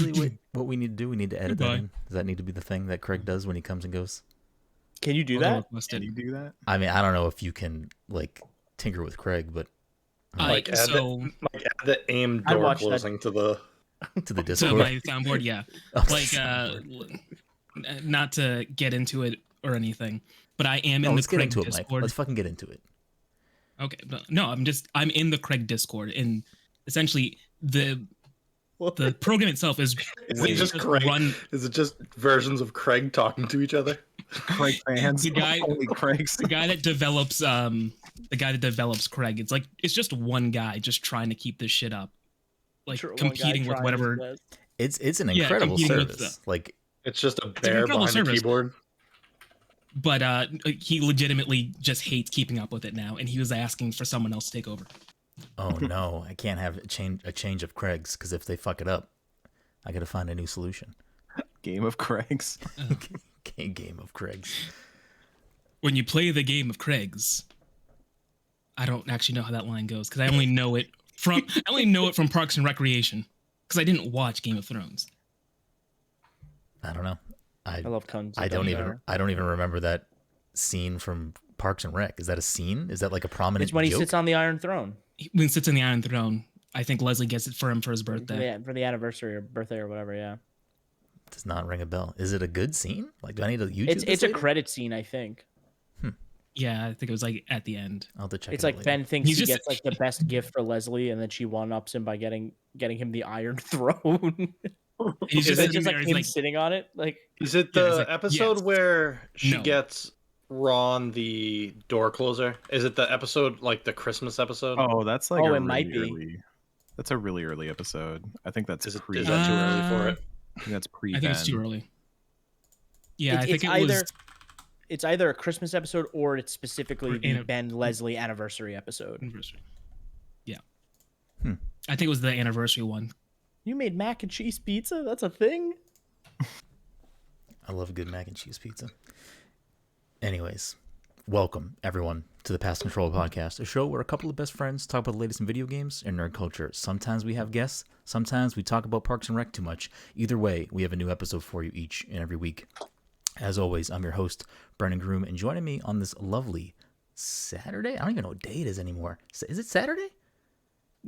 really what we need to do? We need to edit that in. Does that need to be the thing that Craig does when he comes and goes? Can you do that? Can you do that? I mean, I don't know if you can like tinker with Craig, but add the aim door closing to the Discord. To my soundboard, yeah. Not to get into it or anything, but I am in the Craig Discord. Mike. Let's fucking get into it. Okay, no, I'm in the Craig Discord, and essentially the program itself is Is it just versions of Craig talking to each other? Craig fans. The guy that develops Craig. It's just one guy just trying to keep this shit up, competing with whatever. It's an incredible service. It's just a bear behind the keyboard. But he legitimately just hates keeping up with it now, and he was asking for someone else to take over. Oh no, I can't have a change of Craigs, because if they fuck it up, I gotta find a new solution. Game of Craigs. Game of Craigs. When you play the game of Craigs, I don't actually know how that line goes, because I only know it from Parks and Recreation, because I didn't watch Game of Thrones. I don't know. I love tons. I don't even remember that scene from Parks and Rec. Is that a scene? Is that like a prominent? It's when joke? He sits on the Iron Throne. When he sits on the Iron Throne, I think Leslie gets it for him for his birthday. Yeah, for the anniversary or birthday or whatever. Yeah. Does not ring a bell. Is it a good scene? Like, do I need to YouTube? It's a credit scene, I think. Yeah, I think it was like at the end. I'll have to check. It's like Ben thinks he gets like the best gift for Leslie, and then she one-ups him by getting him the Iron Throne. He's just like him sitting on it. Like, is it the episode where she gets Ron the door closer? Is it the episode like the Christmas episode? Oh, that's like it might be. Early, that's a really early episode. I think that's is that too early for it? I think that's pre. I think it's too early. Yeah, I think it was. It's either a Christmas episode or it's specifically the Ben Leslie anniversary episode. Yeah. I think it was the anniversary one. You made mac and cheese pizza? That's a thing? I love a good mac and cheese pizza. Anyways, welcome, everyone, to the Past Control Podcast, a show where a couple of best friends talk about the latest in video games and nerd culture. Sometimes we have guests. Sometimes we talk about Parks and Rec too much. Either way, we have a new episode for you each and every week. As always, I'm your host, Brenden Groom, and joining me on this lovely Saturday? I don't even know what day it is anymore. Is it Saturday?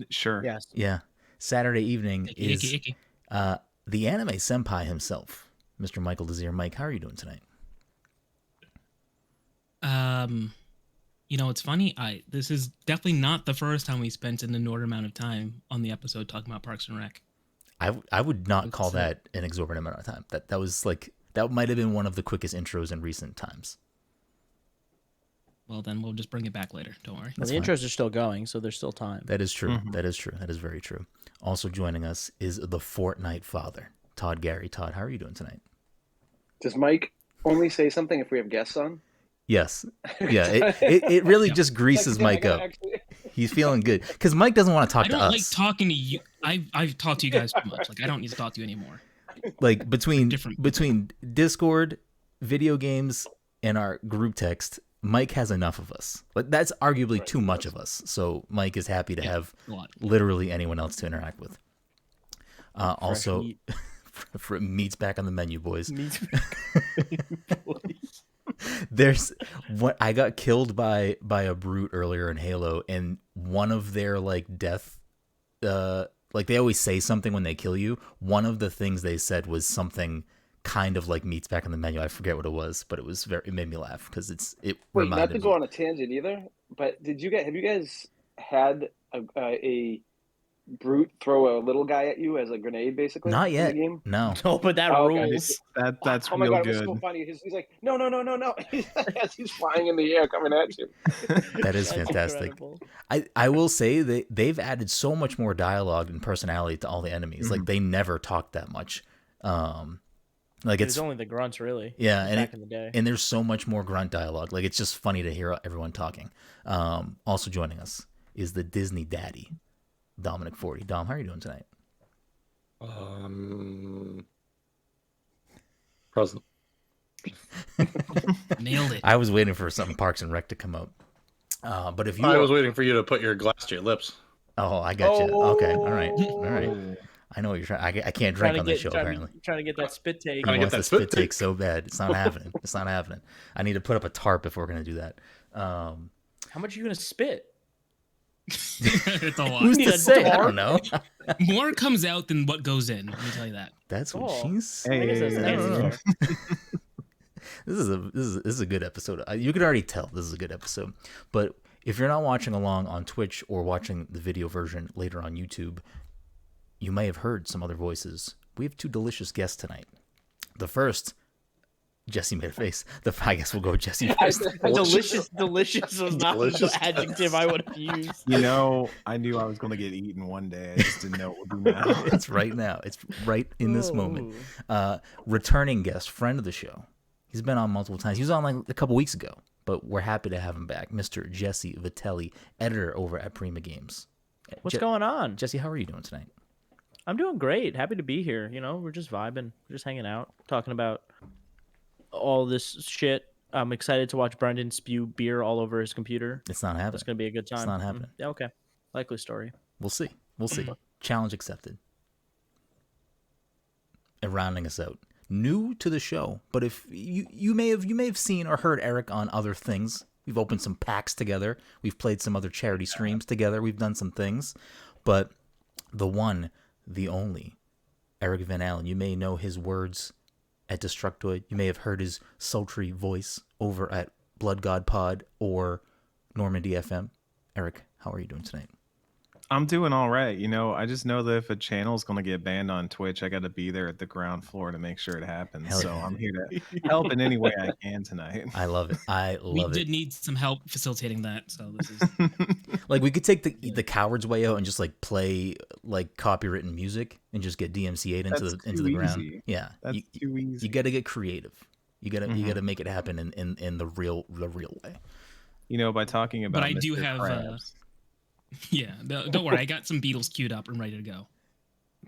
Sure. Yes. Yeah. Saturday evening is the anime senpai himself, Mr. Michael Desir. Mike, how are you doing tonight? It's funny. This is definitely not the first time we spent an inordinate amount of time on the episode talking about Parks and Rec. I would not call that an exorbitant amount of time. That was like... That might have been one of the quickest intros in recent times. Well, then we'll just bring it back later. Don't worry. The intros are still going, so there's still time. That is true. Mm-hmm. That is true. That is very true. Also joining us is the Fortnite father, Todd Gary. Todd, how are you doing tonight? Does Mike only say something if we have guests on? Yes. Yeah, it really just greases Mike up. He's feeling good. Because Mike doesn't want to talk to us. I don't like talking to you. I've talked to you guys too much. Like, I don't need to talk to you anymore. Like between Discord, video games, and our group text, Mike has enough of us. Like that's arguably too much of us. So Mike is happy to have literally anyone else to interact with. Also, meat's back on the menu, boys. There's what I got killed by a brute earlier in Halo, and one of their like death. Like they always say something when they kill you. One of the things they said was something kind of like meat's back on the menu. I forget what it was, but it made me laugh because it. Wait, not to go on a tangent either, but have you guys had a brute throw a little guy at you as a grenade, basically? Not yet. No. No, but that rules. That's my real God, good. it was so funny. He's like, no. As he's flying in the air coming at you. That is fantastic. I will say they've added so much more dialogue and personality to all the enemies. Mm-hmm. Like they never talked that much. Like it's only the grunts, really. Yeah, and back in the day. And there's so much more grunt dialogue. Like it's just funny to hear everyone talking. Also joining us is the Disney daddy, Dominic 40. Dom, how are you doing tonight? Present. Nailed it. I was waiting for something Parks and Rec to come up. But if you I was waiting for you to put your glass to your lips. Oh, I got you. Okay. All right. I know what you're trying. I can't drink on this show apparently. Trying to get that spit take. He wants the spit take so bad. It's not happening. It's not happening. I need to put up a tarp if we're gonna do that. How much are you gonna spit? It's a lot. Who's to say? I don't know. More comes out than what goes in. Let me tell you that. That's what she's I guess that's fair. This is a good episode. You can already tell this is a good episode. But if you're not watching along on Twitch or watching the video version later on YouTube, you may have heard some other voices. We have 2 delicious guests tonight. The first, Jesse made a face. I guess we'll go with Jesse first. Delicious was not the adjective I would have used. You know, I knew I was going to get eaten one day. I just didn't know it would be now. It's right now. It's right in this moment. Returning guest, friend of the show. He's been on multiple times. He was on like a couple weeks ago, but we're happy to have him back. Mr. Jesse Vitelli, editor over at Prima Games. What's going on? Jesse, how are you doing tonight? I'm doing great. Happy to be here. You know, we're just vibing. We're just hanging out, talking about all this shit. I'm excited to watch Brenden spew beer all over his computer. It's not happening. It's going to be a good time. It's not happening. Yeah, okay. Likely story. We'll see. We'll see. Challenge accepted. And rounding us out, new to the show, but if you may have seen or heard Eric on other things. We've opened some packs together. We've played some other charity streams together. We've done some things, but the one, the only, Eric Van Allen. You may know his words at Destructoid. You may have heard his sultry voice over at Blood God Pod or Normandy FM. Eric, how are you doing tonight? I'm doing all right. You know, I just know that if a channel's going to get banned on Twitch, I got to be there at the ground floor to make sure it happens. Hell so yeah. I'm here to help in any way I can tonight. I love it. We did need some help facilitating that, so this is Like, we could take the coward's way out and just like play like copywritten music and just get DMCA'd into the ground. Yeah, That's too easy. You got to get creative. You gotta make it happen in the real way. You know, by talking about. But I do Mr. have. Krabs. Yeah, don't worry. I got some Beatles queued up and ready to go.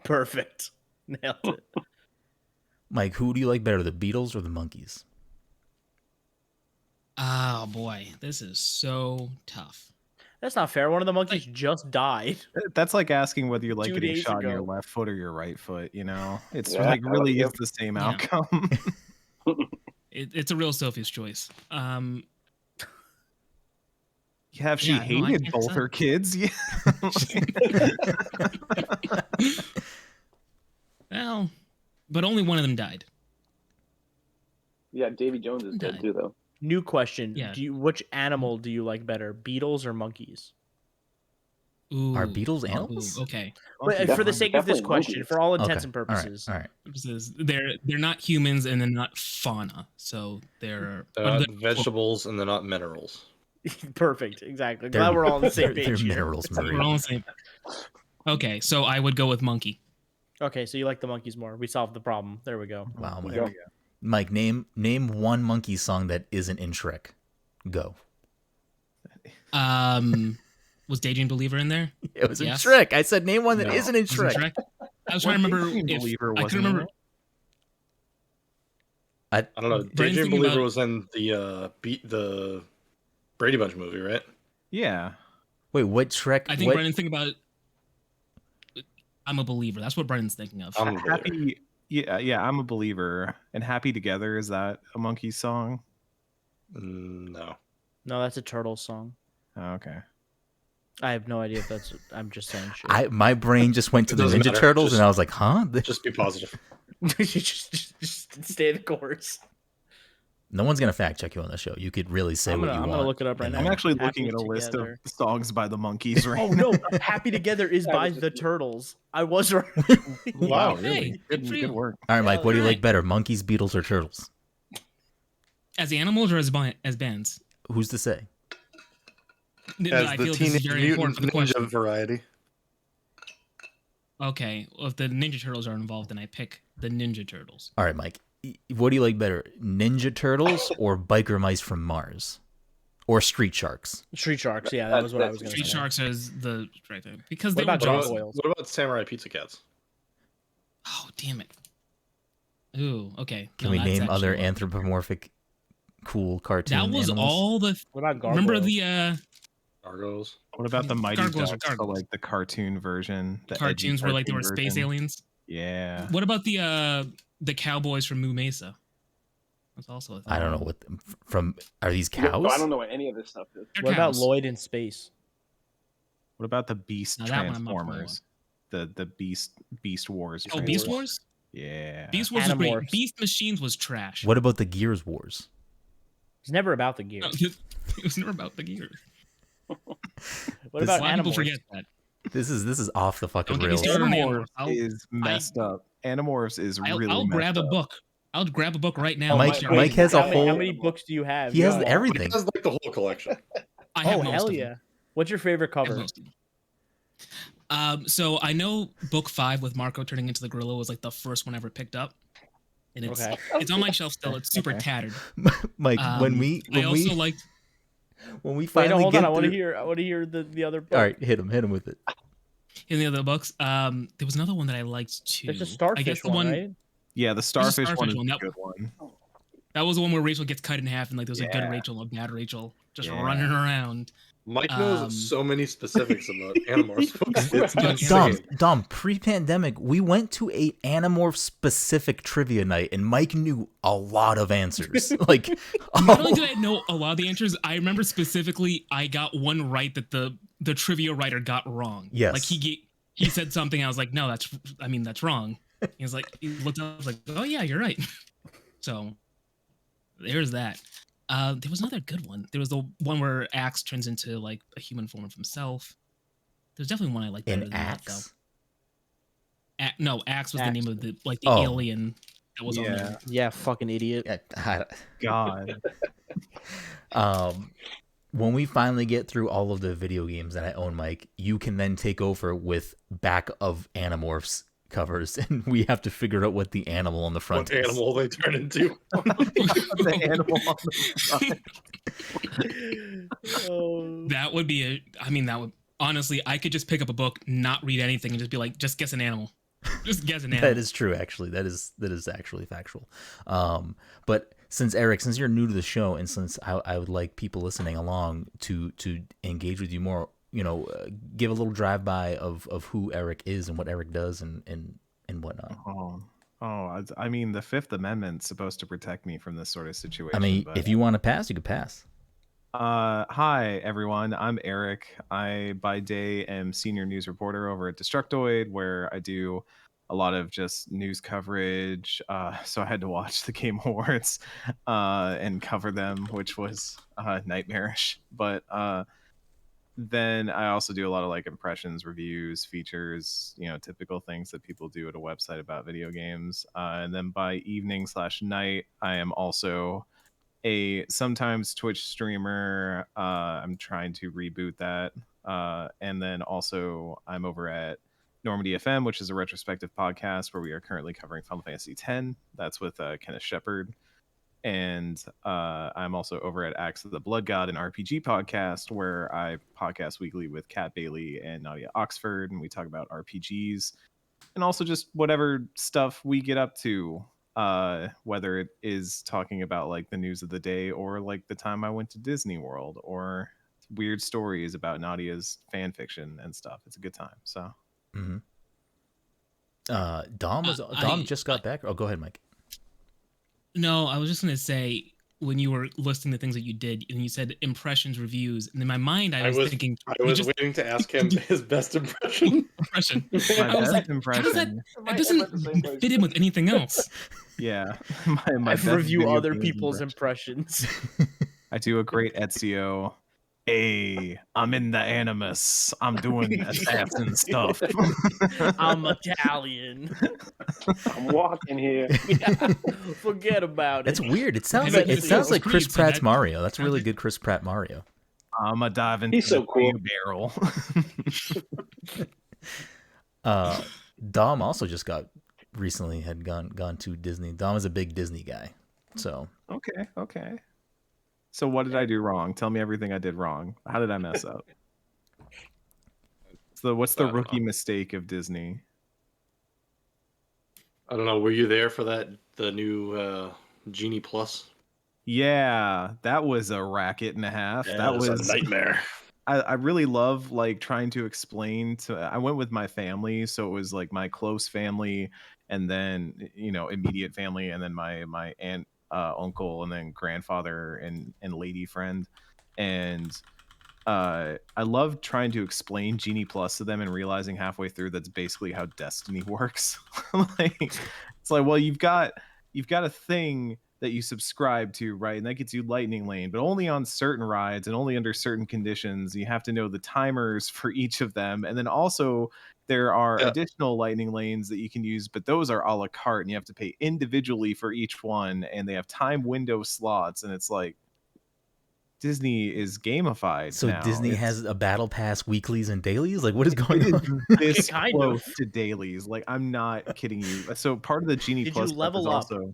Perfect. Nailed it. Mike, who do you like better, the Beatles or the Monkees? Oh boy, this is so tough. That's not fair. One of the monkeys just died. That's like asking whether you like 2 getting days shot in your ago. left foot or your right foot. You know, it's Yeah, like really yep. is the same Yeah. outcome. It's a real Sophie's choice. Have she Yeah, no, I hated can't both decide. her kids? Yeah. Well, but only one of them died. Yeah, Davy Jones is dead Died. too, though. New question. Yeah. Which animal do you like better, beetles or monkeys? Ooh, Are Beatles animals? ooh, okay. But for the Definitely- sake of this definitely question, monkeys. for all intents Okay, and purposes, All right. This is they're not humans and they're not fauna, so they're They're not vegetables and they're not minerals. perfect, exactly. They're- Glad we're all on the same They're page. here. minerals, Marie. We're all the same. Okay, so I would go with monkey. Okay, so you like the monkeys more. We solved the problem. There we go. Wow, There Mike. we go. Mike, name one Monkey song that isn't in Shrek. Go. Was Daydream Believer in there? It was in Yes. Shrek. I said name one that No. not in Was it Shrek. I was trying to remember Daydream if Believer I wasn't can remember. I I don't know. Brennan's Daydream thinking Believer about- was in the Brady Bunch movie, right? Yeah. wait. What Shrek? I think what, Brennan's thinking about. I'm a believer. That's what Brennan's thinking of. I'm a believer. Happy. Yeah. I'm a believer. And Happy Together, is that a monkey song? No. No, that's a turtle song. Oh, okay. I have no idea if that's. I'm just saying shit. my brain just went to It the doesn't Ninja matter. Turtles, Just- and I was like, huh? Just be positive. just stay the course. No one's gonna fact check you on the show. You could really say I'm what gonna, you I'm want. gonna look it up right and now. I'm then- actually Happy looking at a list of Together. songs by the monkeys right Oh no! Happy Together is That by was the just- Turtles. I was right. Wow. Hey, Good, for good you. work. All right, Mike. What do you Alright. like better, Monkeys, Beatles, or Turtles? As animals or as bands? Who's to say? I feel this is very important for the question. variety. Okay, well, if the Ninja Turtles are involved, then I pick the Ninja Turtles. All right, Mike. What do you like better, Ninja Turtles or Biker Mice from Mars, or Street Sharks? Street Sharks. Yeah, that was what I was gonna Street say. Sharks is the right thing because What they were about just. Gargoyles? What about Samurai Pizza Cats? Oh damn it! Ooh, okay. Can No, we that's name other actually- anthropomorphic, cool cartoon That was animals? all the. What about Gargoyles? Remember the Gargoyles. What about the Mighty Gargoyles are Ducks, but gargoyles. like the cartoon version? The edgy Cartoons where like they cartoon were space version? aliens. Yeah. What about the cowboys from Moo Mesa? That's also a thing. I don't know what from are these No, cows? I don't know what any of this stuff is. They're What about cows. Lloyd in space? What about the Beast Now that one I'm not familiar Transformers? The Beast Wars. Oh, Beast Transformers. Wars? Yeah. Beast Wars was great. Animorphs. Beast Machines was trash. What about the Gears Wars? It's never about the gear. No, it was never about the gear. What This- about A lot of people Animorphs? forget that. This is off the fucking Don't get me rails. started on Animorphs Animorphs. is messed up. Animorphs is really I'll messed grab a up. book. I'll grab a book right now. Mike- and Mike has a how whole- many books do you have? He You has have all- everything. He has like the whole collection. I have Oh most hell of yeah! them. What's your favorite I have cover? most of them. So I know book 5 with Marco turning into the gorilla was like the first one I ever picked up, and it's Okay. it's on my shelf still. It's super Okay. tattered. Mike, when we I also liked. when we Wait, finally no, hold get on. I want to through- hear. I want to hear the other book. All right, hit him with it. In the other books, there was another one that I liked too. There's a I guess starfish the one, right? Yeah, the starfish, starfish one is one, a that- good one. That was the one where Rachel gets cut in half, and like there's a good Yeah. Rachel, a bad Rachel, just Yeah. running around. Mike knows Um, so many specifics about Animorphs books. It's Dom, insane. Dom, pre-pandemic, we went to a Animorph specific trivia night, and Mike knew a lot of answers. Like, Not only did I know a lot of the answers, I remember specifically I got one right that the trivia writer got wrong. Yes. Like he said something, I was like, no, that's wrong. He was like, he looked up, I was like, oh yeah, you're right. So there's that. There was another good one. There was the one where Axe turns into like a human form of himself. There's definitely one I like better an than that though. axe. No, Axe was the Axe. name of the Oh. alien that was on there. Yeah, fucking idiot. Yeah, God. when we finally get through all of the video games that I own, Mike, you can then take over with back of Animorphs covers, and we have to figure out what the animal on the front What is. animal they turn into? The animal on the front. Oh. That would be that would honestly, I could just pick up a book, not read anything, and just be like, just guess an animal. Just guess an animal. That is true, actually. That is actually factual. But since Eric, since you're new to the show, and since I would like people listening along to engage with you more, give a little drive by of who Eric is and what Eric does and whatnot. I mean, the Fifth Amendment's supposed to protect me from this sort of situation. I mean, but... if you want to pass, you could pass. Hi everyone, I'm Eric. I by day am senior news reporter over at Destructoid, where I do a lot of just news coverage. So I had to watch the Game Awards and cover them, which was nightmarish. But then I also do a lot of like impressions, reviews, features, typical things that people do at a website about video games. And then by evening/night, I am also a sometimes Twitch streamer. I'm trying to reboot that. And then also I'm over at Normandy FM, which is a retrospective podcast where we are currently covering Final Fantasy X. That's with Kenneth Shepard. And I'm also over at Axe of the Blood God, an RPG podcast where I podcast weekly with Kat Bailey and Nadia Oxford, and we talk about RPGs and also just whatever stuff we get up to. Whether it is talking about like the news of the day or like the time I went to Disney World or weird stories about Nadia's fan fiction and stuff. It's a good time. So Dom just got back. Oh, go ahead, Mike. No, I was just gonna say when you were listing the things that you did and you said impressions, reviews, and in my mind I was thinking I was waiting to ask him his best impression. impression. my I was best like, impression. how does that doesn't fit in with anything else? Yeah, my I best review video other games people's impression. impressions. I do a great Ezio. Hey, I'm in the Animus. I'm doing assassin stuff. I'm Italian. I'm walking here. Yeah, forget about it. It's weird. It sounds Yeah, like but Chris Creed, so Pratt's that- Mario. That's really good Chris Pratt Mario. I'm a dive into He's so the cool. barrel. Dom also just recently had gone to Disney. Dom is a big Disney guy. So Okay. So what did I do wrong? Tell me everything I did wrong. How did I mess up? So what's the rookie mistake of Disney? I don't know. Were you there for the new Genie Plus? Yeah, that was a racket and a half. Yeah, that it was was a nightmare. I really love like trying to explain to. I went with my family, so it was like my close family, and then immediate family, and then my aunt, uncle, and then grandfather and lady friend, and I love trying to explain Genie Plus to them and realizing halfway through that's basically how Destiny works. Like, it's like, well, you've got a thing that you subscribe to, right? And that gets you Lightning Lane, but only on certain rides and only under certain conditions. You have to know the timers for each of them. And then also there are additional Lightning Lanes that you can use, but those are a la carte and you have to pay individually for each one. And they have time window slots. And it's like, Disney is gamified So now. Disney has a battle pass weeklies and dailies? Like, what is going It on? is this Kind close of. to dailies. Like, I'm not kidding you. So part of the Genie Did Plus you stuff level is up? also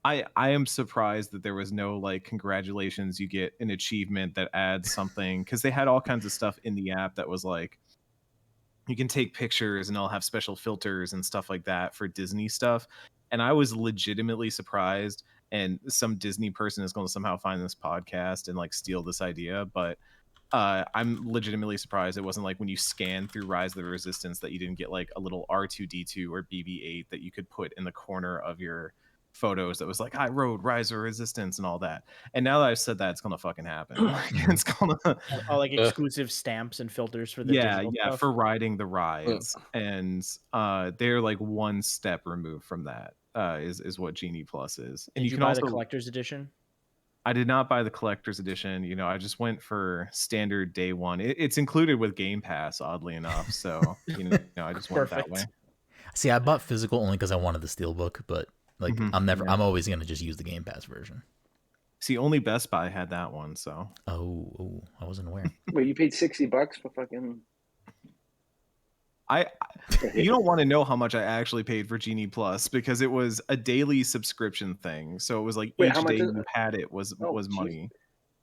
I am surprised that there was no like congratulations, you get an achievement that adds something, because they had all kinds of stuff in the app that was like you can take pictures and they'll have special filters and stuff like that for Disney stuff. And I was legitimately surprised, and some Disney person is going to somehow find this podcast and like steal this idea, but I'm legitimately surprised it wasn't like when you scan through Rise of the Resistance that you didn't get like a little R2D2 or BB-8 that you could put in the corner of your photos that was like, I rode Rise of Resistance and all that. And now that I've said that, it's gonna fucking happen. Like, it's gonna All like exclusive stamps and filters for the digital stuff. for riding the rides. And they're like one step removed from that. Is what Genie Plus is. And Did you can buy also the collector's edition? I did not buy the collector's edition. I just went for standard day one. It's included with Game Pass, oddly enough. So, I just went that way. See, I bought physical only because I wanted the steelbook, but like I'm always gonna just use the Game Pass version. See, only Best Buy had that one, so. Oh, I wasn't aware. Wait, you paid $60 for fucking? You don't want to know how much I actually paid for Genie Plus, because it was a daily subscription thing. So it was like Wait, each how much day is it? you had it was Jesus. money.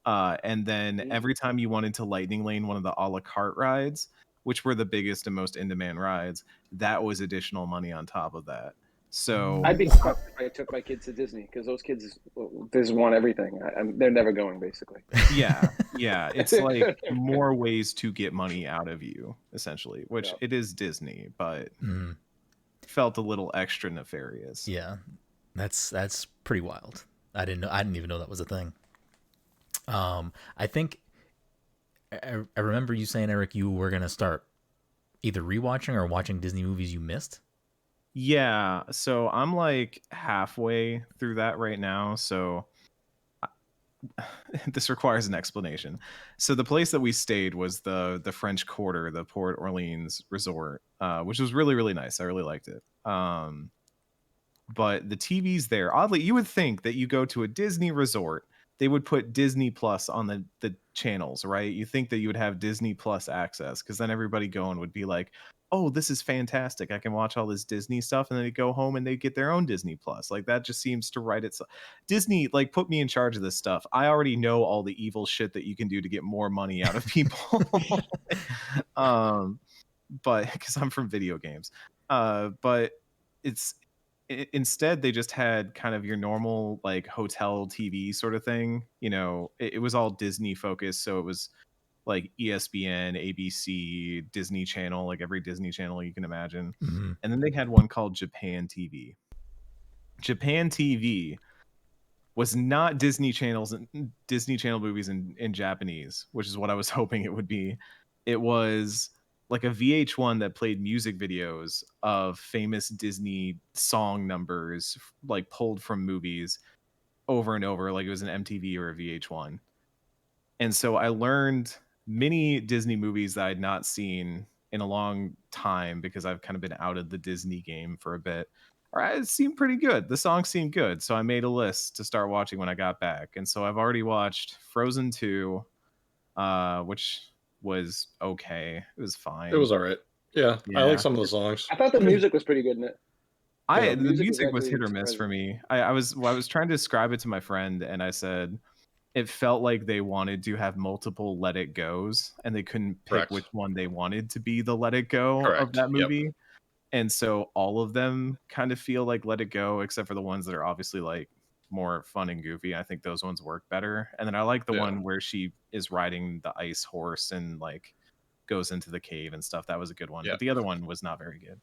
And then every time you wanted to Lightning Lane one of the a la carte rides, which were the biggest and most in-demand rides, that was additional money on top of that. So I'd be fucked if I took my kids to Disney, because those kids just want everything. They're never going, basically. yeah, it's like more ways to get money out of you, essentially, which it is Disney, but felt a little extra nefarious. Yeah, that's pretty wild. I didn't even know that was a thing. I think I remember you saying, Eric, you were gonna start either rewatching or watching Disney movies you missed. Yeah, so I'm like halfway through that right now. So this requires an explanation. So the place that we stayed was the French Quarter, the Port Orleans resort, which was really, really nice. I really liked it. But the TVs there, oddly, you would think that you go to a Disney resort, they would put Disney Plus on the channels, right? You think that you would have Disney Plus access, because then everybody going would be like, oh, this is fantastic, I can watch all this Disney stuff, and then they go home and they get their own Disney Plus. Like, that just seems to write itself. Disney, like, put me in charge of this stuff. I already know all the evil shit that you can do to get more money out of people. But because I'm from video games, but instead they just had kind of your normal like hotel TV sort of thing. It was all Disney focused, so it was like ESPN, ABC, Disney Channel, like every Disney Channel you can imagine. And then they had one called Japan TV. Japan TV was not Disney Channel movies in Japanese, which is what I was hoping it would be. It was like a VH1 that played music videos of famous Disney song numbers, like pulled from movies over and over, like it was an MTV or a VH1. And so I learned many Disney movies that I'd not seen in a long time, because I've kind of been out of the Disney game for a bit. All right, it seemed pretty good. The songs seemed good. So I made a list to start watching when I got back. And so I've already watched Frozen 2, which was okay. It was fine. It was all right. Yeah, I like some of the songs. I thought the music was pretty good in it. The music was hit or miss for me. I was trying to describe it to my friend, and I said it felt like they wanted to have multiple Let It Goes, and they couldn't pick which one they wanted to be the Let It Go of that movie. And so all of them kind of feel like Let It Go, except for the ones that are obviously like more fun and goofy. I think those ones work better. And then I like the one where she is riding the ice horse and like goes into the cave and stuff. That was a good one. But the other one was not very good.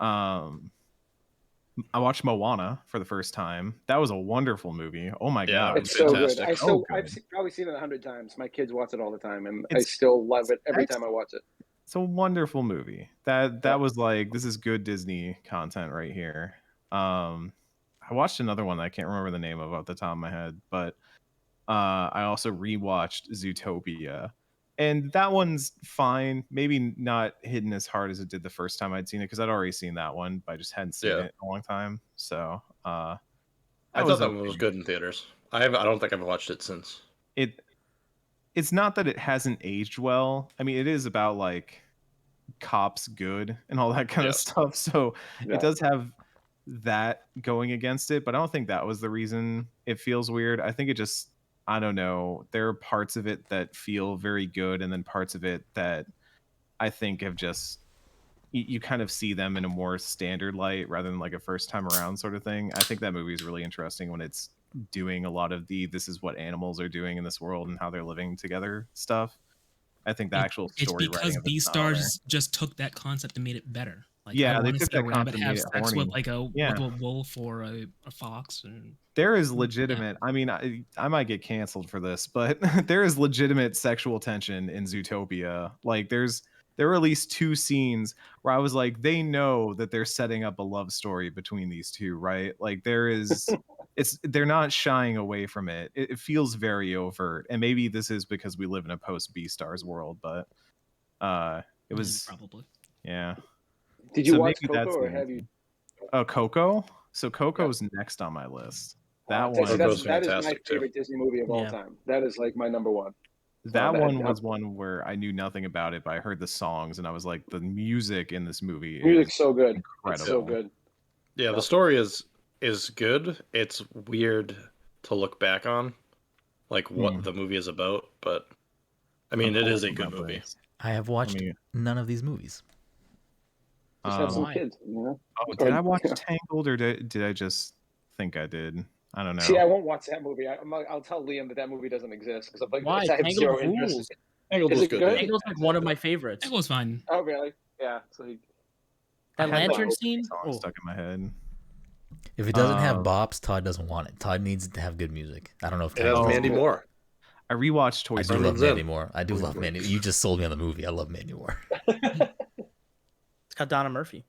I watched Moana for the first time. That was a wonderful movie. Oh my god, it's so good. I've probably seen it 100 times. My kids watch it all the time, and I still love it every time I watch it. It's a wonderful movie. That was like, this is good Disney content right here. I watched another one that I can't remember the name of off the top of my head, but I also rewatched Zootopia. And that one's fine. Maybe not hitting as hard as it did the first time I'd seen it, because I'd already seen that one, but I just hadn't seen it in a long time. So I thought that one was good in theaters. I don't think I've watched it since. It's not that it hasn't aged well. I mean, it is about like cops good and all that kind of stuff. So it does have that going against it, but I don't think that was the reason it feels weird. I think it just, I don't know. There are parts of it that feel very good, and then parts of it that I think have just, you kind of see them in a more standard light rather than like a first time around sort of thing. I think that movie is really interesting when it's doing a lot of this is what animals are doing in this world and how they're living together stuff. I think the actual story. It's because Beastars just took that concept and made it better. Like, they took that concept and have made it sex horny. with like a wolf or a fox. And there is legitimate. I mean, I might get canceled for this, but there is legitimate sexual tension in Zootopia. Like, there were at least 2 scenes where I was like, they know that they're setting up a love story between these two, right? Like, there is. They're not shying away from it. It feels very overt, and maybe this is because we live in a post Beastars world, but it was probably. Yeah. Did you watch Coco, or have you? Oh, Coco. So Coco's next on my list. That one. That is my favorite Disney movie of all time. That is like my number one. That one was one where I knew nothing about it, but I heard the songs, and I was like, the music in this movie is so good. Incredible. It's so good. Yeah, the story is good. It's weird to look back on, like what the movie is about, but I mean, it is a good movie. I have watched none of these movies. Just have some kids, you know? Did I watch Tangled, or did I just think I did? I don't know. See, I won't watch that movie. I'll tell Liam that movie doesn't exist, because I'm like, why? I have zero interest. Tangled was good. Tangled's like one of my favorites. Tangled's fine. Oh, really? Yeah. So that lantern scene stuck in my head. If it doesn't have bops, Todd doesn't want it. Todd needs to have good music. I don't know if it has Mandy Moore. I rewatched Toy Story. I do love Mandy Moore. I do love Mandy. You just sold me on the movie. I love Mandy Moore. It's got Donna Murphy.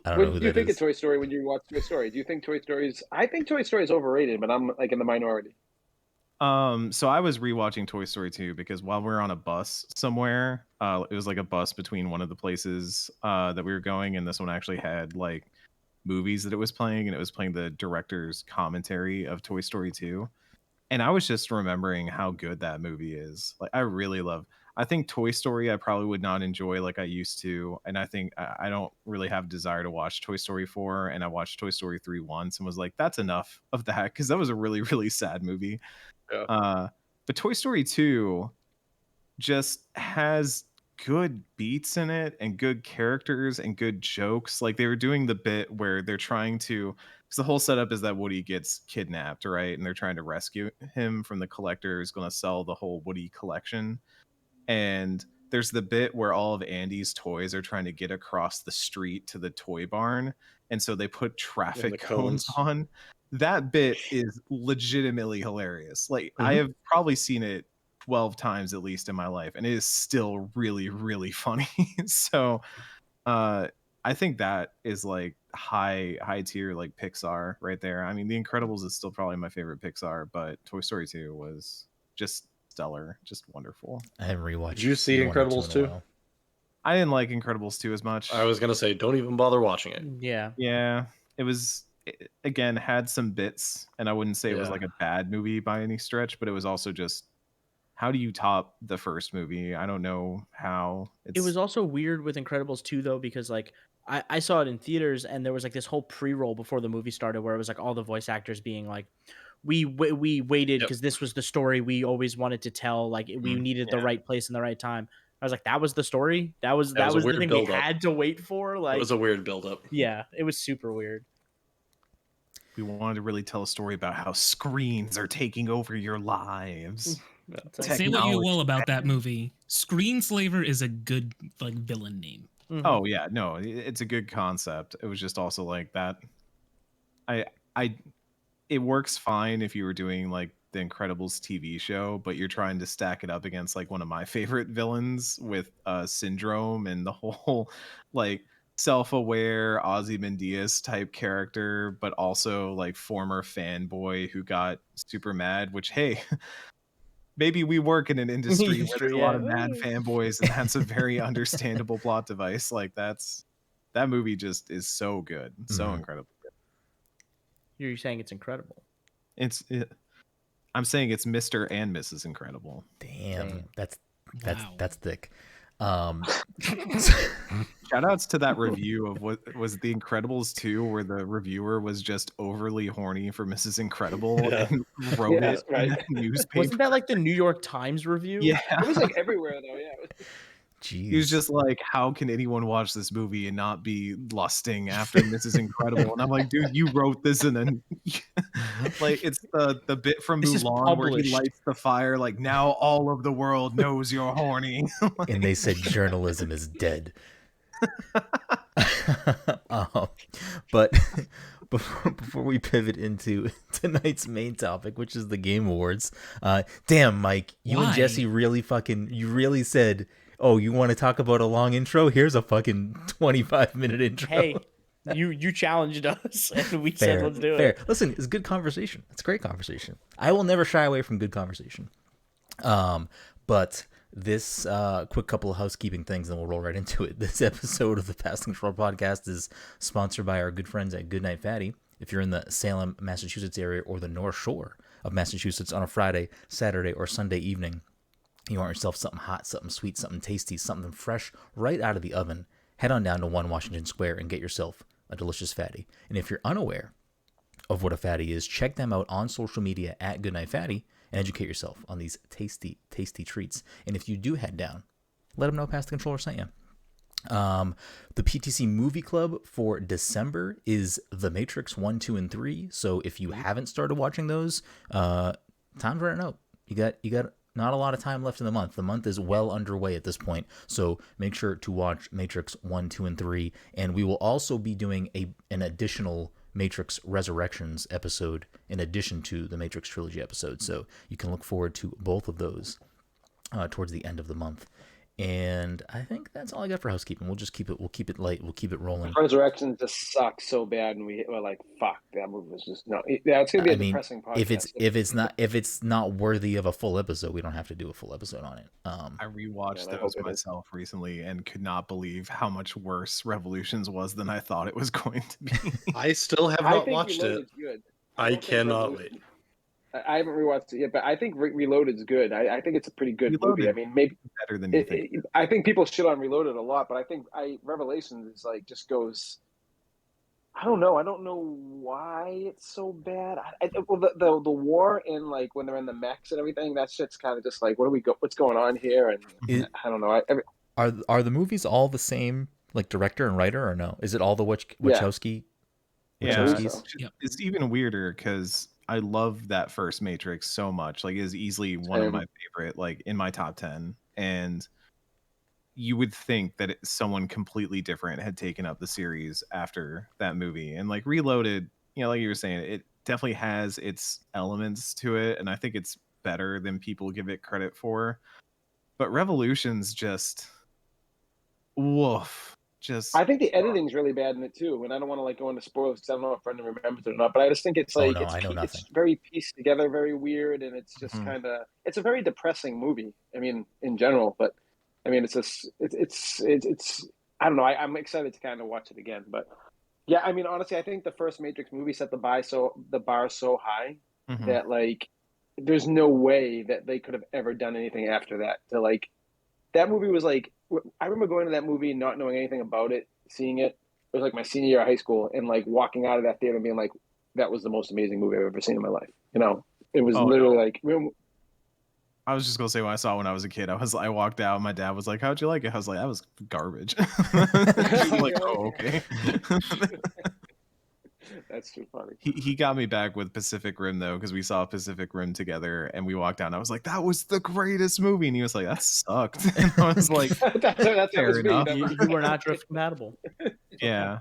I don't know who that is. What do you think of Toy Story when you watch Toy Story? Do you think Toy Story's... I think Toy Story is overrated, but I'm like in the minority. So I was rewatching Toy Story 2 because while we were on a bus somewhere, it was like a bus between one of the places that we were going, and this one actually had like movies that it was playing, and it was playing the director's commentary of Toy Story 2. And I was just remembering how good that movie is. Like, I think Toy Story I probably would not enjoy like I used to, and I think I don't really have a desire to watch Toy Story 4, and I watched Toy Story 3 once and was like, that's enough of that, because that was a really, really sad movie. Yeah. But Toy Story 2 just has good beats in it and good characters and good jokes. Like, they were doing the bit where they're trying to, because the whole setup is that Woody gets kidnapped, right? And they're trying to rescue him from the collector who's going to sell the whole Woody collection. And there's the bit where all of Andy's toys are trying to get across the street to the toy barn, and so they put traffic cones on. That bit is legitimately hilarious. Like, I have probably seen it 12 times at least in my life, and it is still really, really funny. So I think that is like high tier, like Pixar right there. I mean, The Incredibles is still probably my favorite Pixar, but Toy Story 2 was just stellar, just wonderful. I haven't rewatched. Did you see Incredibles 2? I didn't like Incredibles 2 as much. I was gonna say, don't even bother watching it. Yeah, it again had some bits, and I wouldn't say it was like a bad movie by any stretch, but it was also just, how do you top the first movie? I don't know how. It was also weird with Incredibles 2 though, because like I saw it in theaters, and there was like this whole pre-roll before the movie started where it was like all the voice actors being like, we waited because this was the story we always wanted to tell. Like, we needed the right place and the right time. I was like, that was the story. That was the thing we had to wait for. Like, it was a weird build-up. Yeah, it was super weird. We wanted to really tell a story about how screens are taking over your lives. Say what you will about that movie. Screenslaver is a good like villain name. Mhm. Oh yeah, no, it's a good concept. It was just also like that. It works fine if you were doing like the Incredibles TV show, but you're trying to stack it up against like one of my favorite villains with Syndrome and the whole like self-aware Ozymandias type character, but also like former fanboy who got super mad, which hey, maybe we work in an industry where there's a lot of mad fanboys, and that's a very understandable plot device. Like that movie just is so good, so incredible. You're saying it's incredible. I'm saying it's Mr. and Mrs. Incredible. Damn. That's thick. Shout outs to that review of what was The Incredibles 2, where the reviewer was just overly horny for Mrs. Incredible and wrote it in the newspaper. Wasn't that like the New York Times review? Yeah. It was like everywhere though. Yeah. Jeez. He was just like, how can anyone watch this movie and not be lusting after Mrs. Incredible? And I'm like, dude, you wrote this in a like it's the bit from Mulan where he lights the fire, like now all of the world knows you're horny. Like, and they said journalism is dead. But before we pivot into tonight's main topic, which is the Game Awards, damn, Mike, you and Jesse you really said, oh, you want to talk about a long intro? Here's a fucking 25-minute intro. Hey, you challenged us, and we said let's do it. Listen, it's good conversation. It's great conversation. I will never shy away from good conversation. But this quick couple of housekeeping things, and we'll roll right into it. This episode of the Past Control Podcast is sponsored by our good friends at Goodnight Fatty. If you're in the Salem, Massachusetts area or the North Shore of Massachusetts on a Friday, Saturday, or Sunday evening, you want yourself something hot, something sweet, something tasty, something fresh right out of the oven, head on down to 1 Washington Square and get yourself a delicious fatty. And if you're unaware of what a fatty is, check them out on social media at Goodnight Fatty and educate yourself on these tasty, tasty treats. And if you do head down, let them know Past the Controller sent you. The PTC Movie Club for December is The Matrix 1, 2, and 3. So if you haven't started watching those, time's running out. You got not a lot of time left in the month. The month is well underway at this point. So make sure to watch Matrix 1, 2, and 3. And we will also be doing an additional Matrix Resurrections episode in addition to the Matrix Trilogy episode. So you can look forward to both of those towards the end of the month. And I think that's all I got for housekeeping. We'll keep it light. We'll keep it rolling. Resurrection just sucks so bad, and we were like, "Fuck, that movie was just no." Yeah, it's gonna be a depressing podcast. If it's not worthy of a full episode, we don't have to do a full episode on it. I rewatched those myself recently and could not believe how much worse Revolutions was than I thought it was going to be. I still have not watched it. Good. I cannot wait. I haven't rewatched it yet, but I think Reloaded's good. I think it's a pretty good movie. I mean, maybe better than you think. I think people shit on Reloaded a lot, but I think Revelations is like just goes. I don't know. I don't know why it's so bad. The war in like when they're in the mechs and everything, that shit's kind of just like what's going on here, and I don't know. Are the movies all the same, like director and writer, or no? Is it all the Wachowski? Yeah, it's even weirder because I love that first Matrix so much. Like, it is easily one of my favorite, like in my top 10. And you would think that someone completely different had taken up the series after that movie. And like Reloaded, like you were saying, it definitely has its elements to it, and I think it's better than people give it credit for. But Revolution's just woof. I think the editing's really bad in it too, and I don't want to like go into spoilers because I don't know if Brenden remembers it or not. But I just think it's like it's very pieced together, very weird, and it's just kind of it's a very depressing movie. I mean, in general, but I mean, it's I don't know. I'm excited to kind of watch it again, but yeah, I mean, honestly, I think the first Matrix movie set the bar so high that like there's no way that they could have ever done anything after that. To like that movie was like. I remember going to that movie, not knowing anything about it, seeing it. It was like my senior year of high school, and like walking out of that theater and being like, "That was the most amazing movie I've ever seen in my life." It was literally like. I was just gonna say when I was a kid, I walked out. My dad was like, "How'd you like it?" I was like, "That was garbage." He was like, "Oh, okay." That's too funny. He got me back with Pacific Rim though, because we saw Pacific Rim together and we walked down. I was like, that was the greatest movie, and he was like, that sucked. And I was like, that's fair enough. You were not drift compatible. Yeah.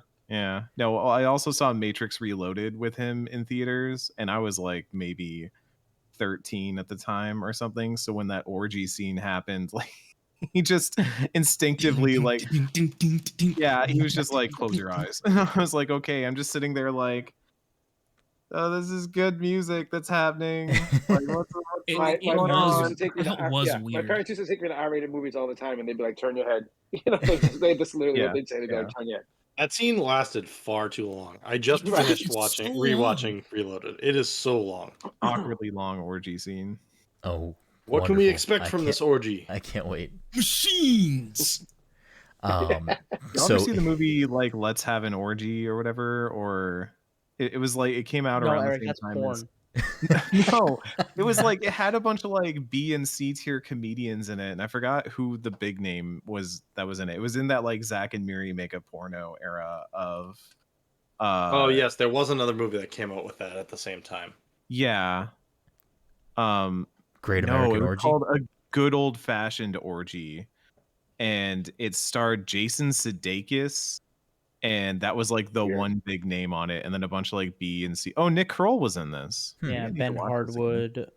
No, I also saw Matrix Reloaded with him in theaters, and I was like maybe 13 at the time or something. So when that orgy scene happened, like he just instinctively like, yeah, he was just like, close your eyes. And I was like, okay, I'm just sitting there like, oh, this is good music that's happening. Like, what's my parents used to take me to weird. my parents used to take me to R-rated movies all the time, and they'd be like, "Turn your head." You know, they just literally what they'd say. They'd be like, "Turn your head." That scene lasted far too long. I just finished rewatching Reloaded. It is so long. Awkwardly long orgy scene. Oh, what can we expect from this orgy? I can't wait. Machines. Y'all ever see the movie like Let's Have an Orgy or whatever? Or it was like it came out around the same time. Porn. No, it was like it had a bunch of like B and C tier comedians in it, and I forgot who the big name was that was in it. It was in that like Zack and Miri make a porno era of. Oh yes, there was another movie that came out with that at the same time. Yeah. Great American it was Orgy. Called A Good Old Fashioned Orgy, and it starred Jason Sudeikis. And that was like the one big name on it, and then a bunch of like B and C. Oh, Nick Kroll was in this. Yeah, Ben Hardwood.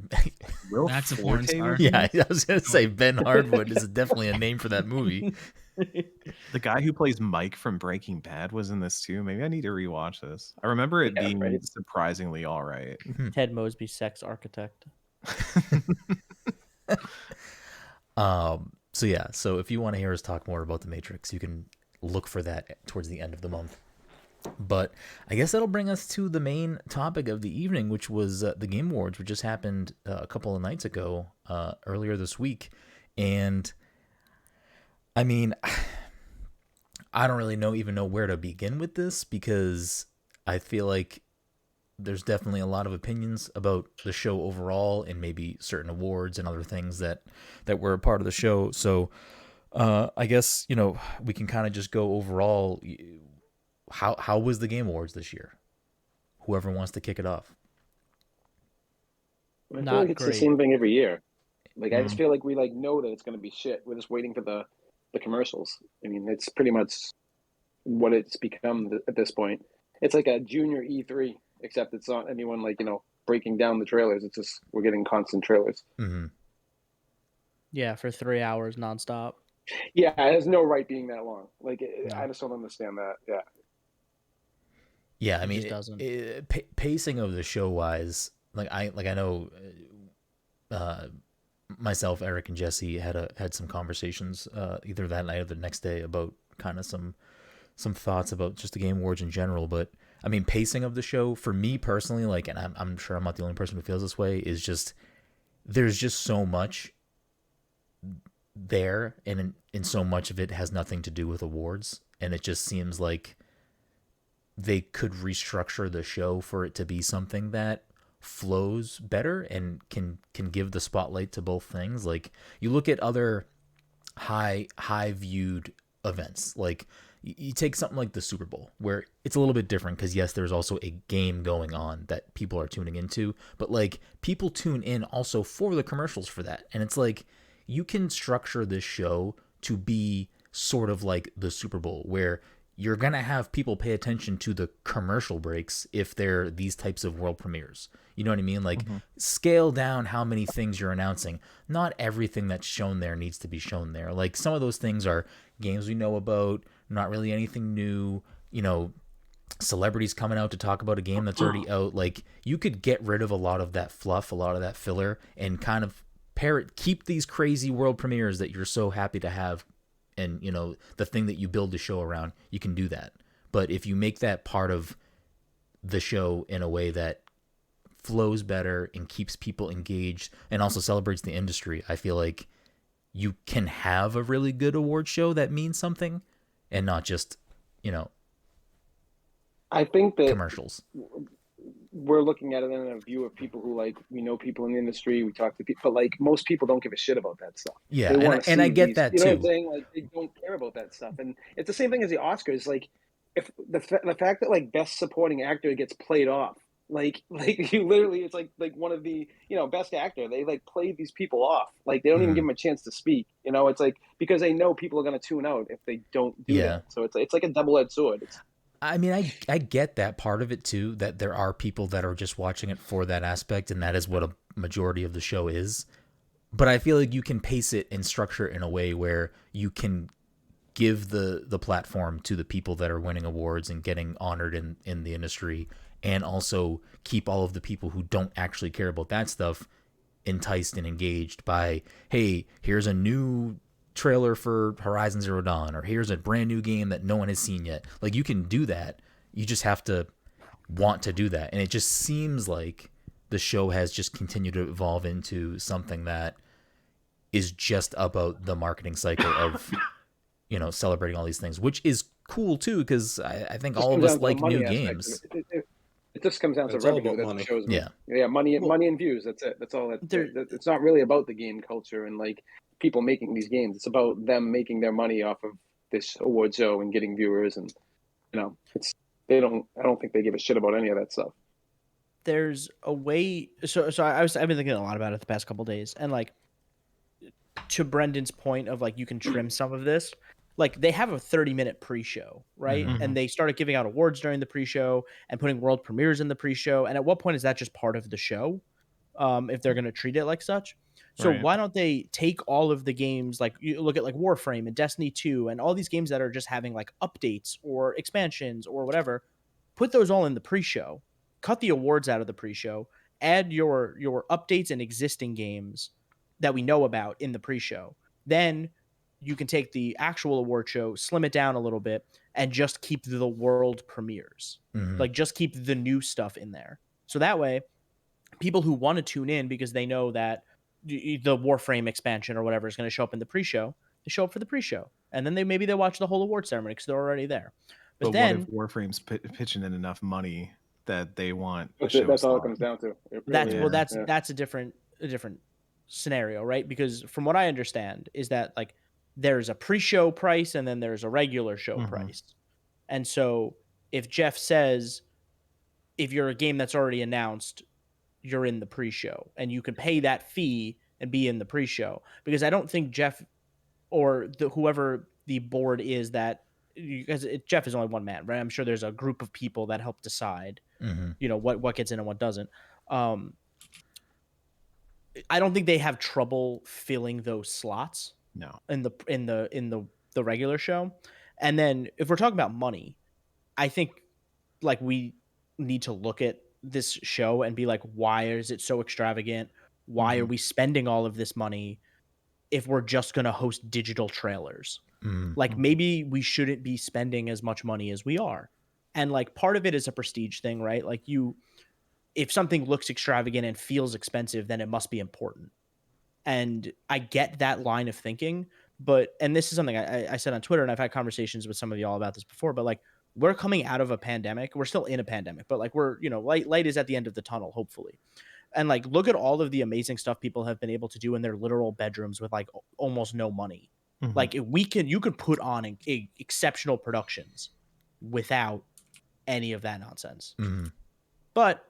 That's a porn star. Yeah, I was gonna say Ben Hardwood is definitely a name for that movie. The guy who plays Mike from Breaking Bad was in this too. Maybe I need to rewatch this. I remember it being surprisingly all right. Ted Mosby, sex architect. So if you want to hear us talk more about The Matrix, you can look for that towards the end of the month. But I guess that'll bring us to the main topic of the evening, which was the Game Awards, which just happened a couple of nights ago, earlier this week. And I mean, I don't really even know where to begin with this, because I feel like there's definitely a lot of opinions about the show overall, and maybe certain awards and other things that were a part of the show. So I guess, we can kind of just go overall. How was the Game Awards this year? Whoever wants to kick it off. I feel like it's the same thing every year. Like I just feel like we know that it's going to be shit. We're just waiting for the commercials. I mean, it's pretty much what it's become at this point. It's like a junior E3, except it's not anyone breaking down the trailers. It's just we're getting constant trailers. Mm-hmm. Yeah, for 3 hours nonstop. Yeah, it has no right being that long. I just don't understand that. Yeah. Yeah, I mean, pacing of the show wise, I know, myself, Eric, and Jesse had some conversations either that night or the next day about kind of some thoughts about just the Game Awards in general. But I mean, pacing of the show for me personally, and I'm sure I'm not the only person who feels this way, is just there's just so much there, and so much of it has nothing to do with awards, and it just seems like they could restructure the show for it to be something that flows better and can give the spotlight to both things. Like you look at other high viewed events, like you take something like the Super Bowl, where it's a little bit different because yes, there's also a game going on that people are tuning into, but like people tune in also for the commercials for that. And it's like you can structure this show to be sort of like the Super Bowl, where you're going to have people pay attention to the commercial breaks if they're these types of world premieres. You know what I mean? Like scale down how many things you're announcing. Not everything that's shown there needs to be shown there. Like some of those things are games we know about, not really anything new, celebrities coming out to talk about a game that's already out. Like you could get rid of a lot of that fluff, a lot of that filler, and kind of keep these crazy world premieres that you're so happy to have. And, the thing that you build the show around, you can do that. But if you make that part of the show in a way that flows better and keeps people engaged and also celebrates the industry, I feel like you can have a really good award show that means something and not just, I think that commercials. We're looking at it in a view of people who we know people in the industry, we talk to people, but most people don't give a shit about that stuff. Yeah, and I get that too. You know what I'm saying? They don't care about that stuff. And it's the same thing as the Oscars. if the fact that like best supporting actor gets played off, like you literally, it's like one of the, best actor, they like played these people off, like they don't even give them a chance to speak. It's like, because they know people are going to tune out if they don't do that. So it's like a double-edged sword. I mean, I get that part of it too, that there are people that are just watching it for that aspect, and that is what a majority of the show is. But I feel like you can pace it and structure it in a way where you can give the platform to the people that are winning awards and getting honored in the industry, and also keep all of the people who don't actually care about that stuff enticed and engaged by, hey, here's a new trailer for Horizon Zero Dawn, or here's a brand new game that no one has seen yet. Like, you can do that. You just have to want to do that. And it just seems like the show has just continued to evolve into something that is just about the marketing cycle of celebrating all these things, which is cool too, because I think all of us like new games. It just comes down to revenue. That's what shows me. Yeah, money and views. That's it. That's all. It's not really about the game culture and like people making these games. It's about them making their money off of this award show and getting viewers, and I don't think they give a shit about any of that stuff. There's a way. So I've been thinking a lot about it the past couple of days, and like, to Brendan's point of like, you can trim some of this. Like, they have a 30-minute pre-show, right? Mm-hmm. And they started giving out awards during the pre-show and putting world premieres in the pre-show. And at what point is that just part of the show? If they're going to treat it like such. So why don't they take all of the games, like you look at like Warframe and Destiny 2 and all these games that are just having like updates or expansions or whatever, put those all in the pre-show, cut the awards out of the pre-show, add your updates and existing games that we know about in the pre-show. Then you can take the actual award show, slim it down a little bit, and just keep the world premieres. Mm-hmm. Like, just keep the new stuff in there. So that way, people who want to tune in because they know that the Warframe expansion or whatever is going to show up in the pre-show, they show up for the pre-show. And then maybe they watch the whole award ceremony because they're already there. But then, what if Warframe's pitching in enough money that they want a show That's slot? all it comes down to. That's a different scenario, right? Because from what I understand is that like, there's a pre-show price and then there's a regular show price. And so if Jeff says, if you're a game that's already announced, you're in the pre-show and you can pay that fee and be in the pre-show, because I don't think Jeff or whoever the board is that, because Jeff is only one man, right? I'm sure there's a group of people that help decide, what gets in and what doesn't. I don't think they have trouble filling those slots. No. In the regular show. And then if we're talking about money, I think like we need to look at this show and be like, why is it so extravagant? Why are we spending all of this money if we're just going to host digital trailers? Like, maybe we shouldn't be spending as much money as we are. And like, part of it is a prestige thing, right? Like, if something looks extravagant and feels expensive, then it must be important. And I get that line of thinking, and this is something I said on Twitter, and I've had conversations with some of y'all about this before, but like, we're coming out of a pandemic. We're still in a pandemic, but like, we're, light is at the end of the tunnel, hopefully. And like, look at all of the amazing stuff people have been able to do in their literal bedrooms with like almost no money. Like, you could put on exceptional productions without any of that nonsense. But,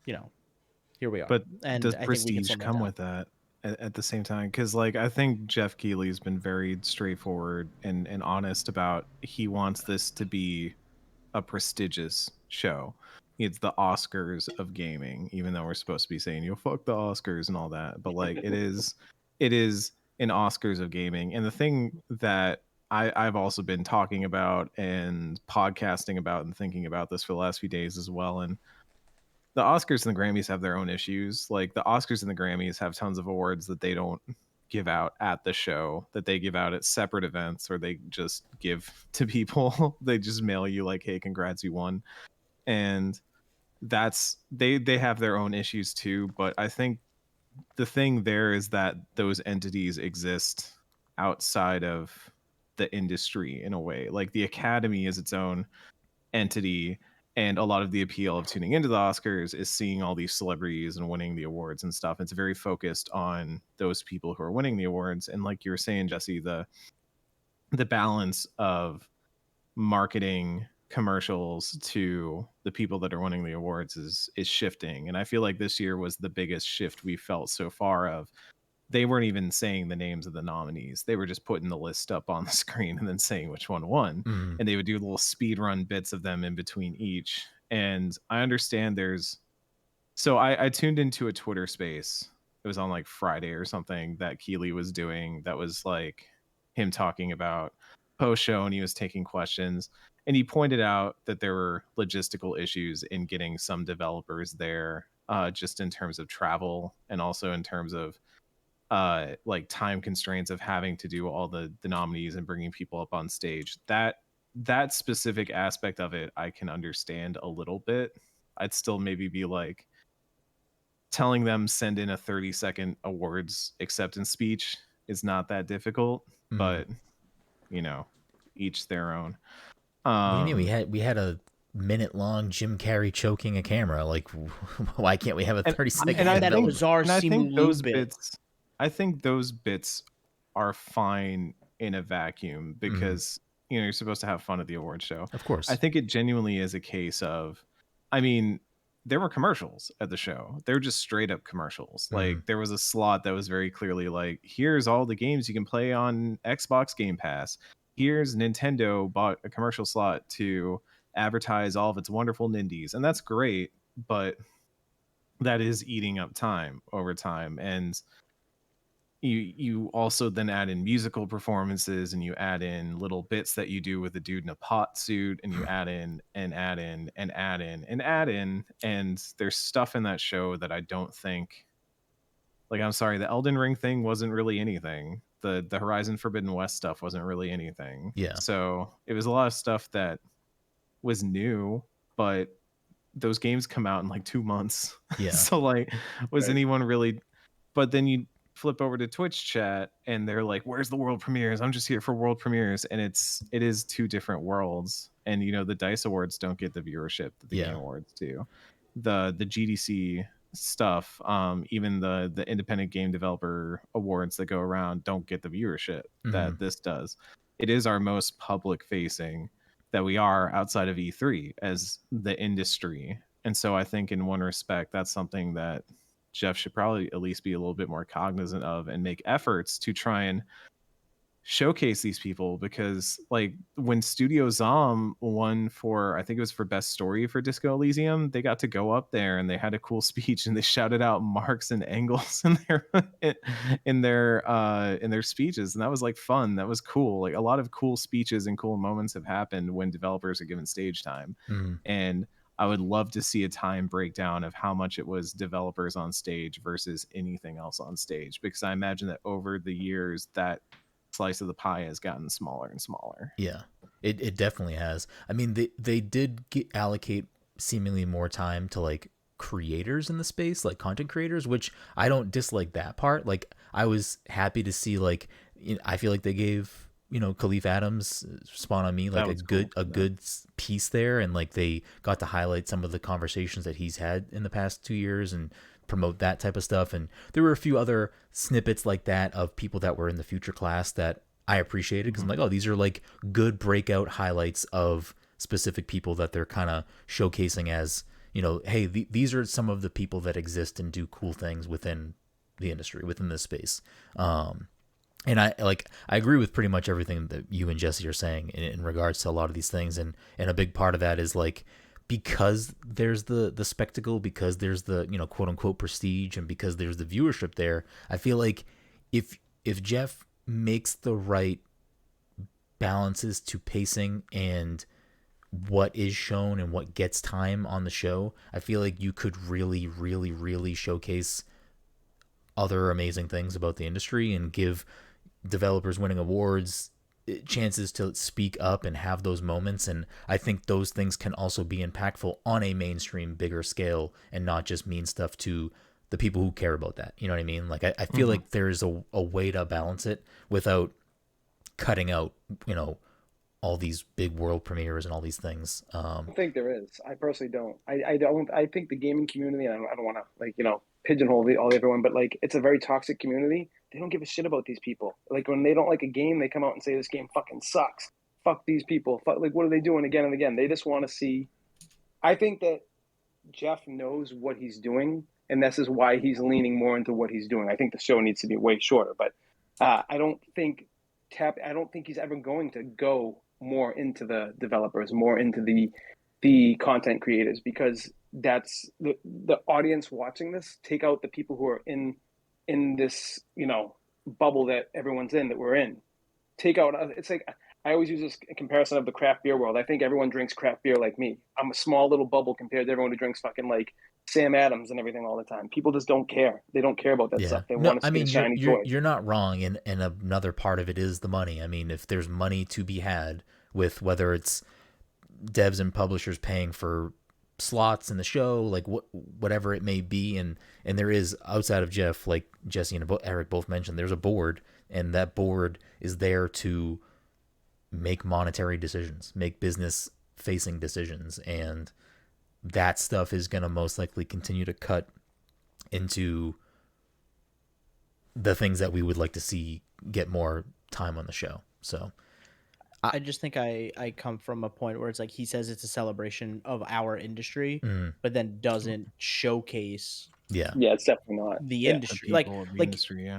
here we are. But does prestige come with that? At the same time, because like, I think Jeff Keighley's been very straightforward and honest about, he wants this to be a prestigious show. It's the Oscars of gaming, even though we're supposed to be saying fuck the Oscars and all that, but like, it is an Oscars of gaming. And the thing that I've also been talking about and podcasting about and thinking about this for the last few days as well, and the Oscars and the Grammys have their own issues. Like, the Oscars and the Grammys have tons of awards that they don't give out at the show, that they give out at separate events, or they just give to people. They just mail you like, hey, congrats, you won. And that's, they have their own issues too. But I think the thing there is that those entities exist outside of the industry in a way. Like, the Academy is its own entity, and a lot of the appeal of tuning into the Oscars is seeing all these celebrities and winning the awards and stuff. It's very focused on those people who are winning the awards. And like you were saying, Jesse, the balance of marketing commercials to the people that are winning the awards is shifting. And I feel like this year was the biggest shift we felt so far of they weren't even saying the names of the nominees. They were just putting the list up on the screen and then saying which one won. Mm-hmm. And they would do little speed run bits of them in between each. And I understand so I tuned into a Twitter space. It was on like Friday or something that Keeley was doing. That was like him talking about PreShow, and he was taking questions. And he pointed out that there were logistical issues in getting some developers there, just in terms of travel and also in terms of like time constraints of having to do all the nominees and bringing people up on stage. That specific aspect of it I can understand a little bit. I'd still maybe be like telling them send in a 30-second awards acceptance speech is not that difficult, but you know, each their own. What do you mean? We had a minute-long Jim Carrey choking a camera. Like, why can't we have a 30-second? And that bizarre Simu Liu bit. I think those bits are fine in a vacuum because you know you're supposed to have fun at the award show. Of course. I think it genuinely is a case of, I mean, there were commercials at the show. They're just straight up commercials. Like there was a slot that was very clearly like, here's all the games you can play on Xbox Game Pass. Here's Nintendo bought a commercial slot to advertise all of its wonderful nindies. And that's great, but that is eating up time over time. And you also then add in musical performances, and you add in little bits that you do with a dude in a pot suit, and you add in and add in and add in and add in, and there's stuff in that show that I don't think, like, I'm sorry, the Elden Ring thing wasn't really anything. The Horizon Forbidden West stuff wasn't really anything. Yeah. So it was a lot of stuff that was new, but those games come out in like 2 months. Yeah. So like, was anyone really? But then you flip over to Twitch chat and they're like, where's the world premieres? I'm just here for world premieres. And it is two different worlds. And you know, the DICE Awards don't get the viewership that the Game Awards do. The GDC stuff, even the independent game developer awards that go around don't get the viewership that this does. It is our most public facing that we are outside of E3 as the industry. And so I think in one respect, that's something that Jeff should probably at least be a little bit more cognizant of and make efforts to try and showcase these people, because like when Studio Zom won for, I think it was for best story for Disco Elysium, they got to go up there and they had a cool speech and they shouted out Marx and Engels in their speeches, and that was like fun. That was cool. Like a lot of cool speeches and cool moments have happened when developers are given stage time. And I would love to see a time breakdown of how much it was developers on stage versus anything else on stage, because I imagine that over the years that slice of the pie has gotten smaller and smaller. Yeah, it definitely has. I mean, they did allocate seemingly more time to like creators in the space, like content creators, which I don't dislike that part. Like I was happy to see, like, I feel like they gave, you know, Khalif Adams, Spawn on Me, like a good piece there, and like they got to highlight some of the conversations that he's had in the past 2 years and promote that type of stuff. And there were a few other snippets like that of people that were in the future class that I appreciated, because I'm like, oh, these are like good breakout highlights of specific people that they're kind of showcasing as, you know, hey, these are some of the people that exist and do cool things within the industry, within this space. And I agree with pretty much everything that you and Jesse are saying in regards to a lot of these things. And a big part of that is like, because there's the spectacle, because there's the, you know, quote unquote prestige, and because there's the viewership there, I feel like if Jeff makes the right balances to pacing and what is shown and what gets time on the show, I feel like you could really, really, really showcase other amazing things about the industry and give developers winning awards chances to speak up and have those moments. And I think those things can also be impactful on a mainstream bigger scale and not just mean stuff to the people who care about that. You know what I mean? Like I feel like there's a way to balance it without cutting out, you know, all these big world premieres and all these things. I think there is. I personally don't. I don't. I think the gaming community, and I don't want to, like, you know, pigeonhole everyone, but like it's a very toxic community. They don't give a shit about these people. Like when they don't like a game, they come out and say this game fucking sucks. fuck these people. Fuck, like, what are they doing again and again? They just want to see. I think that Jeff knows what he's doing, and this is why he's leaning more into what he's doing. I think the show needs to be way shorter, but I don't think he's ever going to go more into the developers, more into the content creators, because that's the audience watching this. Take out the people who are in this, bubble that everyone's in, that we're in. Take out, it's like, I always use this comparison of the craft beer world. I think everyone drinks craft beer like me. I'm a small little bubble compared to everyone who drinks fucking like Sam Adams and everything all the time. People just don't care. They don't care about that stuff. They want to see a shiny toy. You're not wrong, and another part of it is the money. I mean, if there's money to be had with whether it's devs and publishers paying for slots in the show, like whatever it may be, and there is, outside of Jeff, like Jesse and Eric both mentioned, there's a board, and that board is there to make monetary decisions, make business facing decisions, and that stuff is going to most likely continue to cut into the things that we would like to see get more time on the show. So I just think I come from a point where it's like, he says it's a celebration of our industry, but then doesn't showcase it's definitely not the industry. The industry,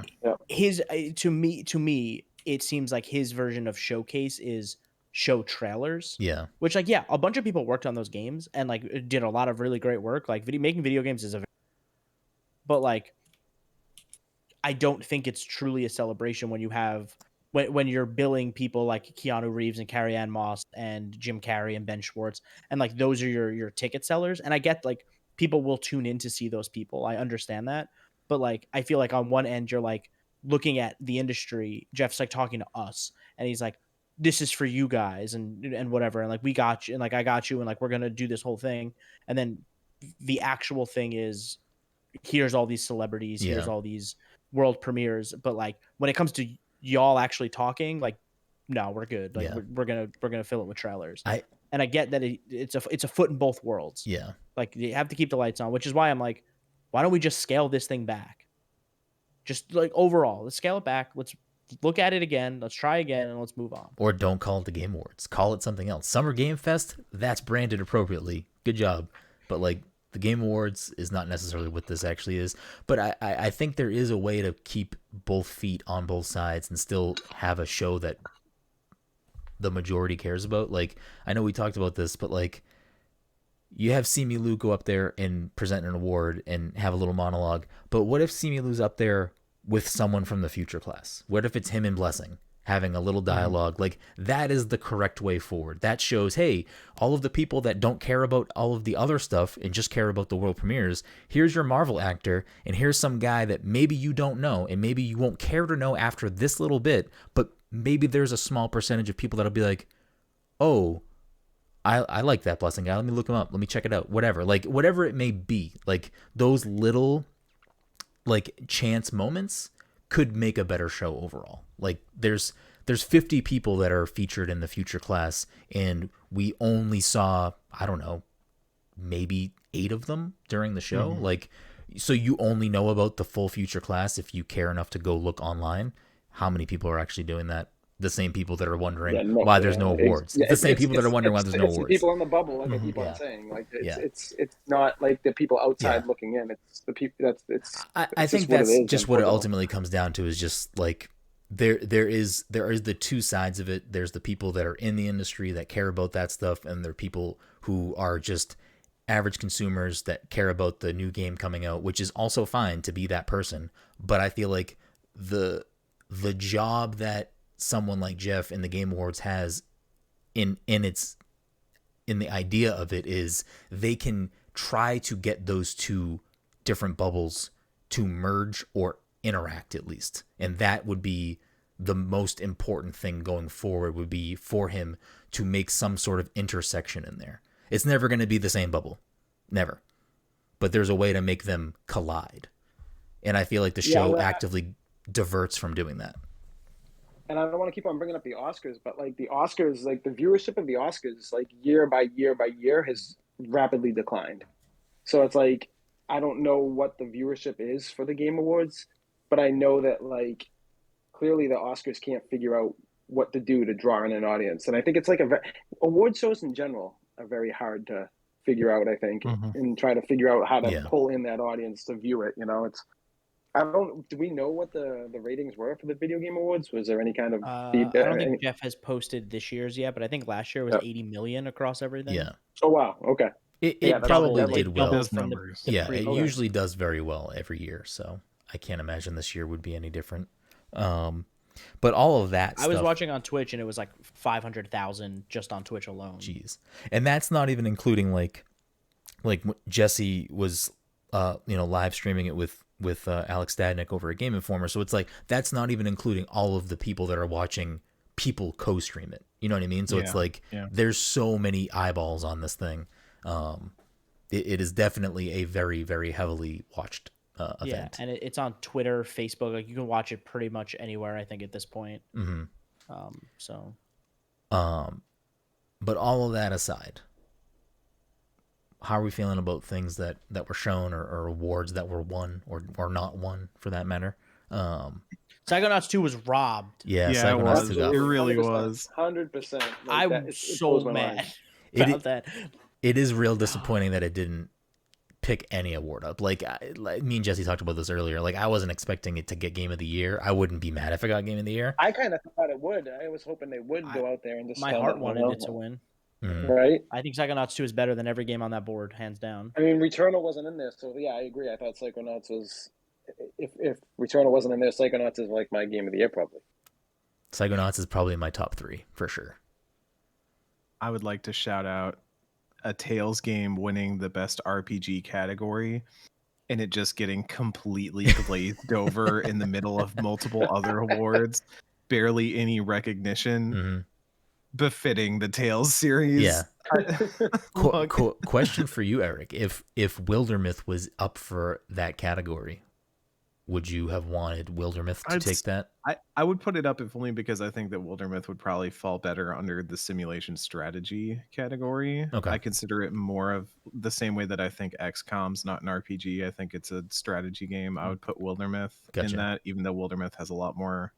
his to me it seems like his version of showcase is show trailers. Yeah. Which, like, a bunch of people worked on those games and like did a lot of really great work. Like making video games is but like, I don't think it's truly a celebration when you have when you're billing people like Keanu Reeves and Carrie-Anne Moss and Jim Carrey and Ben Schwartz, and like those are your ticket sellers. And I get, like, people will tune in to see those people. I understand that. But like, I feel like on one end you're like looking at the industry, Jeff's like talking to us and he's like, this is for you guys and whatever, and like, we got you, and like, I got you, and like, we're gonna do this whole thing. And then the actual thing is, here's all these celebrities, here's all these world premieres. But like, when it comes to y'all actually talking, like, no, we're good. Like, we're gonna fill it with trailers. And I get that it's a foot in both worlds. Yeah. Like, you have to keep the lights on, which is why I'm like, why don't we just scale this thing back? Just like, overall, let's scale it back. Let's look at it again. Let's try again, and let's move on. Or don't call it the Game Awards. Call it something else. Summer Game Fest, that's branded appropriately. Good job. But like, the Game Awards is not necessarily what this actually is. But I think there is a way to keep both feet on both sides and still have a show that the majority cares about. Like, I know we talked about this, but like, you have Simu Liu go up there and present an award and have a little monologue. But what if Simu Liu's up there with someone from the future class? What if it's him and Blessing having a little dialogue? Like, that is the correct way forward. That shows, hey, all of the people that don't care about all of the other stuff and just care about the world premieres, here's your Marvel actor, and here's some guy that maybe you don't know, and maybe you won't care to know after this little bit, but maybe there's a small percentage of people that'll be like, oh, I like that Blessing guy. Let me look him up. Let me check it out. Whatever. Like, whatever it may be. Like, those little, like, chance moments could make a better show overall. Like, there's 50 people that are featured in the future class, and we only saw, I don't know, maybe 8 of them during the show. Like, so you only know about the full future class if you care enough to go look online. How many people are actually doing that? The same people that are wondering why there's no awards. It's the same people that are wondering why there's no awards. People in the bubble, like I keep on saying. Like, it's not like the people outside looking in. It's the people. I think that's just what it ultimately comes down to, is just like, there is the two sides of it. There's the people that are in the industry that care about that stuff, and there are people who are just average consumers that care about the new game coming out, which is also fine to be that person. But I feel like the job that someone like Jeff in the Game Awards has in the idea of it is, they can try to get those two different bubbles to merge or interact at least. And that would be the most important thing going forward, would be for him to make some sort of intersection in there. It's never going to be the same bubble. Never. But there's a way to make them collide. And I feel like the show actively diverts from doing that. And I don't want to keep on bringing up the Oscars, but like the Oscars, like the viewership of the Oscars, like year by year by year, has rapidly declined. So it's like, I don't know what the viewership is for the Game Awards, but I know that like clearly the Oscars can't figure out what to do to draw in an audience. And I think it's like award shows in general are very hard to figure out, I think, and try to figure out how to pull in that audience to view it. Do we know what the ratings were for the video game awards? Was there any kind of feedback? I don't think Jeff has posted this year's yet, but I think last year was 80 million across everything. Yeah. Oh, wow. Okay. It probably did well. Those numbers. It usually does very well every year, so I can't imagine this year would be any different. But all of that I was watching on Twitch, and it was like 500,000 just on Twitch alone. Jeez. And that's not even including like Jesse was live streaming it with Alex Stadnick over at Game Informer, so it's like that's not even including all of the people that are watching people co-stream it. You know what I mean? So it's like there's so many eyeballs on this thing. It is definitely a very, very heavily watched event. And it's on Twitter, Facebook. Like you can watch it pretty much anywhere, I think, at this point. But all of that aside, how are we feeling about things that were shown or awards that were won or not won for that matter? Psychonauts 2 was robbed. Yeah, Psychonauts 2 it really was. 100%. I'm so mad about that. It is real disappointing that it didn't pick any award up. Like me and Jesse talked about this earlier. Like I wasn't expecting it to get Game of the Year. I wouldn't be mad if it got Game of the Year. I kind of thought it would. I was hoping they would go out there and just. My heart wanted it to win. Right. I think Psychonauts 2 is better than every game on that board, hands down. I mean, Returnal wasn't in there, so yeah, I agree. I thought Psychonauts was. If Returnal wasn't in there, Psychonauts is like my Game of the Year probably. Psychonauts is probably in my top 3 for sure. I would like to shout out a Tales game winning the best RPG category and it just getting completely glazed over in the middle of multiple other awards, barely any recognition, befitting the Tales series. Yeah. Question for you, Eric. If Wildermyth was up for that category, would you have wanted Wildermyth to take that? I would put it up if only because I think that Wildermyth would probably fall better under the simulation strategy category. Okay. I consider it more of the same way that I think XCOM's not an RPG. I think it's a strategy game. I would put Wildermyth in that, even though Wildermyth has a lot more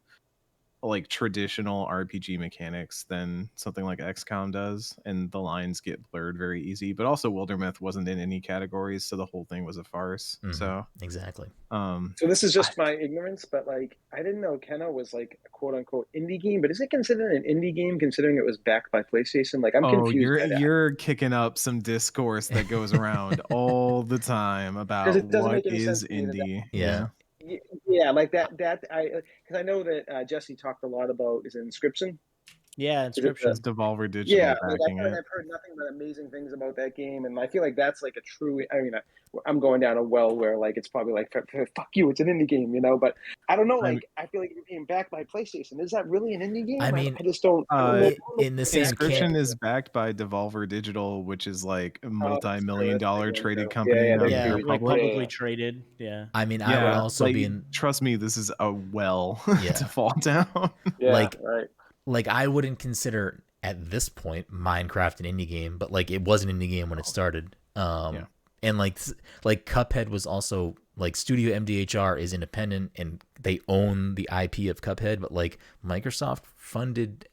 like traditional RPG mechanics than something like XCOM does, and the lines get blurred very easy. But also Wildermyth wasn't in any categories, so the whole thing was a farce. So exactly. So this is just my ignorance, but like I didn't know Kenna was like a quote unquote indie game, but is it considered an indie game considering it was backed by PlayStation? Like I'm confused. You're kicking up some discourse that goes around all the time about what is indie. Yeah, like that. Because I know that Jesse talked a lot about Inscription. Yeah, Inscription. Devolver Digital. Yeah, like I've heard nothing but amazing things about that game, and I feel like that's like a true. I mean, I'm going down a well where like it's probably like fuck you, it's an indie game, But I don't know. Like I feel like you're being backed by PlayStation. Is that really an indie game? I mean, I just don't. In the same Inscription is backed by Devolver Digital, which is like a multi-million-dollar traded company. Like publicly traded. Yeah. I mean, I would also be in. Trust me, this is a well to fall down. Like I wouldn't consider at this point Minecraft an indie game, but like it was an indie game when it started. And like Cuphead was also like Studio MDHR is independent and they own the IP of Cuphead, but like Microsoft funded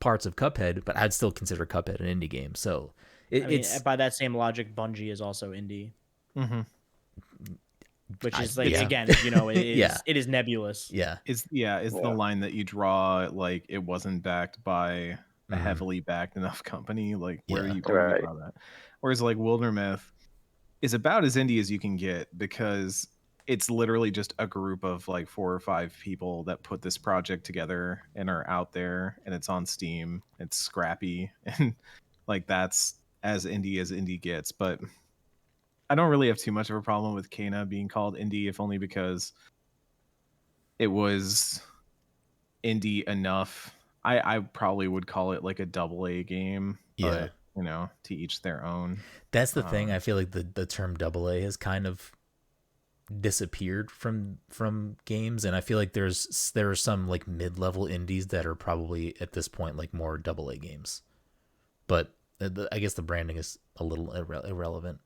parts of Cuphead, but I'd still consider Cuphead an indie game. So it's by that same logic, Bungie is also indie. Which is like again, it is nebulous. It's the line that you draw. Like it wasn't backed by a heavily backed enough company. Like where you draw that. Whereas like Wildermyth is about as indie as you can get because it's literally just a group of like 4 or 5 people that put this project together and are out there, and it's on Steam. It's scrappy, and like that's as indie gets, but. I don't really have too much of a problem with Kena being called indie, if only because it was indie enough. I probably would call it like a AA game, but to each their own. That's the thing. I feel like the term AA has kind of disappeared from games, and I feel like there are some like mid-level indies that are probably at this point like more AA games, but I guess the branding is a little irrelevant.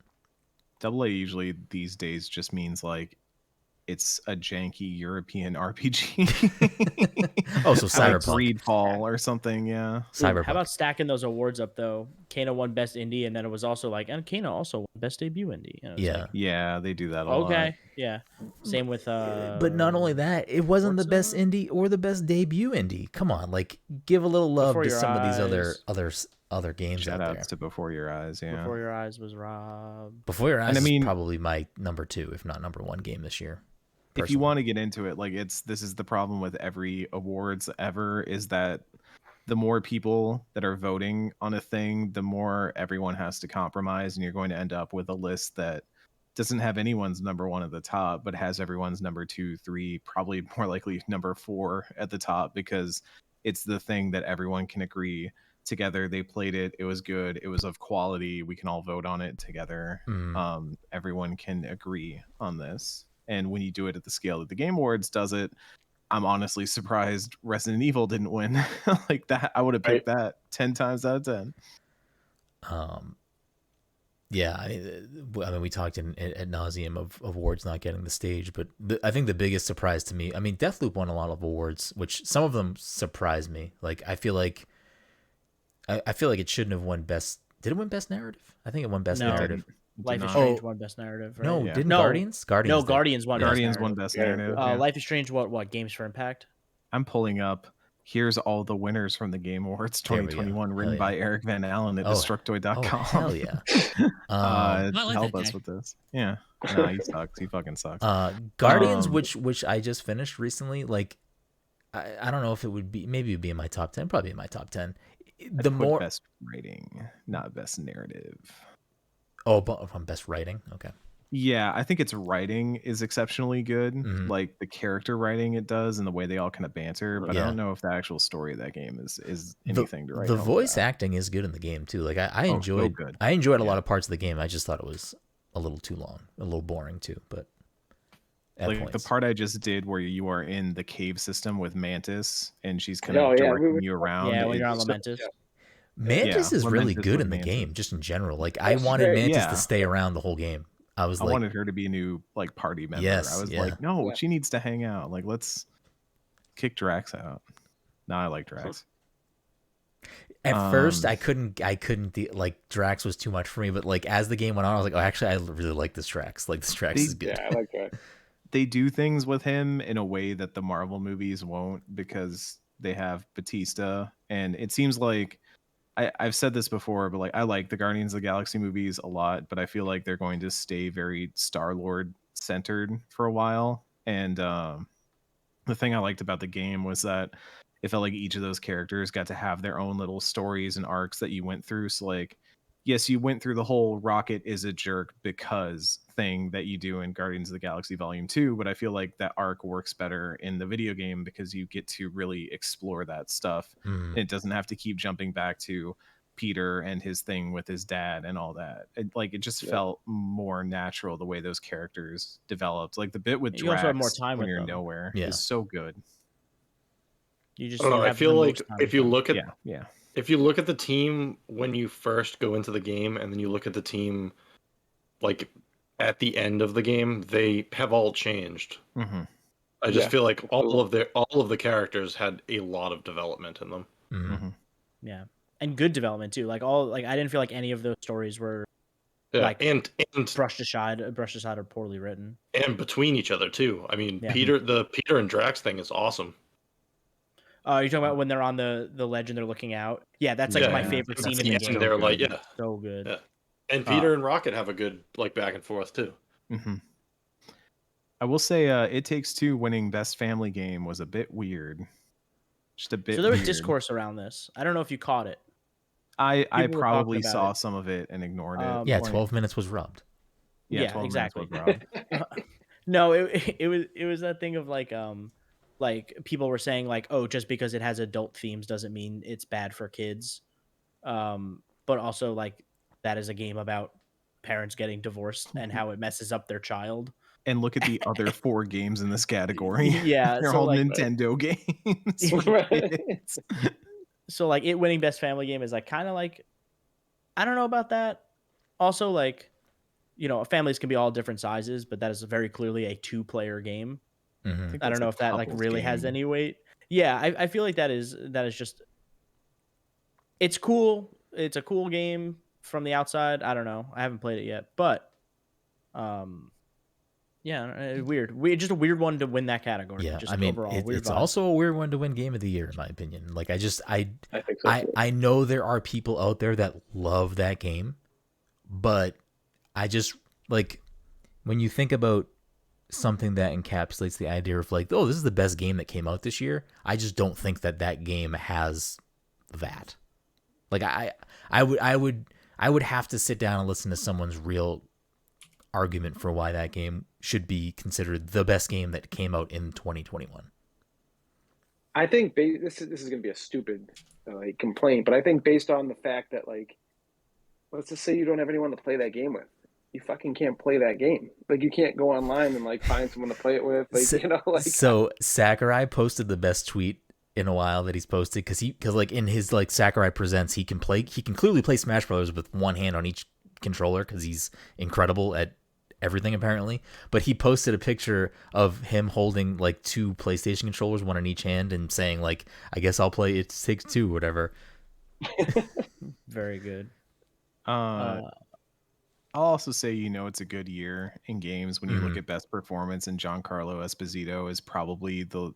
AA usually these days just means like it's a janky European RPG. Oh, so Cyberpunk. Like Greedfall or something, yeah. Cyberpunk. How about stacking those awards up though? Kena won Best Indie, and then it was also like, and Kena also won Best Debut Indie. And it was Yeah. like, Yeah, they do that a lot. okay, yeah. Same with But not only that, it wasn't the best indie or the best debut indie. Come on, like give a little love to some of these other games Shout out there. outs to Before Your Eyes, yeah. Before Your Eyes was Rob. Before Your Eyes And I mean, is probably my number 2, if not number 1 game this year. If you want to get into it, like this is the problem with every awards ever, is that the more people that are voting on a thing, the more everyone has to compromise, and you're going to end up with a list that doesn't have anyone's number 1 at the top, but has everyone's number 2, 3, probably more likely number 4 at the top, because it's the thing that everyone can agree together. They played it, it was good, it was of quality, we can all vote on it together. Everyone can agree on this. And when you do it at the scale that the Game Awards does it, I'm honestly surprised Resident Evil didn't win. Like that, I would have picked that 10 times out of 10. Yeah, I mean, we talked ad nauseum of awards not getting the stage, but I think the biggest surprise to me, I mean, Deathloop won a lot of awards, which some of them surprised me. Like, I feel like it shouldn't have won best. Did it win best narrative? I think it won best narrative. Life is Strange won best narrative. Right? No, Yeah. didn't Guardians? No, Guardians won. Guardians won best narrative. Life is Strange. What? Games for Impact. I'm pulling up. Here's all the winners from the Game Awards 2021, written by Eric Van Allen at Destructoid.com. Oh, hell yeah. Help us with this. Yeah. No, he sucks. He fucking sucks. Guardians, which I just finished recently, like, I don't know if it would be, maybe it would be in my top 10, probably in my top 10. The more best writing, not best narrative. Oh, but from best writing? Okay. Yeah, I think its writing is exceptionally good. Like the character writing it does and the way they all kind of banter, but I don't know if the actual story of that game is anything to write. The voice acting is good in the game too. Like I enjoyed a lot of parts of the game. I just thought it was a little too long, a little boring too, but like the part I just did where you are in the cave system with Mantis and she's kind of directing you around. Yeah, when you're on Mantis. Mantis is really good in the game, just in general. Like I wanted Mantis to stay around the whole game. I wanted her to be a new like party member. Yes, I was like, no, she needs to hang out. Like, let's kick Drax out. No, I like Drax. At first, I couldn't like Drax was too much for me. But like as the game went on, I was like, oh, actually, I really like this Drax. Like this Drax is good. Yeah, I like that. They do things with him in a way that the Marvel movies won't, because they have Batista, and it seems like. I've said this before, but like I like the Guardians of the Galaxy movies a lot, but I feel like they're going to stay very Star-Lord centered for a while. And the thing I liked about the game was that it felt like each of those characters got to have their own little stories and arcs that you went through. So like, yes, you went through the whole Rocket is a jerk because thing that you do in Guardians of the Galaxy Volume 2, but I feel like that arc works better in the video game because you get to really explore that stuff. It doesn't have to keep jumping back to Peter and his thing with his dad and all that. It just felt more natural the way those characters developed. Like the bit with Drax, you also have more time when with you're them. nowhere is so good. You just I don't know. I feel like if you look at if you look at the team when you first go into the game, and then you look at the team like at the end of the game, they have all changed. I just feel like all of the characters had a lot of development in them. Yeah, and good development too. Like I didn't feel like any of those stories were like and brushed aside or poorly written. And between each other too. I mean, the Peter and Drax thing is awesome. You're talking about when they're on the ledge and they're looking out. Yeah, that's like my favorite scene in the game. They're like, so good. Yeah. And Peter and Rocket have a good like back and forth too. I will say, It Takes Two winning Best Family Game was a bit weird. Just a bit. So there was discourse around this. I don't know if you caught it. I probably saw some of it and ignored it. 12 minutes was rubbed. Yeah, exactly. Was robbed. No, it was that thing of like people were saying like, oh, just because it has adult themes doesn't mean it's bad for kids. But also like that is a game about parents getting divorced and how it messes up their child. And look at the other 4 games in this category. Yeah, they're all like, Nintendo games. Right. So like it winning Best Family Game is like kind of like, I don't know about that. Also like families can be all different sizes, but that is very clearly a 2-player game. I don't know if that like really has any weight. Yeah, I feel like that is just, it's cool. It's a cool game from the outside. I don't know. I haven't played it yet, but yeah, weird. Just a weird one to win that category. Yeah, just I mean, overall, it's also a weird one to win Game of the Year, in my opinion. Like, I think so too. I know there are people out there that love that game, but I just, like, when you think about something that encapsulates the idea of like, oh, this is the best game that came out this year, I just don't think that game has that. Like, I would have to sit down and listen to someone's real argument for why that game should be considered the best game that came out in 2021. I think this is going to be a stupid complaint, but I think based on the fact that, like, let's just say you don't have anyone to play that game with, you fucking can't play that game. Like, you can't go online and like find someone to play it with. Like, so Sakurai posted the best tweet in a while that he's posted, because like in his like Sakurai Presents, he can clearly play Smash Brothers with one hand on each controller because he's incredible at everything apparently. But he posted a picture of him holding like 2 PlayStation controllers, one in each hand, and saying like, I guess I'll play It Takes Two, whatever. Very good. I'll also say, it's a good year in games when you look at best performance, and Giancarlo Esposito is probably the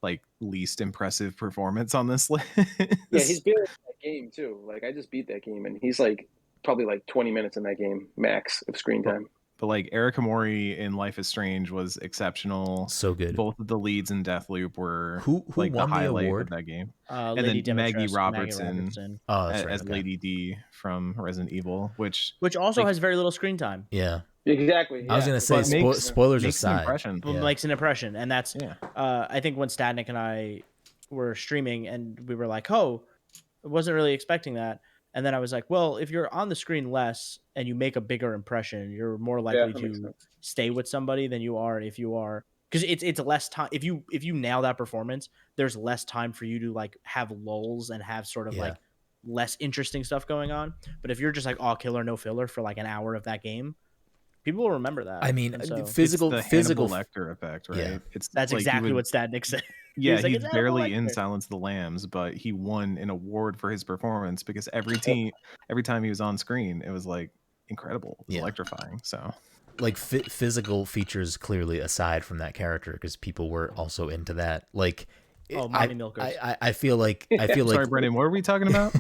like least impressive performance on this list. Yeah, he's been in that game too. Like, I just beat that game, and he's like probably like 20 minutes in that game max of screen time. But like Eric Hamori in Life is Strange was exceptional. So good. Both of the leads in Deathloop were who like won the highlight award of that game. And then Maggie Robertson, as Lady D from Resident Evil, which also has very little screen time. Yeah. Exactly. Yeah. I was gonna say spoilers aside, makes an impression, and that's I think when Stadnik and I were streaming, and we were like, "Oh, I wasn't really expecting that," and then I was like, "Well, if you're on the screen less and you make a bigger impression, you're more likely to stay with somebody than you are if you are, because it's less time. If you nail that performance, there's less time for you to like have lulls and have sort of like less interesting stuff going on. But if you're just like all killer no filler for like an hour of that game, people will remember that. I mean, it's the physical Lecter effect, right? Yeah. That's like exactly what Stadnik said. Yeah, he's barely in Silence of the Lambs, but he won an award for his performance because every time he was on screen, it was like incredible, electrifying. So, like physical features clearly aside from that character, because people were also into that. Like, mommy milkers. I feel like sorry, Brenden, what are we talking about?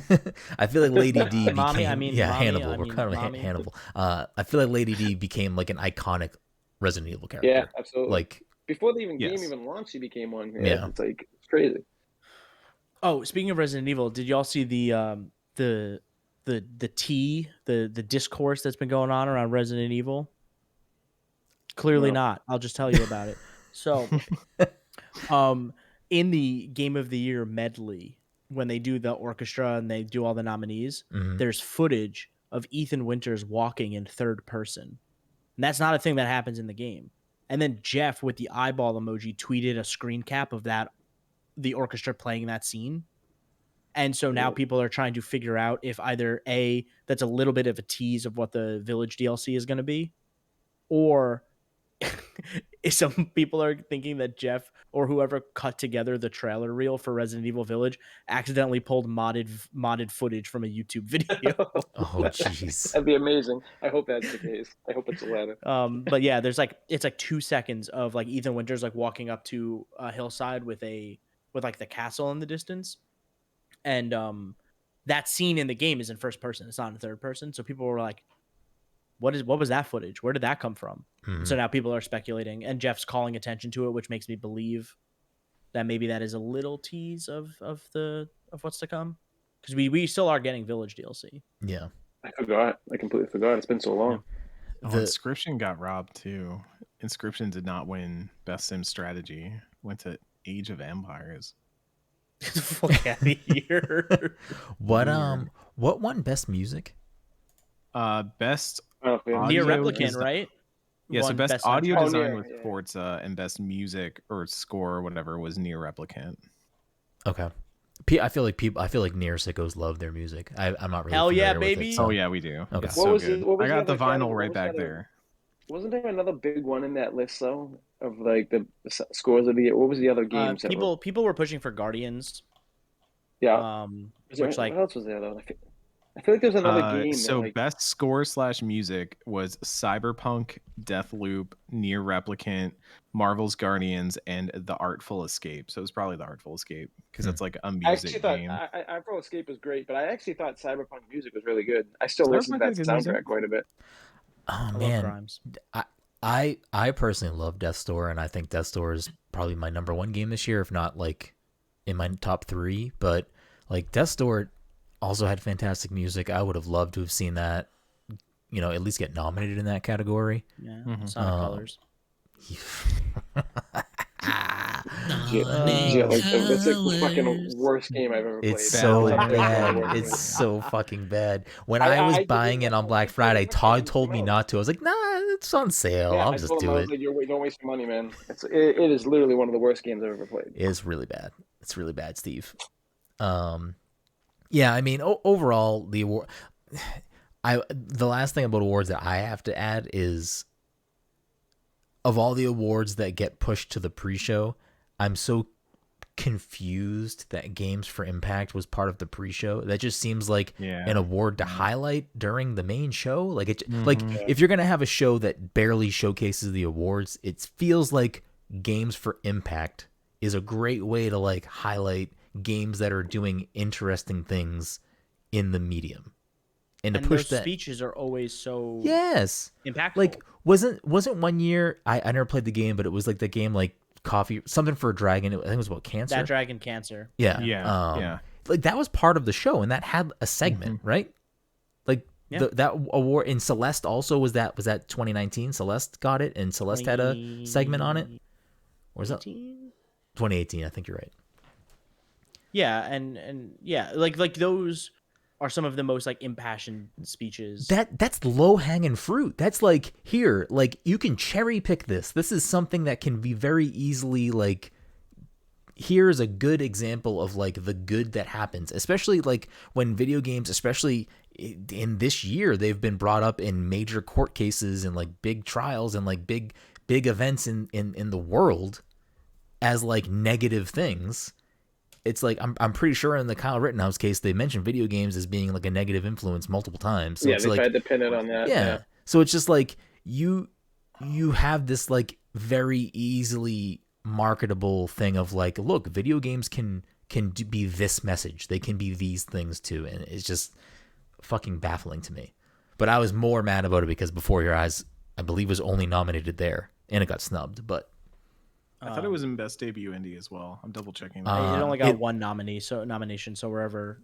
I feel like Lady D became mommy, Hannibal. We're kind of Hannibal. I feel like Lady D became like an iconic Resident Evil character. Yeah, absolutely. Like before the game even launched, he became one. Yeah, it's crazy. Oh, speaking of Resident Evil, did y'all see the discourse that's been going on around Resident Evil? Clearly not. I'll just tell you about it. So, in the Game of the Year medley, when they do the orchestra and they do all the nominees, there's footage of Ethan Winters walking in third person. And that's not a thing that happens in the game. And then Jeff with the eyeball emoji tweeted a screen cap of the orchestra playing that scene. And so now people are trying to figure out if either A, that's a little bit of a tease of what the Village DLC is going to be, or some people are thinking that Jeff or whoever cut together the trailer reel for Resident Evil Village accidentally pulled modded footage from a YouTube video. Oh, jeez. That'd be amazing. I hope that's the case. I hope it's the latter. But yeah, it's like 2 seconds of like Ethan Winters like walking up to a hillside with like the castle in the distance, and that scene in the game is in first person. It's not in third person. So people were like, what was that footage? Where did that come from? So now people are speculating, and Jeff's calling attention to it, which makes me believe that maybe that is a little tease of what's to come, because we still are getting Village DLC. Yeah, I forgot. I completely forgot. It's been so long. The Inscription got robbed too. Inscription did not win Best Sim Strategy. Went to Age of Empires. Fuck out of here. What won Best Music? Best Near Replicant, right? Yeah, so best audio design with Forza and best music or score or whatever was Near Replicant. Okay. I feel like Near Sickos love their music. I'm not really. Hell yeah, familiar baby! with it, so. Oh yeah, we do. Okay. It's so good. I got the vinyl right back there. Wasn't there another big one in that list though of like the scores of the year? What was the other games? People were pushing for Guardians. Yeah. Which like what else was there though? I feel like there's another game. So best score / music was Cyberpunk, Deathloop, Near Replicant, Marvel's Guardians, and The Artful Escape. So it was probably The Artful Escape because it's like a music game. Artful Escape was great, but I actually thought Cyberpunk music was really good. I still listen to that soundtrack quite a bit. Oh man, I personally love Death's Door, and I think Death's Door is probably my number one game this year, if not like in my top 3. But like Death's Door also had fantastic music. I would have loved to have seen that, at least get nominated in that category. Yeah, Sonic Colors. It's the fucking worst game I've ever played. It's so bad. It's so fucking bad. When I was buying it on Black Friday, Todd told me not to. I was like, nah, it's on sale. I'll just do it. Like, don't waste your money, man. It is literally one of the worst games I've ever played. It's really bad. It's really bad, Steve. Yeah, I mean, overall, the award. The last thing about awards that I have to add is, of all the awards that get pushed to the pre-show, I'm so confused that Games for Impact was part of the pre-show. That just seems like an award to highlight during the main show. Like if you're gonna have a show that barely showcases the awards, it feels like Games for Impact is a great way to like highlight games that are doing interesting things in the medium. And to push those speeches are always so impactful. Like wasn't one year I never played the game, but it was like the game like Coffee something for a Dragon. I think it was about cancer. That Dragon Cancer. Yeah. Like that was part of the show, and that had a segment, right? Like that award in Celeste also was that 2019? Celeste got it, and Celeste had a segment on it. Or was that 2018? I think you're right. Yeah, and yeah, like those are some of the most like impassioned speeches. That's low hanging fruit. That's like, here, like you can cherry pick this. This is something that can be very easily like, here's a good example of like the good that happens, especially like when video games, especially in this year, they've been brought up in major court cases and like big trials and like big events in the world as like negative things. It's like I'm pretty sure in the Kyle Rittenhouse case they mentioned video games as being like a negative influence multiple times. So yeah, it's they like, tried to pin it on that. Yeah. So it's just like you have this like very easily marketable thing of like, look, video games can be this message. They can be these things too, and it's just fucking baffling to me. But I was more mad about it because Before Your Eyes, I believe, was only nominated there, and it got snubbed. But I thought it was in Best Debut Indie as well. I'm double checking that. It only got one nomination, so wherever.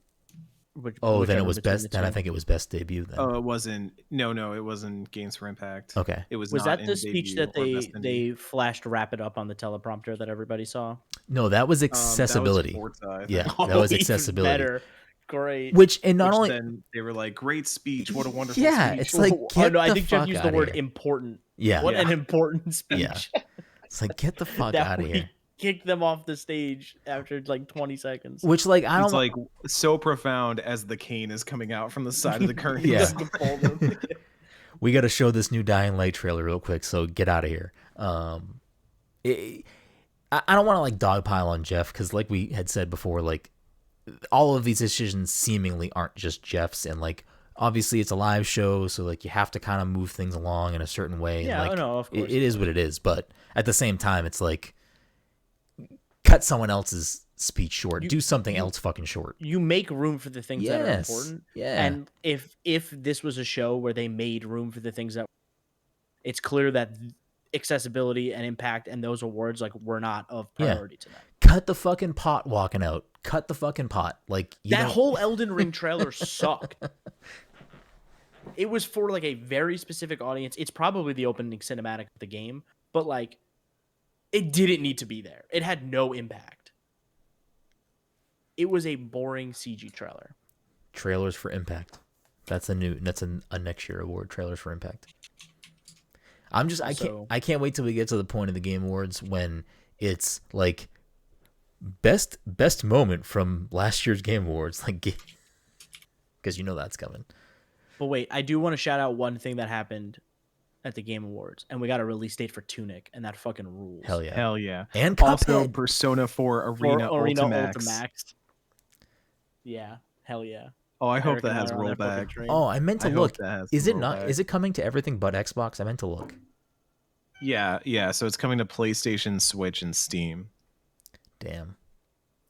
Then it was best. Then I think it was Best Debut. Then. Oh, it wasn't. No, it wasn't Games for Impact. Okay. It was. Was not that the speech that they flashed Wrap It Up on the teleprompter that everybody saw? No, that was accessibility. That was Forza, that was accessibility. Better. Great. Then they were like, great speech. What a wonderful speech. Yeah, it's like, I think Jeff used the word important. Yeah. What an important speech. Yeah. It's like, get the fuck out of here. Kicked them off the stage after like 20 seconds. Which like I don't. It's like so profound as the cane is coming out from the side of the curtain. Yeah. We got to show this new Dying Light trailer real quick. So get out of here. I don't want to like dogpile on Jeff because like we had said before, like all of these decisions seemingly aren't just Jeff's, and like obviously it's a live show, so like you have to kind of move things along in a certain way. Yeah, and, like, no, of course. It is what it is, but at the same time, it's like cut someone else's speech short. Do something else fucking short. You make room for the things that are important. Yeah. And if this was a show where they made room for the things that, it's clear that accessibility and impact and those awards like were not of priority to them. Cut the fucking pot walking out. Cut the fucking pot. Like that whole Elden Ring trailer sucked. It was for like a very specific audience. It's probably the opening cinematic of the game, but like it didn't need to be there. It had no impact. It was a boring CG trailer. Trailers for Impact. That's a next year award. Trailers for Impact. I can't wait till we get to the point of the Game Awards when it's like best moment from last year's Game Awards, like, because you know that's coming. But wait, I do want to shout out one thing that happened at the Game Awards, and we got a release date for Tunic, and that fucking rules. Hell yeah. Hell yeah. And also Cuphead. Persona 4 Arena Ultimax. Ultimax. Yeah, hell yeah. Oh, I hope that has rollback. Oh, I meant to look. Is it not? Is it coming to everything but Xbox? I meant to look. Yeah. So it's coming to PlayStation, Switch, and Steam. Damn.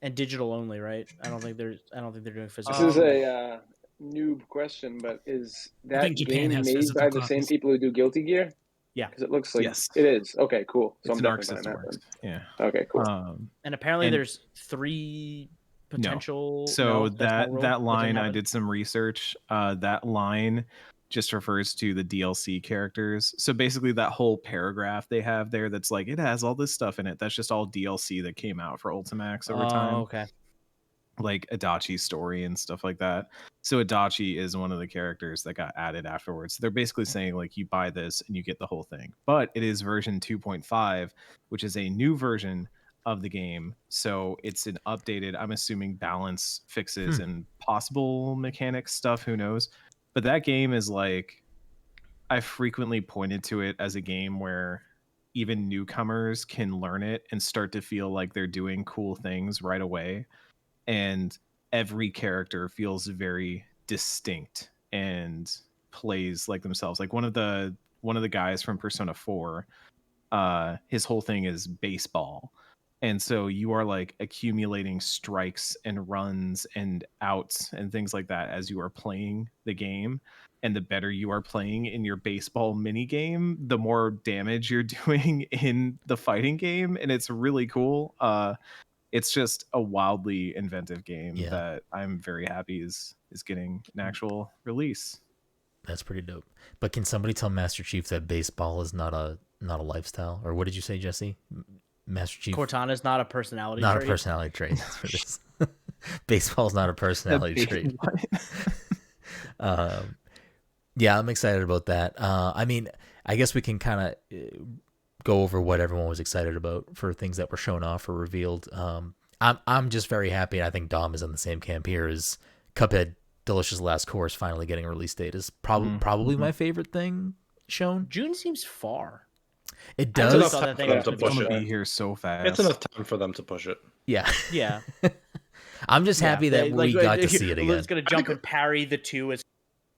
And digital only, right? I don't think they're doing physical. This is a noob question, but is that game made by the same people who do Guilty Gear? Yeah, because it looks like yes. It is. Okay, cool. So it's I'm definitely buying that. Yeah. Okay, cool. And apparently there's 3 potential. No. So that line, I did some research. That line just refers to the DLC characters. So basically that whole paragraph they have there that's like, it has all this stuff in it. That's just all DLC that came out for Ultimax over time. Okay. Like Adachi's story and stuff like that. So Adachi is one of the characters that got added afterwards. So they're basically saying like you buy this and you get the whole thing. But it is version 2.5, which is a new version of the game. So it's an updated, I'm assuming, balance fixes and possible mechanics stuff. Who knows? But that game is like, I frequently pointed to it as a game where even newcomers can learn it and start to feel like they're doing cool things right away. And every character feels very distinct and plays like themselves. Like one of the guys from Persona 4, his whole thing is baseball. And so you are like accumulating strikes and runs and outs and things like that as you are playing the game. And the better you are playing in your baseball mini game, the more damage you're doing in the fighting game. And it's really cool. It's just a wildly inventive game that I'm very happy is getting an actual release. That's pretty dope. But can somebody tell Master Chief that baseball is not a lifestyle? Or what did you say, Jesse? Master Chief. Cortana's not a personality trait. Not a personality trait. That's for this. Baseball's not a personality trait. Yeah, I'm excited about that. I mean, I guess we can kind of go over what everyone was excited about for things that were shown off or revealed. I'm just very happy. I think Dom is on the same camp here. Is Cuphead Delicious Last Course finally getting a release date is probably my favorite thing shown. June seems far. It does. It's enough time for them to push it. Be here so fast. It's enough time for them to push it. Yeah. Yeah. I'm just happy that we got to see it again. It's gonna jump and parry the 2 as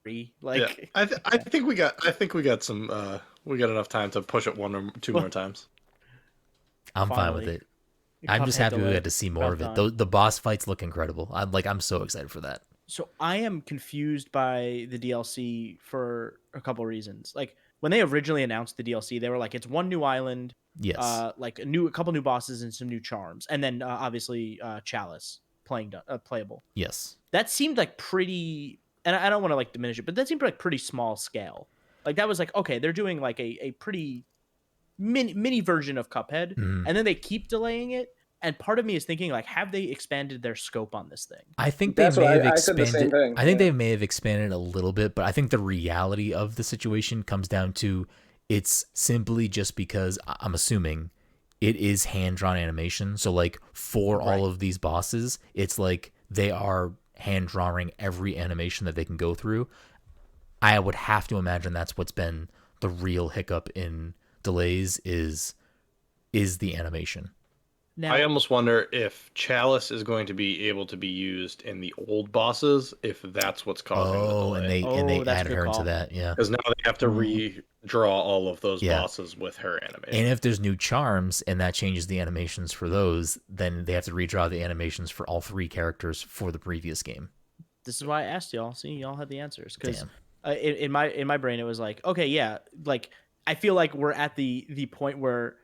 3. Like, yeah. I think we got some. We got enough time to push it 1 or 2 more times. I'm fine with it. I'm just happy we got to see more of it. The boss fights look incredible. I'm so excited for that. So I am confused by the DLC for a couple reasons. Like when they originally announced the DLC, they were like, it's 1 new island, yes, like a couple new bosses and some new charms, and then obviously Chalice playable. Yes, that seemed like pretty, and I don't want to like diminish it, but that seemed like pretty small scale. Like that was like, okay, they're doing like a pretty mini version of Cuphead, and then they keep delaying it. And part of me is thinking, like, have they expanded their scope on this thing? I think they may have expanded. I think they may have expanded a little bit, but I think the reality of the situation comes down to it's simply just because I'm assuming it is hand-drawn animation. So, like, for all of these bosses, it's like they are hand-drawing every animation that they can go through. I would have to imagine that's what's been the real hiccup in delays is the animation. Now, I almost wonder if Chalice is going to be able to be used in the old bosses, if that's what's causing the delay. and they added her into that, because now they have to redraw all of those bosses with her animation. And if there's new charms and that changes the animations for those, then they have to redraw the animations for all 3 characters for the previous game. This is why I asked y'all. See, y'all had the answers because in my brain it was like, okay, yeah, like I feel like we're at the point where.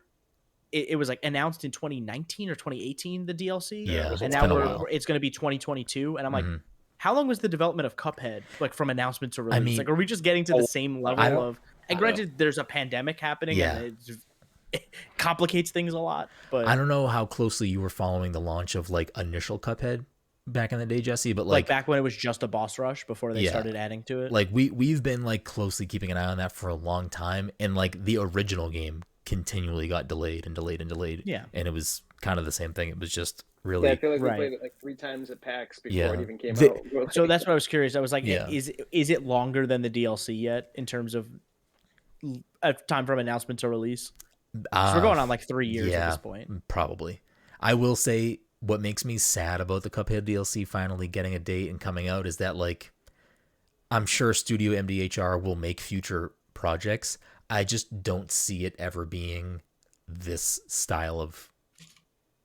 It was like announced in 2019 or 2018, the DLC. Yeah, and now it's going to be 2022. And I'm like, how long was the development of Cuphead, like from announcement to release? I mean, like, are we just getting to the same level of? And granted, there's a pandemic happening, and it complicates things a lot. But I don't know how closely you were following the launch of like initial Cuphead back in the day, Jesse. But like back when it was just a boss rush before they started adding to it. Like we've been like closely keeping an eye on that for a long time, and like the original game continually got delayed. Yeah. And it was kind of the same thing. It was just really. Yeah, I feel like we played it like 3 times at PAX before it even came out. So that's what I was curious. I was like, is it longer than the DLC yet in terms of time from announcement to release? Because we're going on like 3 years at this point. Probably. I will say what makes me sad about the Cuphead DLC finally getting a date and coming out is that, like, I'm sure Studio MDHR will make future projects. I just don't see it ever being this style of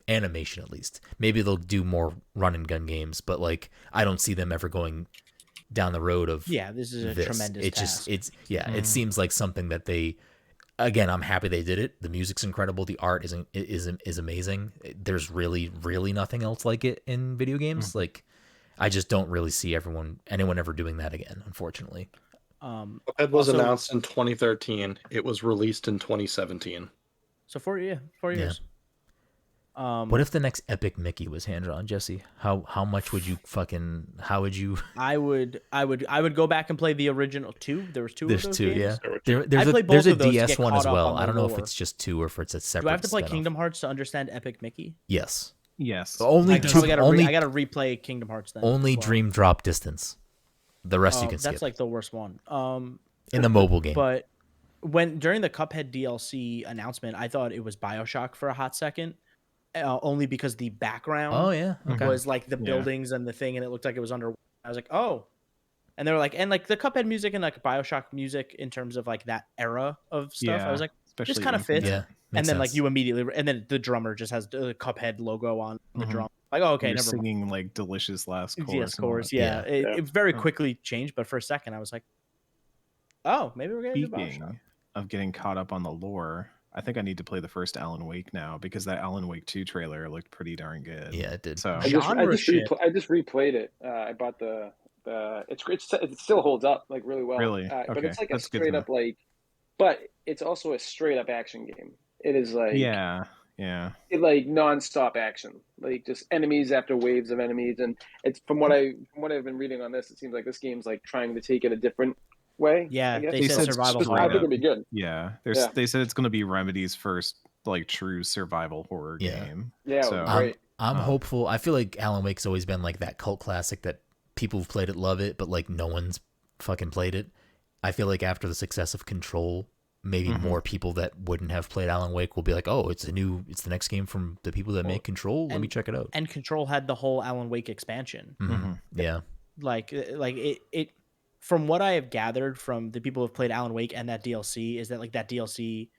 animation, at least. Maybe they'll do more run and gun games, but like I don't see them ever going down the road of this is a tremendous task. It seems like something that they, again, I'm happy they did it. The music's incredible. The art is amazing. There's really, really nothing else like it in video games. Like, I just don't really see anyone ever doing that again, unfortunately. It was announced in 2013. It was released in 2017. So 4 years. Yeah. What if the next Epic Mickey was hand drawn, Jesse? How much would you fucking? How would you? I would go back and play the original 2. There was 2 of those games. Yeah. There's a DS one as well. I don't know if it's just 2 or if it's a separate. Do I have to play Kingdom Hearts to understand Epic Mickey? Yes. Only I gotta replay Kingdom Hearts then. Only Dream Drop Distance. The rest you can skip. That's like the worst one. In the mobile game. But during the Cuphead DLC announcement, I thought it was BioShock for a hot second. Only because the background was like the buildings and the thing, and it looked like it was under. I was like, oh, and they were like, and like the Cuphead music and like BioShock music in terms of like that era of stuff. I was like, this kind of fits. Yeah, and then like you immediately, and then the drummer just has the Cuphead logo on the drum. Like, oh, okay, You're never singing mind. like delicious last chorus. Yes, chorus. Yeah. It very quickly changed, but for a second I was like, oh, maybe we're getting to BioShock. Of getting caught up on the lore, I think I need to play the first Alan Wake now because that Alan Wake 2 trailer looked pretty darn good. Yeah, it did. So I just replayed it. I bought the it still holds up like really well. Really? But it's like a straight up like, but it's also a straight up action game. It is like it like nonstop action, like just enemies after waves of enemies, and it's from what I've been reading on this, it seems like this game's like trying to take it a different way. Yeah, they said survival. I think it'd be good. Yeah, they said it's going to be Remedy's first like true survival horror game. Yeah, so great. I'm hopeful. I feel like Alan Wake's always been like that cult classic that people who've played it love it, but like no one's fucking played it. I feel like after the success of Control, maybe more people that wouldn't have played Alan Wake will be like, oh, it's the next game from the people that make Control. Let me check it out. And Control had the whole Alan Wake expansion. Yeah, like it. From what I have gathered from the people who have played Alan Wake and that DLC is that like that DLC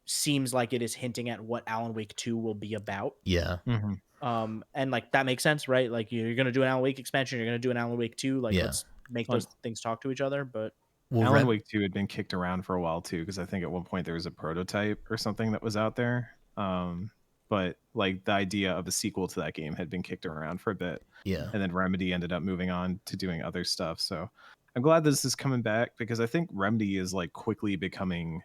seems like it is hinting at what Alan Wake 2 will be about. Yeah. And like that makes sense, right? Like you're gonna do an Alan Wake expansion, you're gonna do an Alan Wake 2. Like let's make those things talk to each other. But Alan Wake 2 had been kicked around for a while too, because I think at one point there was a prototype or something that was out there. But like the idea of a sequel to that game had been kicked around for a bit. Yeah. And then Remedy ended up moving on to doing other stuff. So I'm glad this is coming back because I think Remedy is like quickly becoming,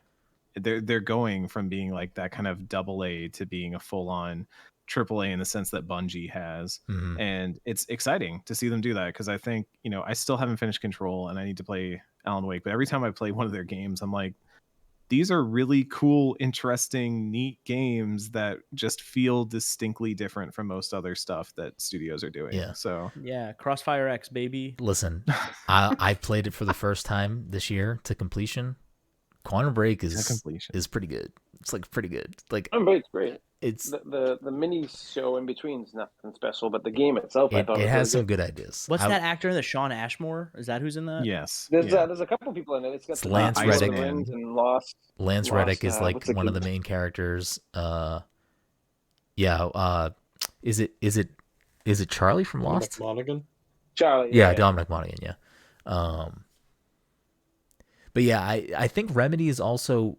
they're going from being like that kind of AA to being a full on AAA in the sense that Bungie has. And it's exciting to see them do that because I think, I still haven't finished Control and I need to play Alan Wake, but every time I play one of their games, I'm like, these are really cool, interesting, neat games that just feel distinctly different from most other stuff that studios are doing. Yeah. So Crossfire X, baby. Listen, I played it for the first time this year to completion. Quantum Break is pretty good. It's like pretty good. Like Quantum Break's great. It's the mini show in between is nothing special, but the game itself, I thought it has some good ideas. What's that actor in the Sean Ashmore? Is that who's in that? Yes. There's a couple people in it. It's got Lance Reddick and Lost. Lance Reddick is like one of the main characters. Is it Charlie from Lost? Monaghan? Charlie. Yeah, Dominic Monaghan. Yeah. But yeah, I think Remedy has also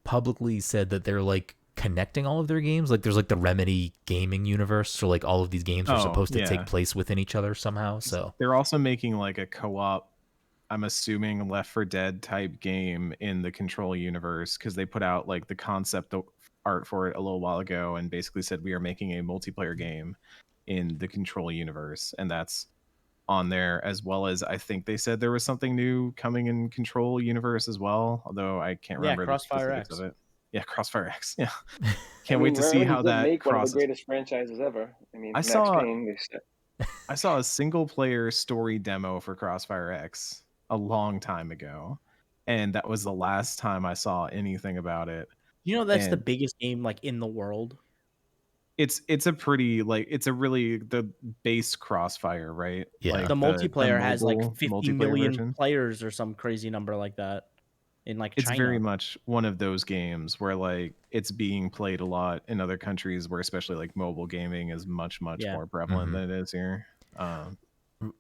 publicly said that they're like connecting all of their games. Like there's like the Remedy gaming universe, so like all of these games are supposed to take place within each other somehow. So they're also making like a co-op, I'm assuming Left 4 Dead type game in the Control universe because they put out like the concept art for it a little while ago and basically said we are making a multiplayer game in the Control universe, and that's on there, as well as I think they said there was something new coming in Control universe as well, although I can't remember Crossfire the X specifics of it. Yeah, Crossfire X. Yeah, can't wait to see how that make crosses. One of the greatest franchises ever. I mean, I saw a single player story demo for Crossfire X a long time ago, and that was the last time I saw anything about it. You know, that's the biggest game like in the world. It's a pretty it's a really the base Crossfire, right? Yeah, like the multiplayer has like 50 million version. Players or some crazy number like that in like It's China. very much one of those games where like it's being played a lot in other countries where especially like mobile gaming is much more prevalent than it is here.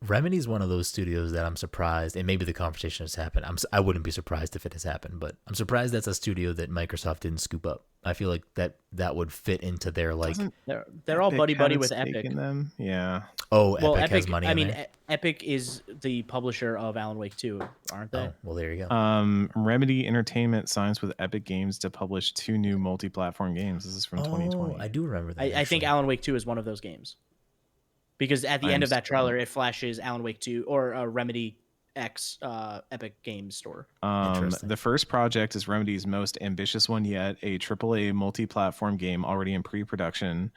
Remedy's one of those studios that I'm surprised, and maybe the conversation has happened. I wouldn't be surprised if it has happened, but I'm surprised that's a studio that Microsoft didn't scoop up. I feel like that would fit into their like. They're all buddy with Epic. In them? Yeah. Oh, well, Epic has money. Epic is the publisher of Alan Wake 2, aren't they? Oh, well, there you go. Remedy Entertainment signs with Epic Games to publish 2 new multi-platform games. This is from 2020. I do remember that. I think Alan Wake 2 is one of those games. Because at the end of that trailer, it flashes Alan Wake 2 or Remedy X Epic Games store. The first project is Remedy's most ambitious one yet, a AAA multi-platform game already in pre-production.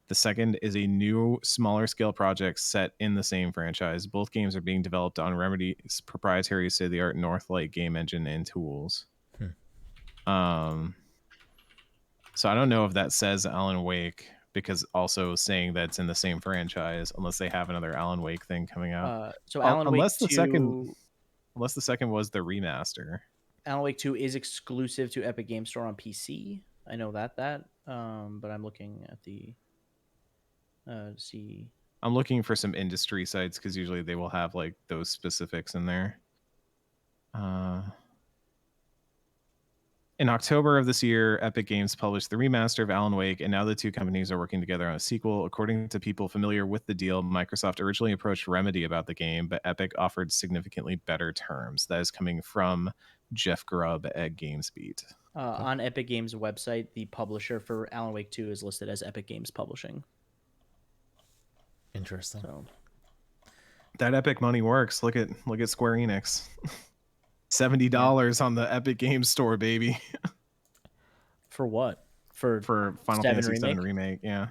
The second is a new, smaller scale project set in the same franchise. Both games are being developed on Remedy's proprietary state-of-the-art Northlight game engine and tools. So I don't know if that says Alan Wake, because also saying that it's in the same franchise, unless they have another Alan Wake thing coming out. So Alan Wake 2, unless the second was the remaster. Alan Wake 2 is exclusive to Epic Games Store on PC. I know that. But I'm looking at the see. I'm looking for some industry sites because usually they will have like those specifics in there. In October of this year, Epic Games published the remaster of Alan Wake, and now the two companies are working together on a sequel. According to people familiar with the deal, Microsoft originally approached Remedy about the game, but Epic offered significantly better terms. That is coming from Jeff Grubb at GamesBeat. On Epic Games' website, the publisher for Alan Wake 2 is listed as Epic Games Publishing. Interesting. So that Epic money works. Look at Square Enix. $70 on the Epic Games Store, baby. For what? For Final Fantasy VII Remake, yeah.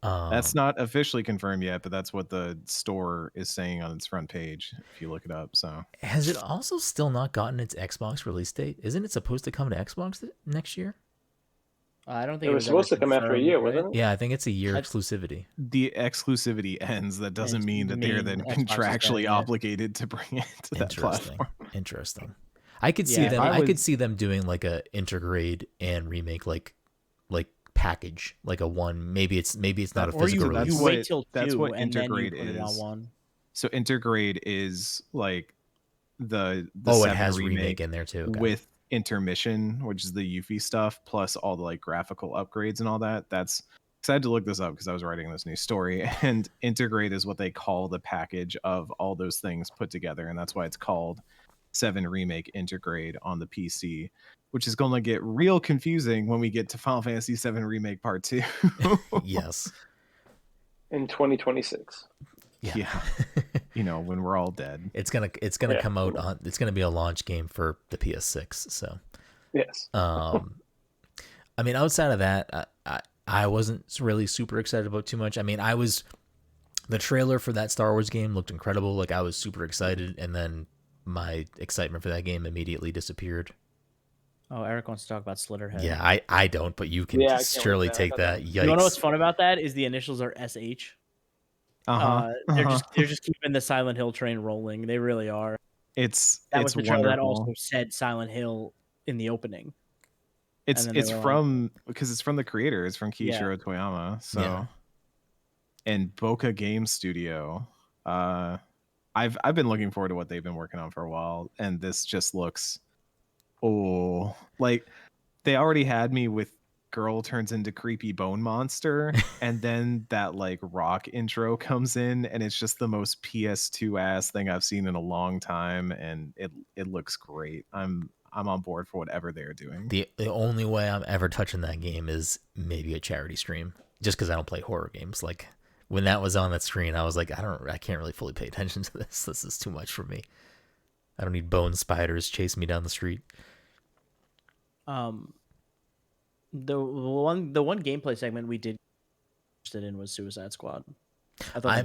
That's not officially confirmed yet, but that's what the store is saying on its front page if you look it up. So has it also still not gotten its Xbox release date? Isn't it supposed to come to Xbox next year? I don't think it was supposed to come after a year, wasn't it? Yeah, I think it's a year exclusivity. The exclusivity ends. That doesn't mean that they're then contractually obligated to bring it to that platform. Interesting. I could see them. I could see them doing like a Intergrade and remake like package, like a one. Maybe it's not a physical release. You wait till 2 that's what and Intergrade then you put it on one. So Intergrade is like the it has remake in there too, with intermission, which is the Yuffie stuff, plus all the like graphical upgrades and all that. That's because I had to look this up because I was writing this new story, and Intergrade is what they call the package of all those things put together, and that's why it's called 7 Remake Intergrade on the PC, which is going to get real confusing when we get to Final Fantasy VII Remake Part 2. Yes. In 2026. Yeah. When we're all dead. It's gonna come out on. It's gonna be a launch game for the PS6. So. Yes. I mean, outside of that, I wasn't really super excited about too much. I mean, the trailer for that Star Wars game looked incredible. Like I was super excited, and then my excitement for that game immediately disappeared. Oh, Eric wants to talk about Slitterhead. Yeah, I don't, but you can surely take that. Yikes. You know what's fun about that is the initials are SH. They're just keeping the Silent Hill train rolling. They really are. It's was the trailer that also said Silent Hill in the opening. It's because it's from the creator. It's from Kiichiro Toyama. So, and Boca Game Studio. I've been looking forward to what they've been working on for a while, and this just looks like they already had me with girl turns into creepy bone monster, and then that like rock intro comes in, and it's just the most PS2 ass thing I've seen in a long time, and it looks great. I'm on board for whatever they're doing. The only way I'm ever touching that game is maybe a charity stream, just because I don't play horror games. Like when that was on that screen, I was like, I can't really fully pay attention to this. This is too much for me. I don't need bone spiders chasing me down the street. The one gameplay segment we did interested in was Suicide Squad. I thought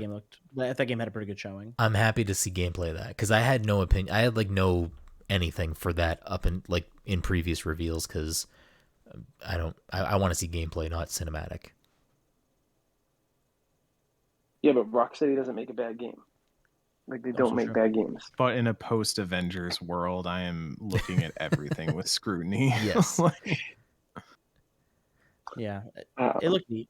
that game had a pretty good showing. I'm happy to see gameplay of that because I had no opinion. I had like no anything for that up in previous reveals because I want to see gameplay, not cinematic. Yeah, but Rocksteady doesn't make a bad game. Like they don't make bad games. But in a post-Avengers world, I am looking at everything with scrutiny. Yes. Yeah, it looked neat.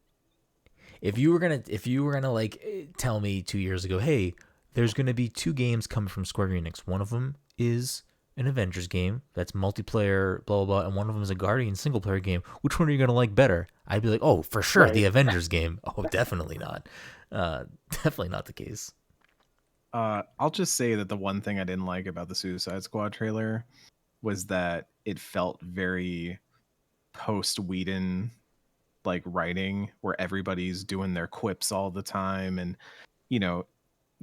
If you were gonna like tell me 2 years ago, hey, there's gonna be 2 games coming from Square Enix. One of them is an Avengers game that's multiplayer, blah blah blah, and one of them is a Guardian single player game. Which one are you gonna like better? I'd be like, oh, for sure, right. The Avengers game. Oh, definitely not. Definitely not the case. I'll just say that the one thing I didn't like about the Suicide Squad trailer was that it felt very post-Whedon like writing, where everybody's doing their quips all the time, and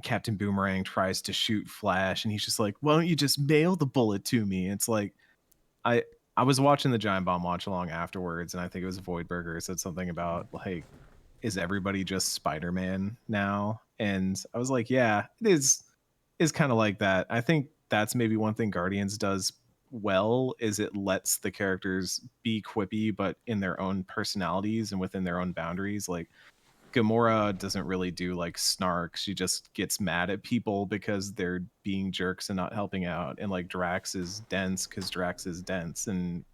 Captain Boomerang tries to shoot Flash and he's just like, why don't you just mail the bullet to me? It's like I was watching the Giant Bomb watch along afterwards, and I think it was Voidburger said something about like, is everybody just Spider-Man now? And I was like, yeah, it is kind of like that. I think that's maybe one thing Guardians does well, is it lets the characters be quippy but in their own personalities and within their own boundaries. Like Gamora doesn't really do like snark, she just gets mad at people because they're being jerks and not helping out. And like Drax is dense because Drax is dense, and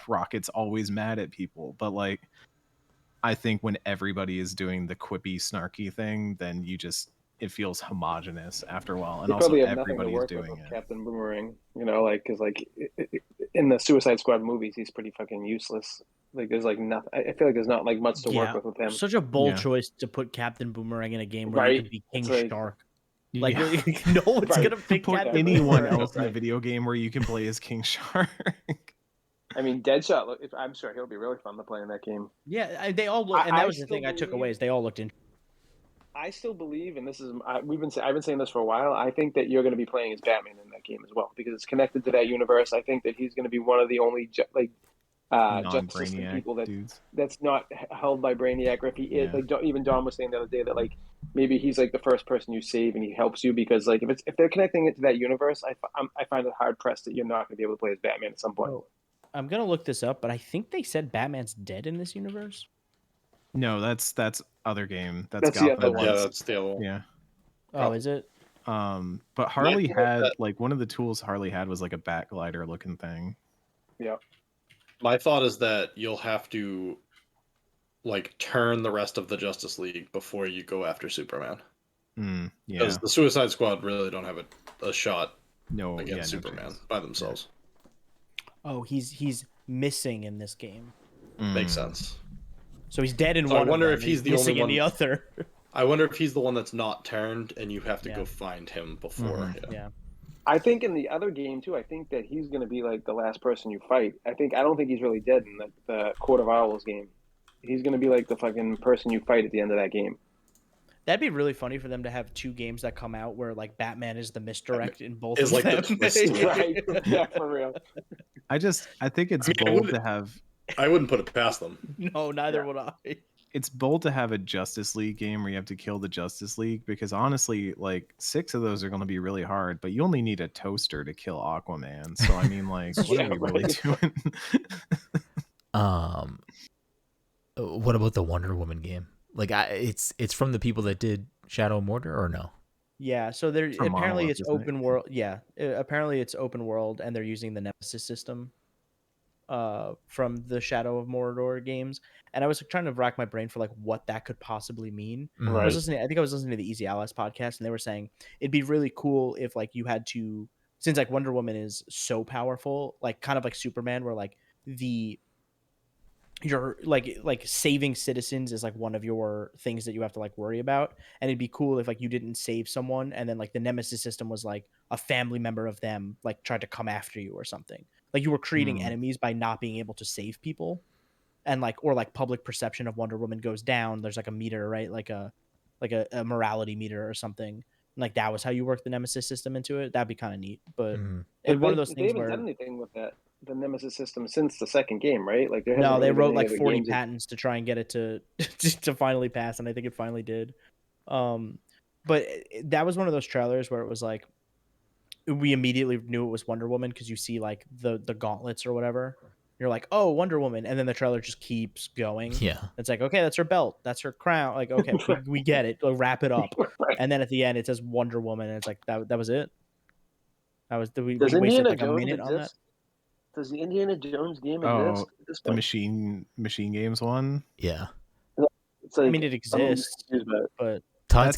Rocket's always mad at people. But like I think when everybody is doing the quippy snarky thing, then it feels homogenous after a while, and also everybody's doing it. Captain Boomerang, because like in the Suicide Squad movies, he's pretty fucking useless. Like there's like nothing. I feel like there's not like much to work with him. Such a bold choice to put Captain Boomerang in a game where you can be King Shark. Like no one's gonna pick anyone else in a video game where you can play as King Shark. I mean, Deadshot. I'm sure he'll be really fun to play in that game. Yeah, they all look, and that was the thing I took away, is they all looked interesting. I still believe, and this is I've been saying this for a while. I think that you're going to be playing as Batman in that game as well, because it's connected to that universe. I think that he's going to be one of the only Justice League people that's not held by Brainiac. Or if he is, even Don was saying the other day that like maybe he's like the first person you save and he helps you, because like if they're connecting it to that universe, I find it hard pressed that you're not going to be able to play as Batman at some point. Oh, I'm gonna look this up, but I think they said Batman's dead in this universe. No, that's other game. That's the other one. Yeah, that's the other one. Yeah. Oh, is it? But Harley had like one of the tools Harley had was like a bat glider looking thing. Yeah. My thought is that you'll have to like turn the rest of the Justice League before you go after Superman. Yeah. Because the Suicide Squad really don't have a shot against Superman by themselves. Yeah. Oh, he's missing in this game. Makes sense. So he's dead in one. I wonder if he's the missing only one in the other. I wonder if he's the one that's not turned, and you have to go find him before. Yeah. I think in the other game too. I think that he's going to be like the last person you fight. I don't think he's really dead in the Court of Owls game. He's going to be like the fucking person you fight at the end of that game. That'd be really funny for them to have 2 games that come out where like Batman is the misdirect in both of like them. Right? Yeah, for real. I think it's bold to have. I wouldn't put it past them. No, neither would I. It's bold to have a Justice League game where you have to kill the Justice League, because honestly, like 6 of those are going to be really hard, but you only need a toaster to kill Aquaman. So I mean, like, what are we really doing? What about the Wonder Woman game? Like, it's from the people that did Shadow of Mordor, or no? Yeah, so they're apparently it's open world. Yeah, apparently it's open world, and they're using the Nemesis system from the Shadow of Mordor games. And I was trying to rack my brain for like what that could possibly mean. Right. I think I was listening to the Easy Allies podcast, and they were saying it'd be really cool if like you had to, since like Wonder Woman is so powerful, like kind of like Superman, where like you're like saving citizens is like one of your things that you have to like worry about. And it'd be cool if like you didn't save someone, and then like the Nemesis system was like a family member of them like tried to come after you or something. Like you were creating enemies by not being able to save people. And like, or like public perception of Wonder Woman goes down. There's like a meter, right? Like a morality meter or something. And like that was how you work the Nemesis system into it. That'd be kind of neat. But it's one of those things they haven't done anything with that. the Nemesis system since the second game, right? Like no, they wrote like 40 patents to try and get it to to finally pass, and I think it finally did. But that was one of those trailers where it was like we immediately knew it was Wonder Woman because you see like the gauntlets or whatever. You're like, oh, Wonder Woman, and then the trailer just keeps going. Yeah, it's like, okay, that's her belt, that's her crown. Like, okay, we get it. Wrap it up. Right. And then at the end, it says Wonder Woman, and it's like that was it. That was we Does wasted Indiana like Jones a minute exist? on that. Does the Indiana Jones game exist? Oh, At this the point? Machine Games one. yeah. It's like, I mean, it exists, but Todd's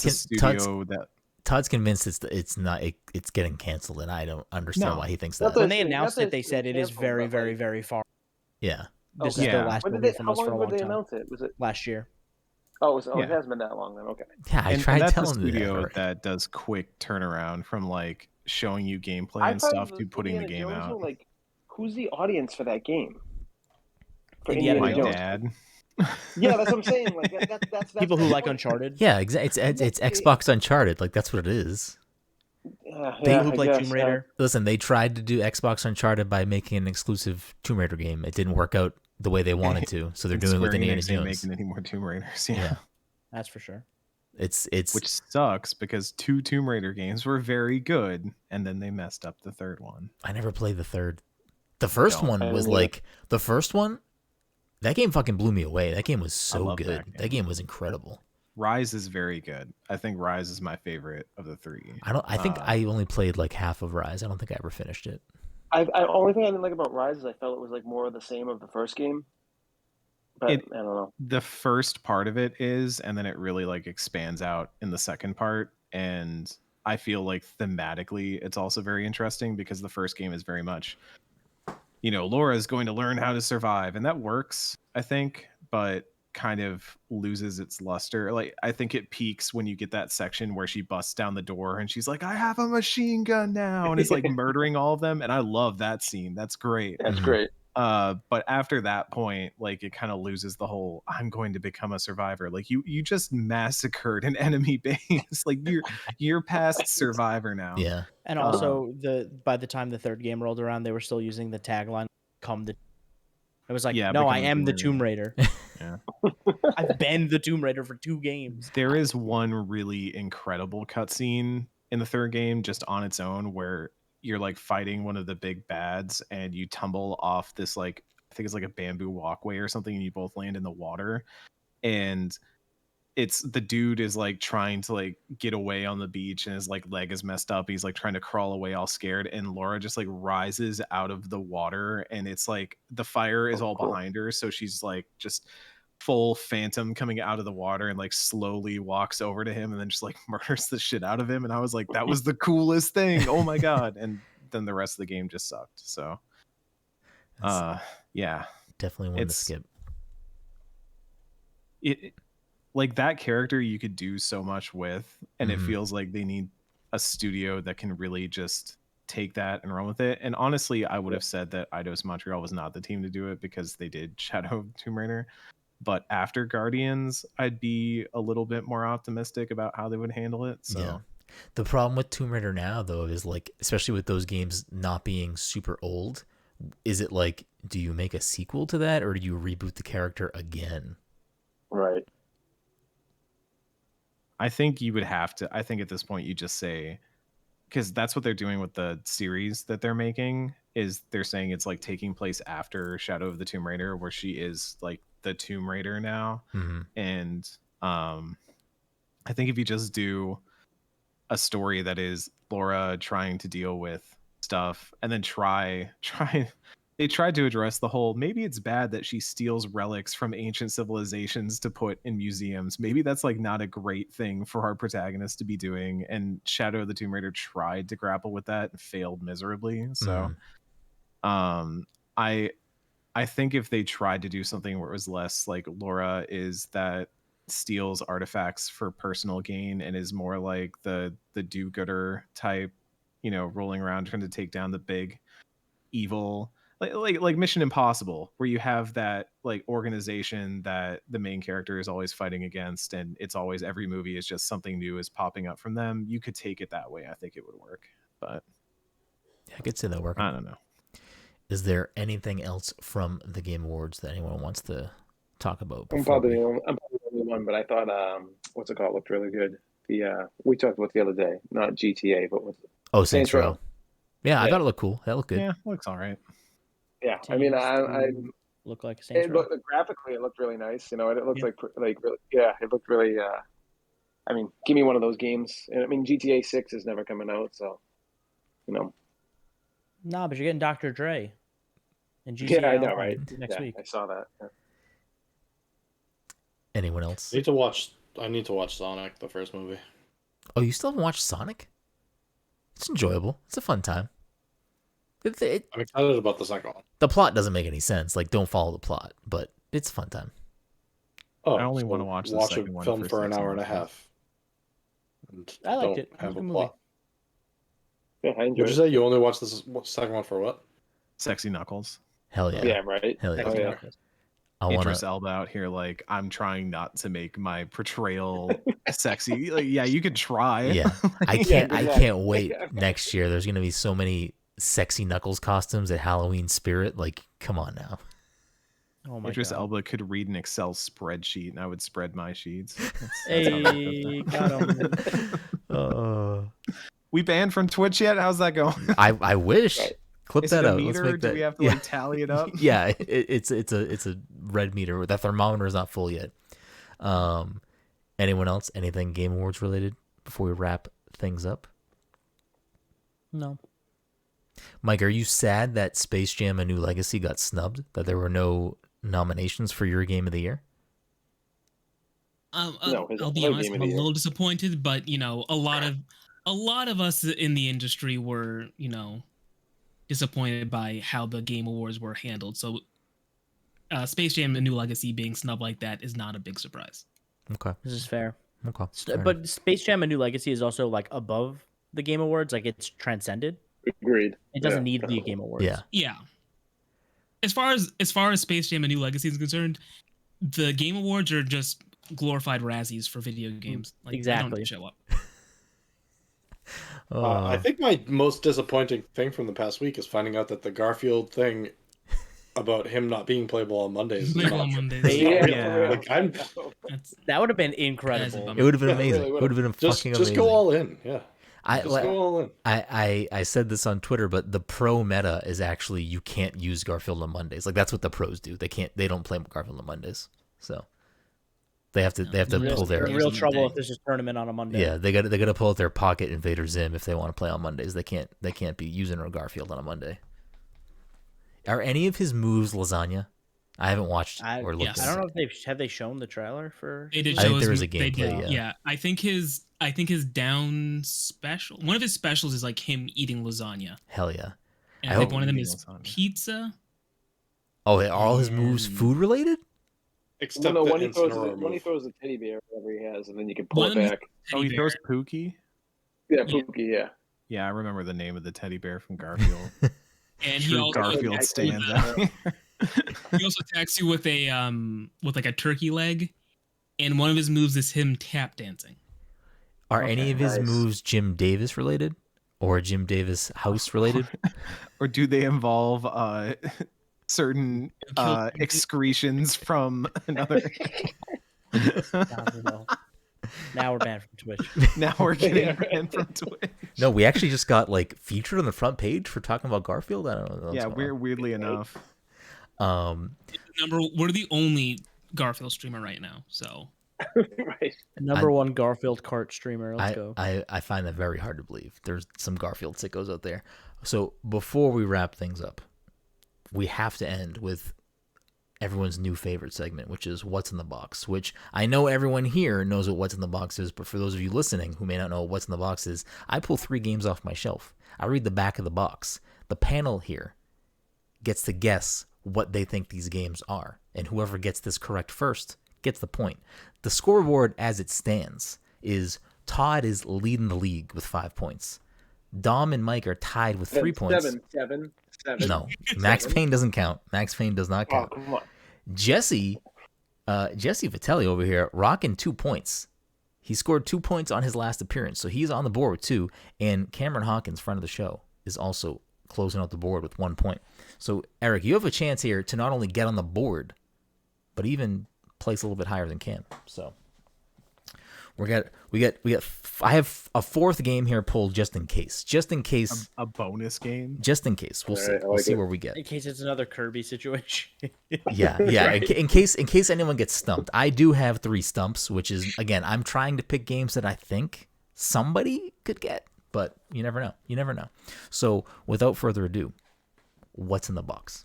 convinced it's not. It's getting canceled, and I don't understand why he thinks that. When they announced it, they said it is very, very, very far. Yeah. This is their last movie from us for a long time. How long did they announce it? Was it last year? Oh, it hasn't been that long then. Okay. Yeah, I tried telling them. That's a studio that does quick turnaround from like showing you gameplay and stuff to putting the game out. Like, who's the audience for that game? For Indiana Jones. My dad. Yeah, that's what I'm saying. Like that's people who like Uncharted. Yeah, exactly. It's Xbox Uncharted. Like that's what it is. People who play Tomb Raider. Listen, they tried to do Xbox Uncharted by making an exclusive Tomb Raider game. It didn't work out the way they wanted to, so they're doing it with Indiana Jones. Making any more Tomb Raiders? Yeah, that's for sure. It's which sucks because 2 Tomb Raider games were very good, and then they messed up the third one. I never played the third. The first one was like the first one. That game fucking blew me away. That game was so good. That game was incredible. Rise is very good. I think Rise is my favorite of the 3. I think I only played like half of Rise. I don't think I ever finished it. Only thing I didn't like about Rise is I felt it was like more of the same of the first game. But I don't know. The first part of it is, and then it really like expands out in the second part. And I feel like thematically it's also very interesting because the first game is very much, Laura is going to learn how to survive, and that works, I think, but kind of loses its luster. Like, I think it peaks when you get that section where she busts down the door and she's like, I have a machine gun now, and it's like murdering all of them, and I love that scene. That's great. That's great. But after that point, like, it kind of loses the whole I'm going to become a survivor. Like, you just massacred an enemy base. Like, you're past survivor now. Yeah. And also by the time the third game rolled around, they were still using the tagline it was like, no, I am the Tomb Raider. Yeah. I've been the Tomb Raider for 2 games. There is one really incredible cutscene in the third game just on its own where you're like fighting one of the big bads and you tumble off this, like, I think it's like a bamboo walkway or something, and you both land in the water, and it's the dude is like trying to like get away on the beach and his like leg is messed up. He's like trying to crawl away all scared, and Laura just like rises out of the water, and it's like the fire is all behind her, so she's like just full Phantom coming out of the water and like slowly walks over to him and then just like murders the shit out of him. And I was like, that was the coolest thing. Oh my god. And then the rest of the game just sucked. So yeah, definitely one to skip. It like that character you could do so much with, and it feels like they need a studio that can really just take that and run with it. And honestly, I would have said that Eidos Montreal was not the team to do it because they did Shadow of Tomb Raider. But after Guardians, I'd be a little bit more optimistic about how they would handle it. So yeah. The problem with Tomb Raider now, though, is like, especially with those games not being super old, is it like, do you make a sequel to that or do you reboot the character again? Right. I think you would have to. I think at this point you just say, because that's what they're doing with the series that they're making, is they're saying it's like taking place after Shadow of the Tomb Raider, where she is like the Tomb Raider now. And I think if you just do a story that is Laura trying to deal with stuff, and then they tried to address the whole, maybe it's bad that she steals relics from ancient civilizations to put in museums. Maybe that's like not a great thing for our protagonist to be doing. And Shadow of the Tomb Raider tried to grapple with that and failed miserably. So I think if they tried to do something where it was less like Laura is that steals artifacts for personal gain and is more like the do-gooder type, rolling around trying to take down the big evil, like Mission Impossible, where you have that like organization that the main character is always fighting against, and it's always, every movie is just something new is popping up from them. You could take it that way. I think it would work, but yeah, I could see that working. I don't know. Is there anything else from the Game Awards that anyone wants to talk about? I'm probably the only one, but I thought what's it called looked really good. We talked about the other day, not GTA, but Saints Row. Yeah, I thought it looked cool. That looked good. Yeah, looks all right. Yeah, I mean, I look like a Saints Row. Graphically, it looked really nice. You know, it looked like really, it looked really. I mean, give me one of those games. I mean, GTA 6 is never coming out, so you know. Nah, but you're getting Dr. Dre. And GTA I know, right? Next week. I saw that. Yeah. Anyone else? I need to watch Sonic, the first movie. Oh, you still haven't watched Sonic? It's enjoyable. It's a fun time. I'm excited about the second one. The plot doesn't make any sense. Like, don't follow the plot, but it's a fun time. Oh, I only want to watch the second one. Film for an hour and a half. I liked it. Have a movie. plot. Yeah, I enjoyed it. Would you say you only watched this second one for what? Sexy Knuckles. Hell yeah. Yeah, right. Hell yeah. Yeah. Idris Elba out here, like, I'm trying not to make my portrayal sexy. Like, yeah, you could try. Yeah, I can't wait next year. There's gonna be so many sexy Knuckles costumes at Halloween Spirit. Like, come on now. Oh my Idris God. Elba could read an Excel spreadsheet, and I would spread my sheets. Hey, got him. We banned from Twitch yet? How's that going? I wish. Right. Clip Is that it a out. Meter? Let's make that. Do we have to like tally it up? Yeah, it's a red meter. That thermometer is not full yet. Anyone else? Anything Game Awards related before we wrap things up? No. Mike, are you sad that Space Jam: A New Legacy got snubbed? That there were no nominations for your Game of the Year? I'll be honest, I'm a little disappointed, but you know, a lot of us in the industry were, you know, disappointed by how the Game Awards were handled. So, Space Jam: A New Legacy being snubbed like that is not a big surprise. Okay, this is fair. Okay, but Space Jam: A New Legacy is also like above the Game Awards, like it's transcended. Agreed. It doesn't need the Game Awards. Yeah. As far as Space Jam: A New Legacy is concerned, the Game Awards are just glorified Razzies for video games. Like, exactly. They don't show up. I think my most disappointing thing from the past week is finding out that the Garfield thing about him not being playable on Mondays. That would have been incredible. It would have been amazing. It would have been fucking amazing. Just go all in. Yeah. Go all in. I said this on Twitter, but the pro meta is actually you can't use Garfield on Mondays. Like that's what the pros do. They don't play Garfield on Mondays. So they have to pull their real trouble if there's a tournament on a Monday. Yeah, they got to pull out their Pocket Invader Zim if they want to play on Mondays. They can't be using a Garfield on a Monday. Are any of his moves lasagna? I haven't watched or looked. I don't know if have they shown the trailer for. They did I show think there was his, a gameplay. Yeah, I think his down special. One of his specials is like him eating lasagna. Hell yeah! And I think one of them is pizza. Oh, are all his moves food related? Except when he throws the teddy bear, whatever he has, and then you can pull it back. Oh, he throws Pookie? Yeah, Pookie, yeah. Yeah, I remember the name of the teddy bear from Garfield. And he also Garfield stands out. He also attacks you with like a turkey leg, and one of his moves is him tap dancing. Are any of his moves Jim Davis related? Or Jim Davis house related? Or do they involve certain excretions from another? Now we're banned from Twitch. Now we're getting banned from Twitch. No, we actually just got like featured on the front page for talking about Garfield. I don't know. Yeah, weirdly enough. We're the only Garfield streamer right now, so right. Number one Garfield cart streamer. Let's go. I find that very hard to believe. There's some Garfield sickos out there. So before we wrap things up, we have to end with everyone's new favorite segment, which is What's in the Box, which I know everyone here knows what What's in the Box is, but for those of you listening who may not know what What's in the Box is, I pull 3 games off my shelf. I read the back of the box. The panel here gets to guess what they think these games are, and whoever gets this correct first gets the point. The scoreboard as it stands is Todd is leading the league with 5 points. Dom and Mike are tied with 3 points. Seven. No, Max Payne doesn't count. Max Payne does not count. Oh, come on. Jesse Vitelli over here rocking 2 points. He scored 2 points on his last appearance, so he's on the board with 2. And Cameron Hawkins, friend of the show, is also closing out the board with 1 point. So, Eric, you have a chance here to not only get on the board, but even place a little bit higher than Cam. So, I have a fourth game here pulled just in case. A bonus game. Just in case. We'll see. We'll see where we get. In case it's another Kirby situation. Yeah. Right. In case anyone gets stumped, I do have 3 stumps, which is, again, I'm trying to pick games that I think somebody could get, but you never know. So, without further ado, what's in the box?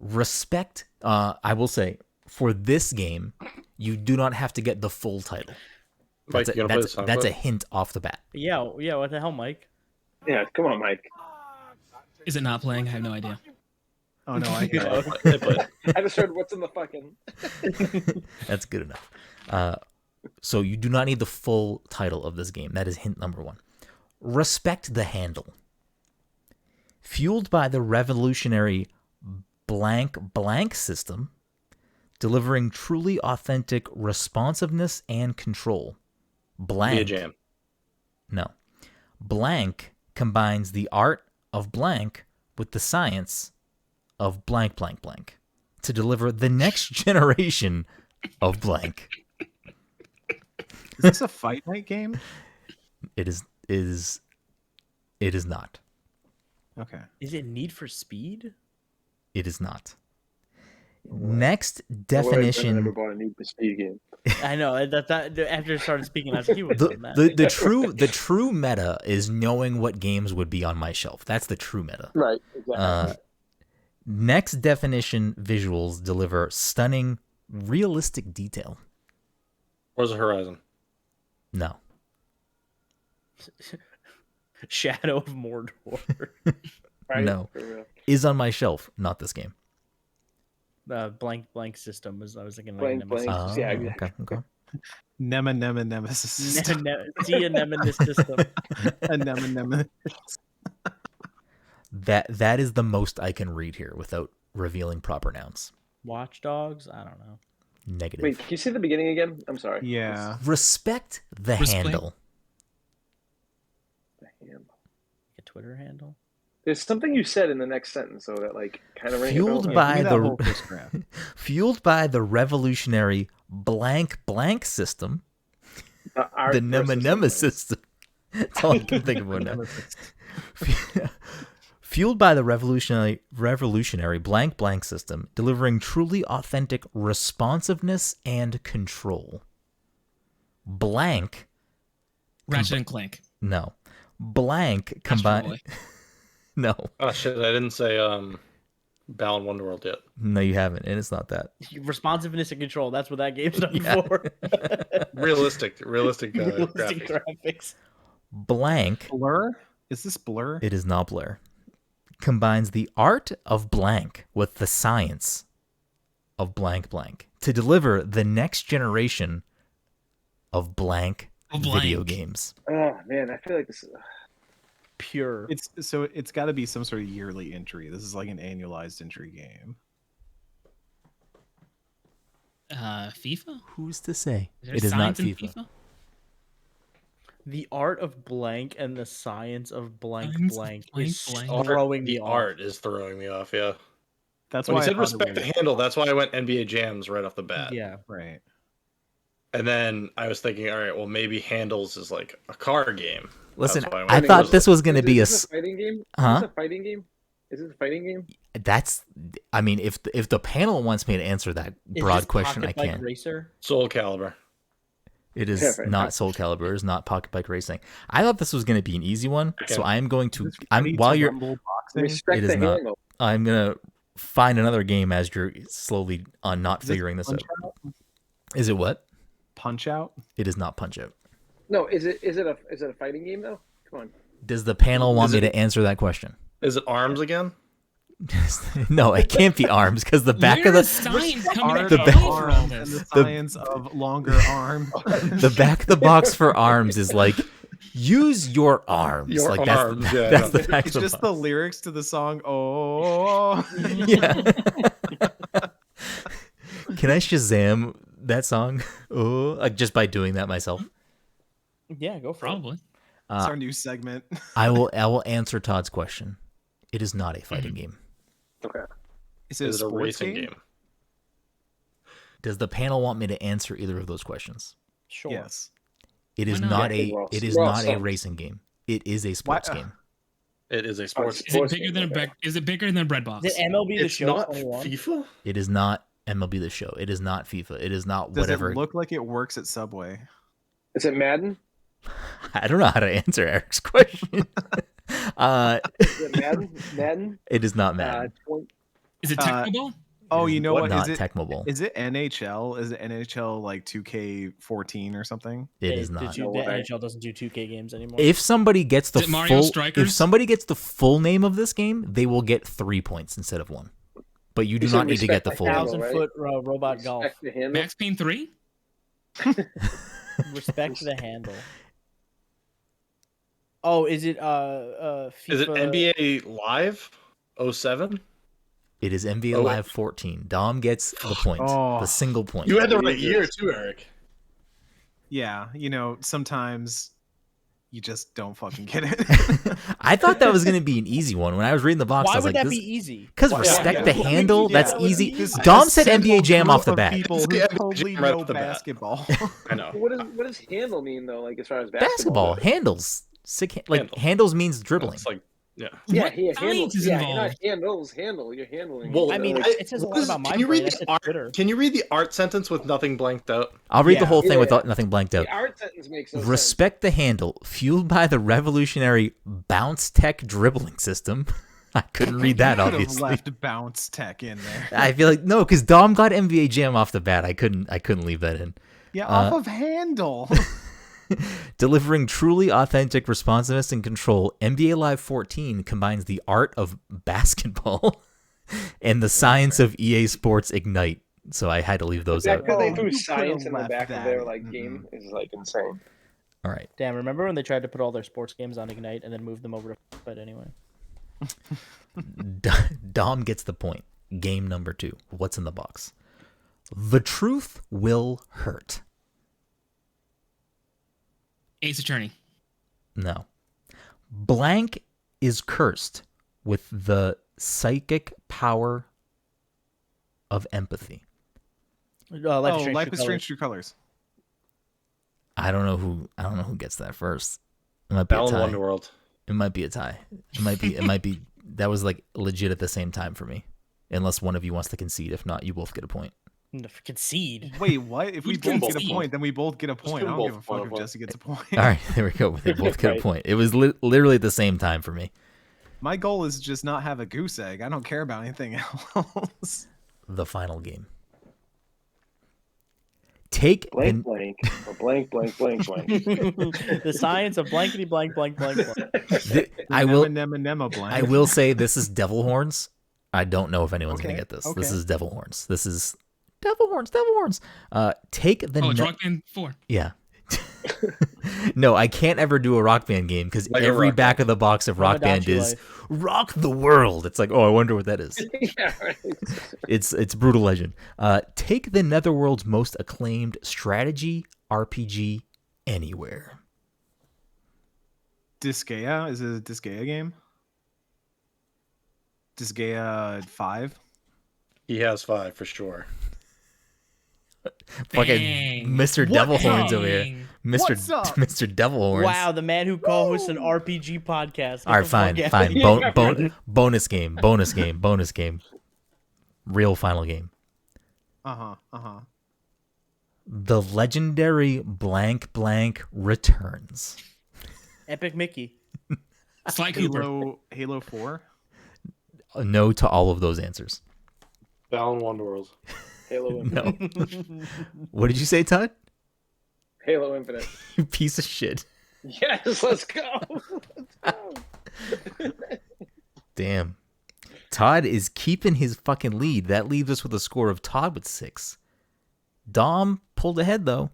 Respect. I will say, for this game, you do not have to get the full title. That's a hint off the bat. Yeah. What the hell, Mike? Yeah, come on, Mike. Is it not playing? I have no idea. Oh no, I hear I just heard what's in the fucking. That's good enough. So you do not need the full title of this game. That is hint number 1. Respect the handle. Fueled by the revolutionary blank system, delivering truly authentic responsiveness and control. Blank. Be a jam. No. Blank combines the art of blank with the science of blank to deliver the next generation of blank. Is this a fight night game? It is not. Okay. Is it Need for Speed? It is not. Next definition. I never bought a Need for Speed game. I know that after I started speaking, I was like, he would the true meta is knowing what games would be on my shelf. That's the true meta. Right. Exactly. Next definition: visuals deliver stunning, realistic detail. Forza Horizon. No. Shadow of Mordor. Right? No. Is on my shelf. Not this game. Blank system was I was thinking blank. Oh, Yeah. Okay. Nemesis system. See a Nemesis system. A Nemesis. That is the most I can read here without revealing proper nouns. Watch Dogs? I don't know. Negative. Wait, can you say the beginning again? I'm sorry. Yeah. Respect the handle. The handle. A Twitter handle? There's something you said in the next sentence, so that like kind of fueled by the revolutionary blank system, the Nemesis system. That's all I can think of now. Fueled by the revolutionary blank system, delivering truly authentic responsiveness and control. Blank. Ratchet and Clank. No. Blank combined. No. Oh shit! I didn't say Balan Wonderworld yet. No, you haven't, and it's not that. Responsiveness and control. That's what that game's done for. Realistic graphics. Blank. Blur? Is this Blur? It is not Blur. Combines the art of blank with the science of blank to deliver the next generation of blank video games. Oh man, I feel like this is pure. It's got to be some sort of yearly entry. This is like an annualized entry game. FIFA? Who's to say? It is not FIFA. The art of blank and the science of blank is throwing me off. Art is throwing me off, yeah. That's when why you said respect the handle, that's why I went NBA Jams right off the bat. Yeah. Right. And then I was thinking, all right, well, maybe Handles is like a car game. Listen, I thought this was going to be a fighting game. Huh? Is this a fighting game? Is it a fighting game? I mean, if the panel wants me to answer that broad question, I can. Racer? Soul Calibur. It is not Soul Calibur. It is not Pocket Bike Racing. I thought this was going to be an easy one, so I am going to. While you're, it is not. I'm going to find another game as you're slowly not figuring this out. Is it what? Punch Out? It is not Punch Out. No, is it a fighting game though? Come on. Does the panel want me to answer that question? Is it Arms again? No, it can't be Arms because the back of the science the science of longer arms. The back of the box for Arms is like use your arms. Your like arms, that's the back. It's just the lyrics to the song. Oh, yeah. Can I Shazam that song? Oh, like just by doing that myself. Yeah, go for Probably. It's our new segment. I will answer Todd's question. It is not a fighting game. Okay. Is it a racing game? Does the panel want me to answer either of those questions? Sure. Yes. It is not a racing game. It is a sports game. It is a sports game. Is it bigger than Breadbox? Is it MLB The Show? Not 21? FIFA? It is not MLB The Show. It is not FIFA. It is not whatever. Does it look like it works at Subway? Is it Madden? I don't know how to answer Eric's question. Is it Madden? Madden? It is not Madden. Is it Tecmo Bowl? Oh, you know what? Not Tecmo Bowl. Is it NHL? Is it NHL like 2K14 or something? It is not. The NHL doesn't do 2K games anymore. If somebody gets the Mario Strikers? if somebody gets the full name of this game, they will get 3 points instead of 1. But you do not need to get the full name. 1,000-foot robot golf. Max Payne 3? Respect the handle. Oh, is it FIFA? Is it NBA Live 07? It is NBA Live 14. Dom gets the point, the single point. You had the right year too, Eric. Yeah, sometimes you just don't fucking get it. I thought that was going to be an easy one. When I was reading the box, why I was would like, that be easy? Because respect the handle, that's easy. Dom said NBA Jam off the bat. People who totally know basketball. I know. What does handle mean though? Like as far as basketball? Handles. Handles means dribbling. It's like handles. Yeah, you're not handle. You're handling. Well, I mean, it says a lot about my brain. Can you read the art sentence with nothing blanked out? I'll read the whole thing with nothing blanked out. The art sentence makes no Respect the handle, fueled by the revolutionary Bounce Tech dribbling system. I couldn't read that, obviously. Left Bounce Tech in there. I feel like no, because Dom got NBA Jam off the bat. I couldn't leave that in. Yeah, off of handle. Delivering truly authentic responsiveness and control, NBA Live 14 combines the art of basketball and the science of EA Sports Ignite. So I had to leave those out. Because they threw science in the back of their game is like insane. All right. Damn, remember when they tried to put all their sports games on Ignite and then move them over to but anyway. Dom gets the point. Game number 2. What's in the box? The truth will hurt. Ace Attorney. No. Blank is cursed with the psychic power of empathy. Life is Strange True Colors. I don't know who gets that first. It might be a tie. Wonderworld. It might be a tie. It might be that was like legit at the same time for me. Unless one of you wants to concede. If not, you both get a point. Concede. Wait, what? If we both get a point, then we both get a point. I don't give a fuck if Jesse gets a point. All right, there we go. They both get a point. It was literally at the same time for me. My goal is just not have a goose egg. I don't care about anything else. The final game. Take blank blank or blank blank blank blank. The science of blankety blank blank blank blank. I will say this is Devil Horns. I don't know if anyone's gonna get this. Okay. This is Devil Horns. This is Devil Horns. Take the. It's Rock Band 4. Yeah. No, I can't ever do a Rock Band game because every back of the box of Rock Band is Rock the World. It's like, oh, I wonder what that is. Yeah, right. It's Brutal Legend. Take the Netherworld's most acclaimed strategy RPG anywhere. Disgaea? Is it a Disgaea game? Disgaea 5? He has 5 for sure. Fucking Mr. Devil Horns over here. Mr. Devil Horns. Wow, the man who co-hosts an RPG podcast. All right, fine. Bonus game. Real final game. The legendary blank blank returns. Epic Mickey. Sly Cooper. Halo 4? No to all of those answers. Balan Wonderworld. Halo Infinite. No. What did you say, Todd? Halo Infinite. You piece of shit. Yes, let's go. Damn. Todd is keeping his fucking lead. That leaves us with a score of Todd with 6. Dom pulled ahead, though,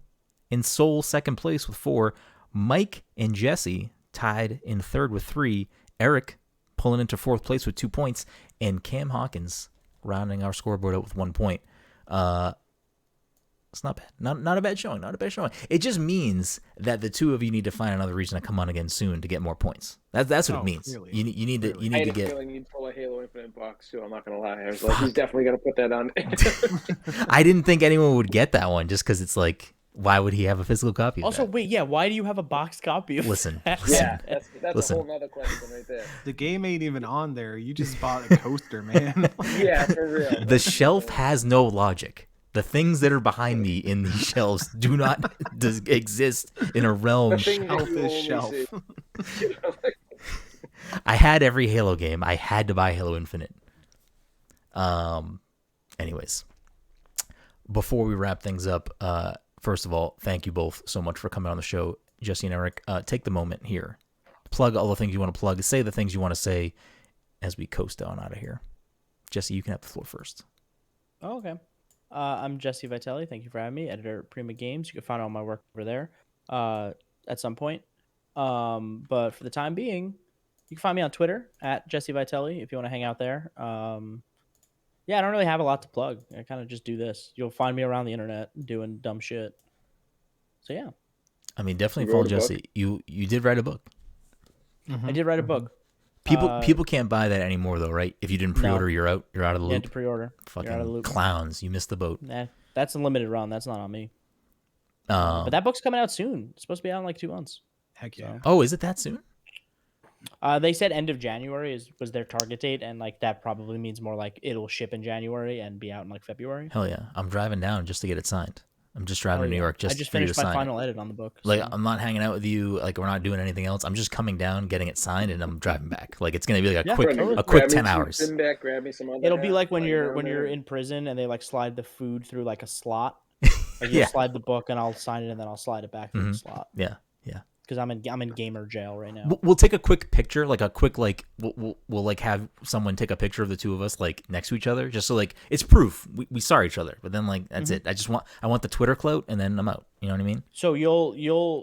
in sole second place with 4. Mike and Jesse tied in third with 3. Eric pulling into fourth place with 2 points. And Cam Hawkins rounding our scoreboard out with 1 point. It's not bad. Not a bad showing. Not a bad showing. It just means that the two of you need to find another reason to come on again soon to get more points. That's what it means. Really? You need to I had to a get. feeling you'd pull a Halo Infinite box too. I'm not gonna lie. I was like, he's definitely gonna put that on. I didn't think anyone would get that one just because it's like, why would he have a physical copy of Also, that? wait, yeah, why do you have a boxed copy of Listen. Yeah, that's a whole nother question right there. The game ain't even on there. You just bought a coaster, man. Yeah, for real. The shelf has no logic. The things that are behind me in these shelves do not exist in a realm. Shelf is shelf. I had every Halo game. I had to buy Halo Infinite. Anyways, before we wrap things up, first of all, thank you both so much for coming on the show. Jesse and Eric, take the moment here. Plug all the things you want to plug. Say the things you want to say as we coast on out of here. Jesse, you can have the floor first. Oh, okay. I'm Jesse Vitelli. Thank you for having me, editor at Prima Games. You can find all my work over there at some point. But for the time being, you can find me on Twitter at Jesse Vitelli if you want to hang out there. Yeah, I don't really have a lot to plug. I kind of just do this. You'll find me around the internet doing dumb shit. So yeah. I mean, definitely follow Jesse. You did write a book. Mm-hmm. I did write a book. People can't buy that anymore though, right? If you didn't pre-order, you're out. You're out of the loop. You had to pre-order. Fucking you're out of the loop. Clowns! You missed the boat. Nah, that's a limited run. That's not on me. But that book's coming out soon. It's supposed to be out in like 2 months. Heck yeah! So. Oh, is it that soon? They said end of January was their target date, and like that probably means more like it'll ship in January and be out in like February. Hell yeah! I'm driving down just to get it signed. I'm just driving to New York just. I just finished my final edit on the book. Like I'm not hanging out with you. Like we're not doing anything else. I'm just coming down, getting it signed, and I'm driving back. Like it's gonna be like a quick 10 hours. Grab me some other It'll be like when you're in prison and they like slide the food through like a slot. Like you slide the book and I'll sign it and then I'll slide it back through the slot. Yeah. Because I'm in gamer jail right now. We'll take a quick picture, like a quick like we'll like have someone take a picture of the two of us like next to each other, just so like it's proof we saw each other. But then like that's it. I want the Twitter clout, and then I'm out. You know what I mean? So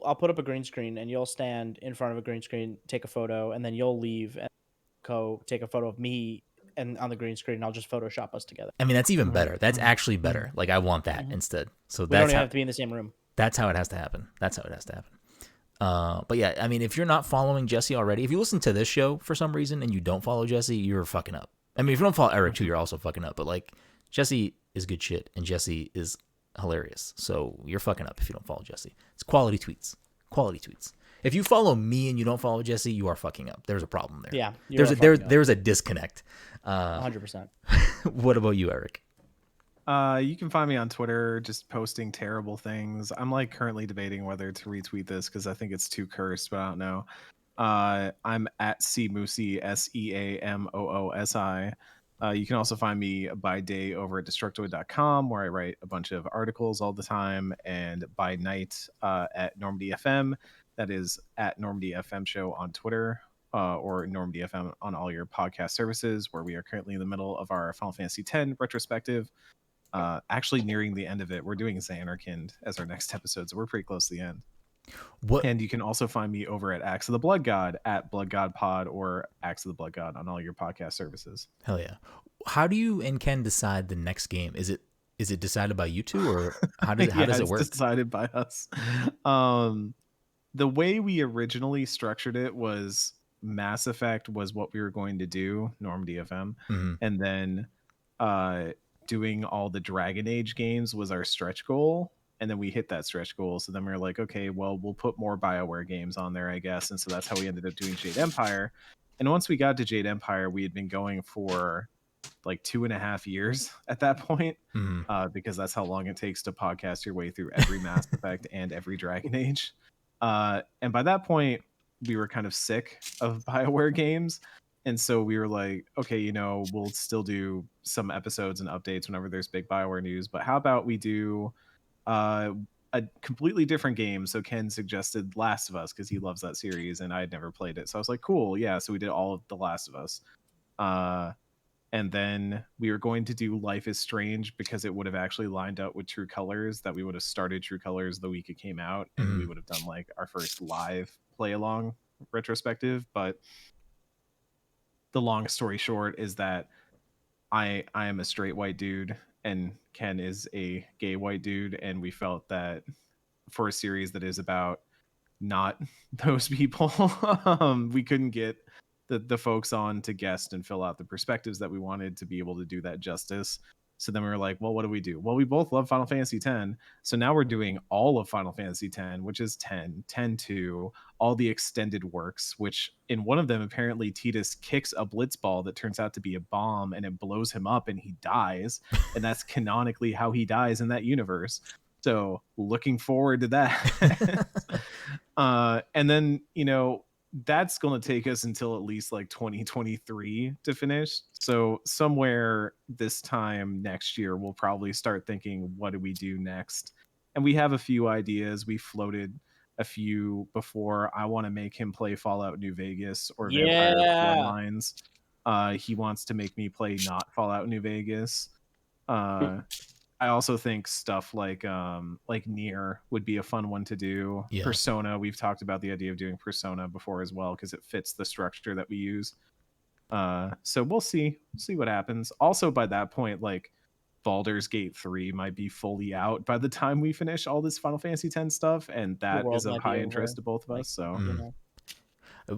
I'll put up a green screen and you'll stand in front of a green screen, take a photo, and then you'll leave and go take a photo of me and on the green screen. And I'll just Photoshop us together. I mean that's even better. That's actually better. Like I want that instead. So we don't even have to be in the same room. That's how it has to happen. But yeah, I mean, if you're not following Jesse already, if you listen to this show for some reason and you don't follow Jesse, you're fucking up. I mean, if you don't follow Eric too, you're also fucking up. But like, Jesse is good shit, and Jesse is hilarious. So you're fucking up if you don't follow Jesse. It's quality tweets. If you follow me and you don't follow Jesse, you are fucking up. There's a problem there. Yeah, there's a disconnect. 100%. What about you, Eric? You can find me on Twitter just posting terrible things. I'm like currently debating whether to retweet this because I think it's too cursed, but I don't know. I'm at Cmoosi, Seamoosi. You can also find me by day over at Destructoid.com, where I write a bunch of articles all the time, and by night at Normandy FM. That is at Normandy FM Show on Twitter, or Normandy FM on all your podcast services, where we are currently in the middle of our Final Fantasy X retrospective. Actually nearing the end of it. We're doing Xanarkand as our next episode, so we're pretty close to the end. And you can also find me over at Axe of the Blood God at Blood God Pod or Axe of the Blood God on all your podcast services. Hell yeah! How do you and Ken decide the next game? Is it decided by you two, or how does it work? It's decided by us. The way we originally structured it was Mass Effect was what we were going to do, Normandy FM, and then doing all the Dragon Age games was our stretch goal, and then we hit that stretch goal. So then we were like, okay, well, we'll put more BioWare games on there, I guess. And so that's how we ended up doing Jade Empire. And once we got to Jade Empire, we had been going for like 2.5 years at that point, because that's how long it takes to podcast your way through every Mass Effect and every Dragon Age. And by that point, we were kind of sick of BioWare games. And so we were like, okay, we'll still do some episodes and updates whenever there's big BioWare news. But how about we do a completely different game? So Ken suggested Last of Us because he loves that series and I had never played it. So I was like, cool. Yeah. So we did all of The Last of Us. And then we were going to do Life is Strange because it would have actually lined up with True Colors, that we would have started True Colors the week it came out. And we would have done like our first live play along retrospective. But the long story short is that I am a straight white dude and Ken is a gay white dude, and we felt that for a series that is about not those people, we couldn't get the folks on to guest and fill out the perspectives that we wanted to be able to do that justice. So then we were like, well, what do we do? Well, we both love Final Fantasy X. So now we're doing all of Final Fantasy X, which is 10, 10-2, all the extended works, which in one of them, apparently Tidus kicks a blitzball that turns out to be a bomb and it blows him up and he dies. And that's canonically how he dies in that universe. So looking forward to that. And then, you know, that's going to take us until at least like 2023 to finish. So somewhere this time next year, we'll probably start thinking, what do we do next? And we have a few ideas. We floated a few before. I want to make him play Fallout New Vegas or Vampire Bloodlines. He wants to make me play not Fallout New Vegas. I also think stuff like Nier would be a fun one to do. Yeah. Persona, we've talked about the idea of doing Persona before as well, because it fits the structure that we use. So we'll see what happens. Also, by that point, like Baldur's Gate 3 might be fully out by the time we finish all this Final Fantasy X stuff, and that is of high interest to both of us. So you know.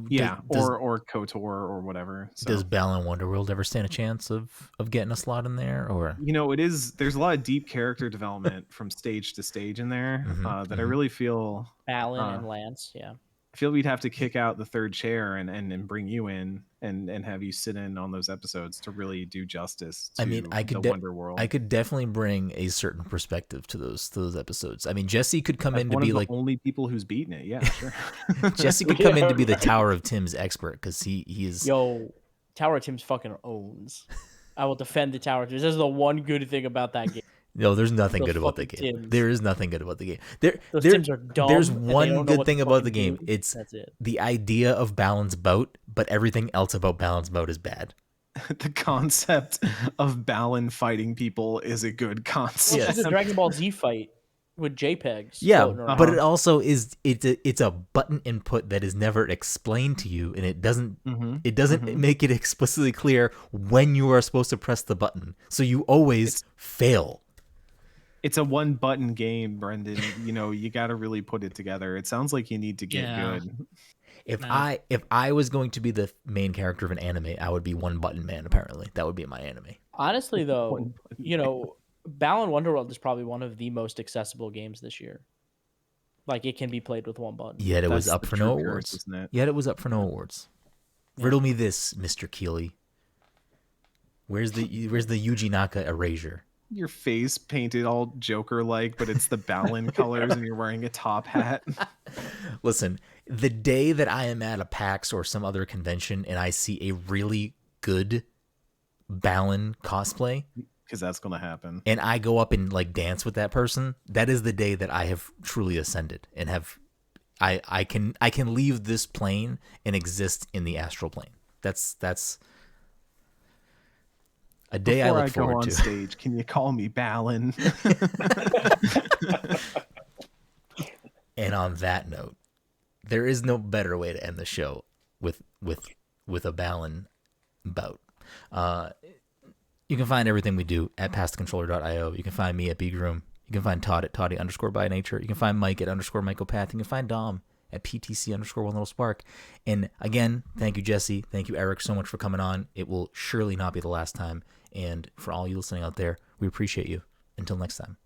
Yeah, or KOTOR or whatever. So. Does Balan Wonderworld ever stand a chance of getting a slot in there? Or you know, there's a lot of deep character development from stage to stage in there that I really feel Balan and Lance, yeah. I feel we'd have to kick out the third chair and bring you in and have you sit in on those episodes to really do justice to the Wonder World. I could definitely bring a certain perspective to those episodes. I mean, Jesse could come in to one be of the like only people who's beaten it. Yeah, sure. Jesse could come in to be the Tower of Tim's expert because he is. Yo, Tower of Tim's fucking owns. I will defend the Tower of Tim's. This is the one good thing about that game. No, there's nothing good about the game. Tims. There is nothing good about the game. Those Tims are dumb. There's one good thing about the game. That's it. The idea of Balan's bout, but everything else about Balan's bout is bad. The concept of Balan fighting people is a good concept. Well, it's a Dragon Ball Z fight with JPEGs. Yeah, but it also is it's a button input that is never explained to you, and it doesn't make it explicitly clear when you are supposed to press the button. So you always fail. It's a one button game, Brenden. You know, you got to really put it together. It sounds like you need to get good. If I was going to be the main character of an anime, I would be One Button Man. Apparently, that would be my anime. Honestly, though, you know, Balan Wonderworld is probably one of the most accessible games this year. Like, it can be played with one button. Yet it was up for no awards. Isn't it? Yet it was up for no awards. Yeah. Riddle me this, Mr. Keeley. Where's the Yuji Naka erasure? Your face painted all Joker-like, but it's the Balan colors and you're wearing a top hat. Listen, the day that I am at a PAX or some other convention and I see a really good Balan cosplay, because that's going to happen, and I go up and like dance with that person, that is the day that I have truly ascended and have I can leave this plane and exist in the astral plane. That's a day Before I look forward to. Before I go on stage, can you call me Balan? And on that note, there is no better way to end the show with a Balan bout. You can find everything we do at passthecontroller.io. You can find me at BGroom. You can find Todd at Toddy_by_nature. You can find Mike at _Michaelpath. You can find Dom at PTC_OneLittleSpark. And again, thank you, Jesse. Thank you, Eric, so much for coming on. It will surely not be the last time. And for all you listening out there, we appreciate you. Until next time.